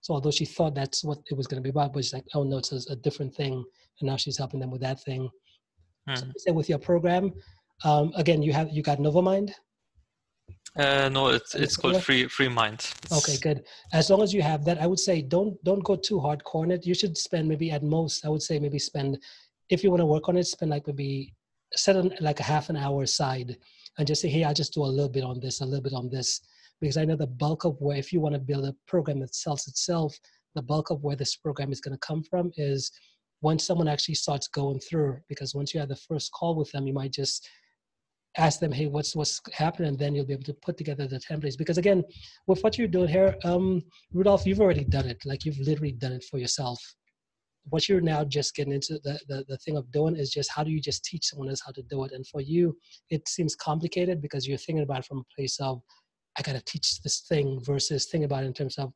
So although she thought that's what it was going to be about, but she's like, oh no, it's a different thing. And now she's helping them with that thing. So you said with your program, again, you got NovoMind? No, it's called Free Mind. Okay, good. As long as you have that, I would say don't go too hardcore on it. You should spend maybe at most, I would say maybe spend, if you want to work on it, spend like maybe set like a half an hour aside and just say, hey, I'll just do a little bit on this, a little bit on this. Because I know the bulk of where, if you want to build a program that sells itself, the bulk of where this program is going to come from is when someone actually starts going through. Because once you have the first call with them, you might just ask them, hey, what's happening? And then you'll be able to put together the templates. Because again, with what you're doing here, Rudolph, you've already done it. Like you've literally done it for yourself. What you're now just getting into the thing of doing is just how do you just teach someone else how to do it? And for you, it seems complicated because you're thinking about it from a place of, I got to teach this thing versus thinking about it in terms of,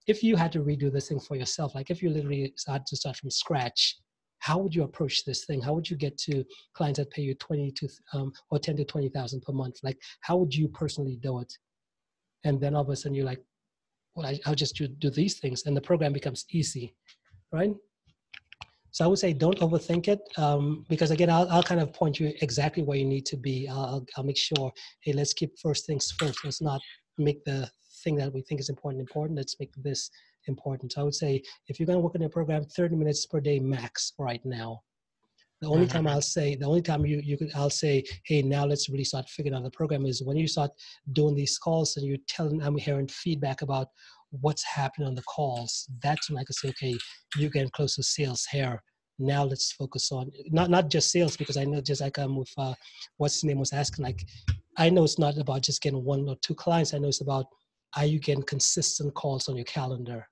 if you had to redo this thing for yourself, like if you literally had to start from scratch, how would you approach this thing? How would you get to clients that pay you 22 or 10 to 20,000 per month? Like, how would you personally do it? And then all of a sudden you're like, well, I'll just do these things, and the program becomes easy, right? So I would say don't overthink it, because again, I'll kind of point you exactly where you need to be. I'll make sure, hey, let's keep first things first. Let's not make the thing that we think is important. Let's make this important. So I would say if you're going to work in a program, 30 minutes per day max right now. The only time I'll say, I'll say, hey, now let's really start figuring out the program is when you start doing these calls and I'm hearing feedback about what's happening on the calls. That's when I can say, okay, you're getting close to sales here. Now let's focus on not just sales, because I know just like with what's his name was asking, like, I know it's not about just getting 1 or 2 clients. I know it's about, are you getting consistent calls on your calendar?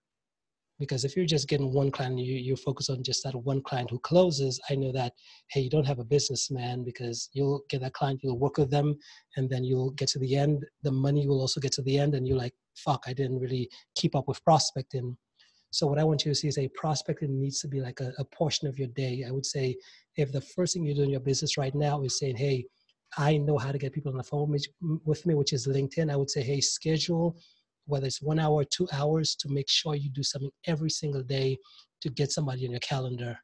Because if you're just getting 1 client, you focus on just that 1 client who closes, I know that, hey, you don't have a business, man, because you'll get that client, you'll work with them, and then you'll get to the end. The money will also get to the end, and you're like, fuck, I didn't really keep up with prospecting. So what I want you to see is prospecting needs to be like a portion of your day. I would say if the first thing you do in your business right now is saying, hey, I know how to get people on the phone with me, which is LinkedIn, I would say, hey, schedule whether it's 1 hour or 2 hours to make sure you do something every single day to get somebody in your calendar.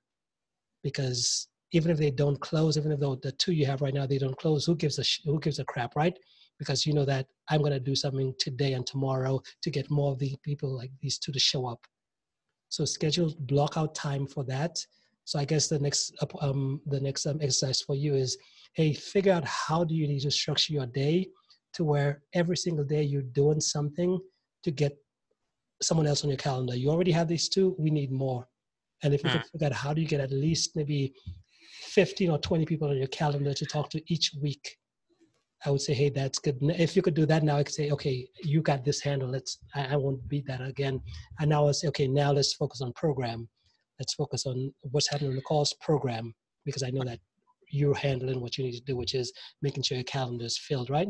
Because even if they don't close, even if the 2 you have right now, they don't close, who gives a crap, right? Because you know that I'm going to do something today and tomorrow to get more of the people like these 2 to show up. So schedule, block out time for that. So I guess the next exercise for you is, hey, figure out how do you need to structure your day to where every single day you're doing something to get someone else on your calendar. You already have these 2, we need more. And if you can figure out how do you get at least maybe 15 or 20 people on your calendar to talk to each week, I would say, hey, that's good. If you could do that now, I could say, okay, you got this handle. I won't beat that again. And now I'll say, okay, now let's focus on program. Let's focus on what's happening on the calls program, because I know that you're handling what you need to do, which is making sure your calendar is filled, right?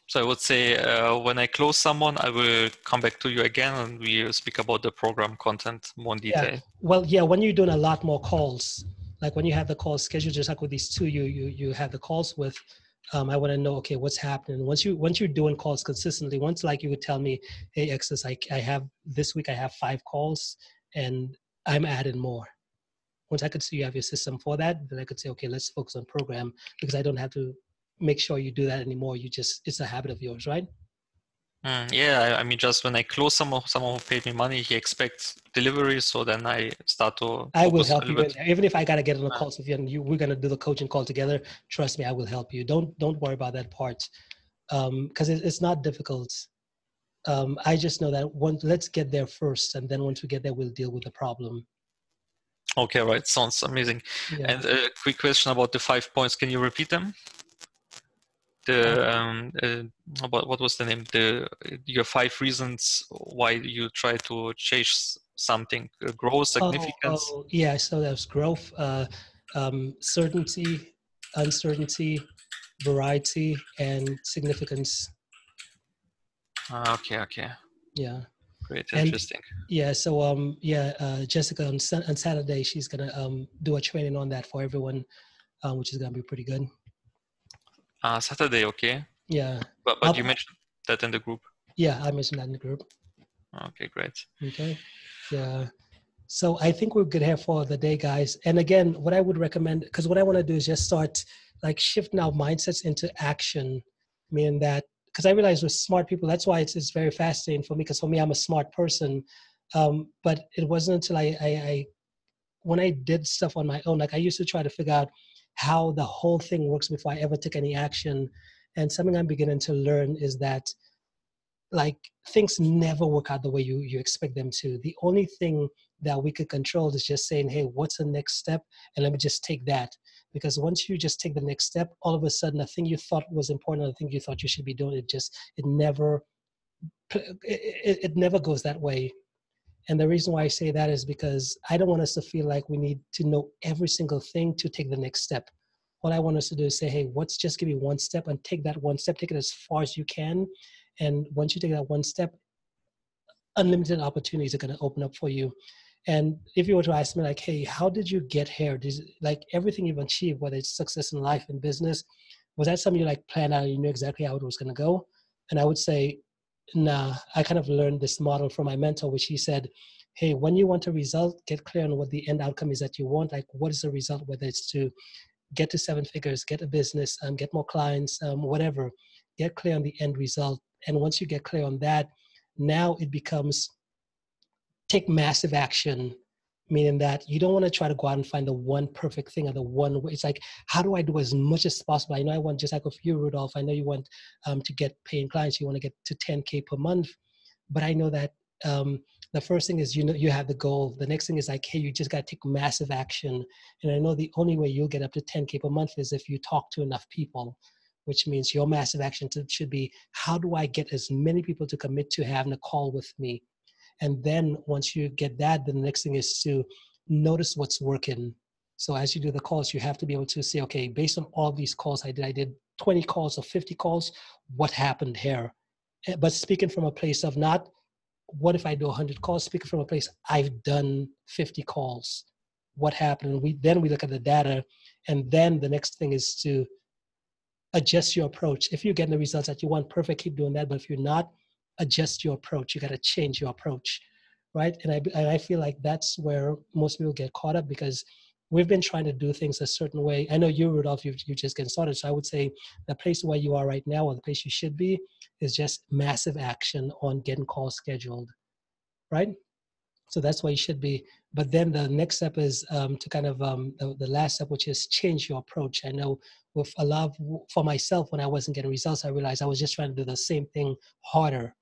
So I would say when I close someone, I will come back to you again and we speak about the program content more in detail. Yeah. Well, yeah, when you're doing a lot more calls, like when you have the calls scheduled, just like with these 2 you have the calls with, I want to know, okay, what's happening. Once you're doing calls consistently, once like you would tell me, hey, Exodus, I have this week, I have 5 calls and I'm adding more. Once I could see you have your system for that, then I could say, okay, let's focus on program, because I don't have to make sure you do that anymore. It's a habit of yours, right? Yeah, I mean, just when I close someone who paid me money, he expects delivery, so then I start to I will help you in there. Even if I got to get on a call with you and we're going to do the coaching call together, trust me, I will help you. Don't worry about that part, because it's not difficult. I just know that let's get there first, and then once we get there, we'll deal with the problem. Okay, right. Sounds amazing. Yeah. And a quick question about the 5 points. Can you repeat them? What was the name? Your 5 reasons why you try to chase something: growth, significance. Yeah. So there's growth, certainty, uncertainty, variety, and significance. Okay. Yeah. Great, And interesting. yeah, so Jessica on Saturday she's gonna do a training on that for everyone, which is gonna be pretty good. Saturday, okay. Yeah. But you mentioned that in the group. Yeah, I mentioned that in the group. Okay, great. Okay. Yeah. So I think we're good here for the day, guys. And again, what I would recommend, because what I want to do is just start like shifting our mindsets into action, meaning that, because I realize with smart people, that's why it's very fascinating for me, because for me, I'm a smart person. But it wasn't until I when I did stuff on my own, like I used to try to figure out how the whole thing works before I ever took any action. And something I'm beginning to learn is that like things never work out the way you expect them to. The only thing that we could control is just saying, hey, what's the next step? And let me just take that. Because once you just take the next step, all of a sudden, the thing you thought was important, the thing you thought you should be doing, it never goes that way. And the reason why I say that is because I don't want us to feel like we need to know every single thing to take the next step. All I want us to do is say, hey, let's just give you one step and take that one step, take it as far as you can. And once you take that one step, unlimited opportunities are going to open up for you. And if you were to ask me like, hey, how did you get here? Like everything you've achieved, whether it's success in life and business, was that something you like planned out and you knew exactly how it was going to go? And I would say, nah, I kind of learned this model from my mentor, which he said, hey, when you want a result, get clear on what the end outcome is that you want. Like, what is the result, whether it's to get to 7 figures, get a business, get more clients, whatever, get clear on the end result. And once you get clear on that, now it becomes take massive action, meaning that you don't want to try to go out and find the one perfect thing or the one way. It's like, how do I do as much as possible? I know I want, just like with you, Rudolph, I know you want to get paying clients. You want to get to 10K per month. But I know that the first thing is, you have the goal. The next thing is like, hey, you just got to take massive action. And I know the only way you'll get up to 10K per month is if you talk to enough people, which means your massive action should be, how do I get as many people to commit to having a call with me? And then once you get that, then the next thing is to notice what's working. So as you do the calls, you have to be able to say, okay, based on all these calls I did 20 calls or 50 calls, what happened here? But speaking from a place of not, what if I do 100 calls? Speaking from a place, I've done 50 calls. What happened? And we look at the data. And then the next thing is to adjust your approach. If you're getting the results that you want, perfect, keep doing that. But if you're not, adjust your approach. You got to change your approach, right? And I feel like that's where most people get caught up, because we've been trying to do things a certain way. I know you, Rudolph, you're just getting started. So I would say the place where you are right now, or the place you should be, is just massive action on getting calls scheduled, right? So that's where you should be. But then the next step is to kind of the last step, which is change your approach. I know with a lot for myself, when I wasn't getting results, I realized I was just trying to do the same thing harder,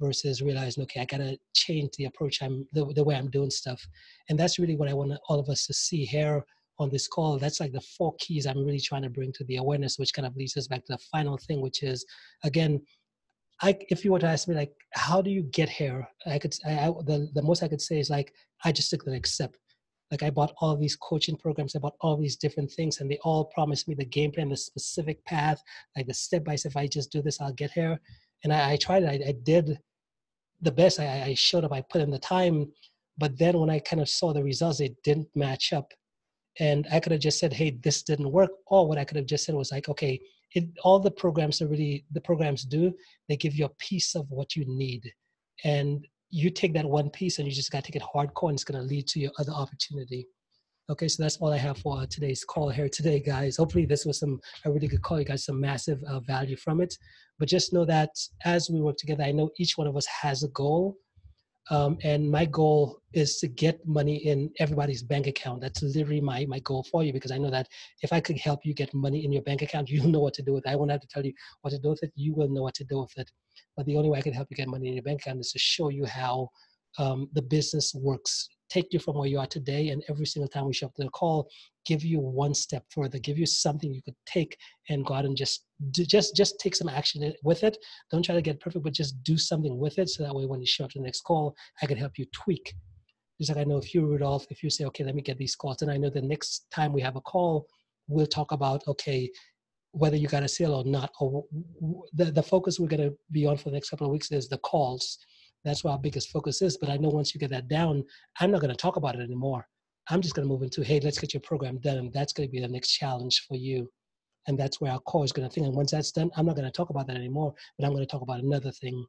versus realizing, okay, I gotta change the approach, the way I'm doing stuff. And that's really what I want all of us to see here on this call. That's like the 4 keys I'm really trying to bring to the awareness, which kind of leads us back to the final thing, which is, again, if you were to ask me, like, how do you get here? The most I could say is like, I just took the next step. Like I bought all these coaching programs, I bought all these different things, and they all promised me the game plan, the specific path, like the step by step. If I just do this, I'll get here. And I tried it. I did the best. I showed up, I put in the time, but then when I kind of saw the results, it didn't match up. And I could have just said, hey, this didn't work. Or what I could have just said was like, okay, all the programs the programs do, they give you a piece of what you need. And you take that one piece and you just got to take it hardcore, and it's going to lead to your other opportunity. Okay, so that's all I have for today's call here today, guys. Hopefully this was a really good call. You got some massive value from it. But just know that as we work together, I know each one of us has a goal. And my goal is to get money in everybody's bank account. That's literally my goal for you, because I know that if I could help you get money in your bank account, you'll know what to do with it. I won't have to tell you what to do with it. You will know what to do with it. But the only way I can help you get money in your bank account is to show you how the business works. Take you from where you are today, and every single time we show up to the call, give you one step further, give you something you could take and go out and just take some action with it. Don't try to get perfect, but just do something with it, so that way when you show up to the next call, I can help you tweak. Just like I know if you, Rudolph, if you say, okay, let me get these calls, then I know the next time we have a call, we'll talk about, okay, whether you got a sale or not, or the focus we're going to be on for the next couple of weeks is the calls. That's where our biggest focus is. But I know once you get that down, I'm not going to talk about it anymore. I'm just going to move into, hey, let's get your program done. And that's going to be the next challenge for you. And that's where our core is going to think. And once that's done, I'm not going to talk about that anymore, but I'm going to talk about another thing.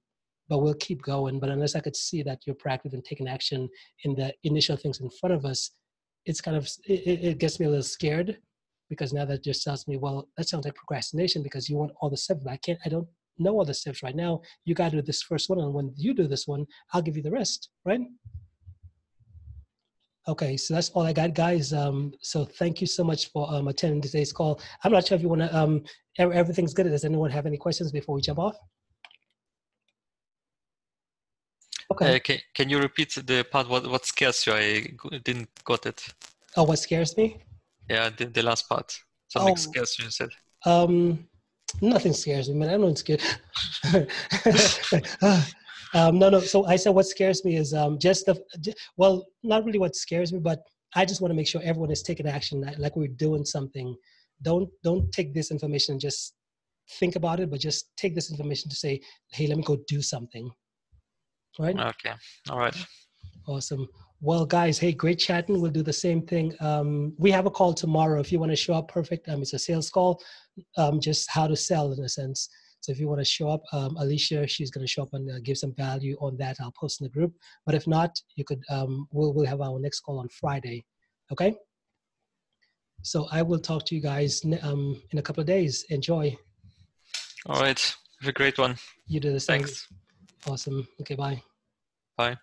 But we'll keep going. But unless I could see that you're proactive and taking action in the initial things in front of us, it's kind of, it gets me a little scared, because now that just tells me, well, that sounds like procrastination because you want all the steps, but I don't know all the steps right now. You got to do this first one. And when you do this one, I'll give you the rest, right? Okay, so that's all I got, guys. So thank you so much for attending today's call. I'm not sure if you want to, everything's good. Does anyone have any questions before we jump off? Okay. Can you repeat the part, what scares you? I didn't got it. Oh, what scares me? Yeah, the last part. Something scares you, said. Nothing scares me, man. I don't scared. No. So I said what scares me is well, not really what scares me, but I just want to make sure everyone is taking action, like we're doing something. Don't take this information and just think about it, but just take this information to say, hey, let me go do something. Right? Okay. All right. Awesome. Well, guys, hey, great chatting. We'll do the same thing. We have a call tomorrow. If you want to show up, perfect. It's a sales call, just how to sell in a sense. So if you want to show up, Alicia, she's going to show up and give some value on that. I'll post in the group. But if not, you could, we'll have our next call on Friday. Okay. So I will talk to you guys in a couple of days. Enjoy. All right. Have a great one. You do the same. Thanks. Awesome. Okay. Bye. Bye.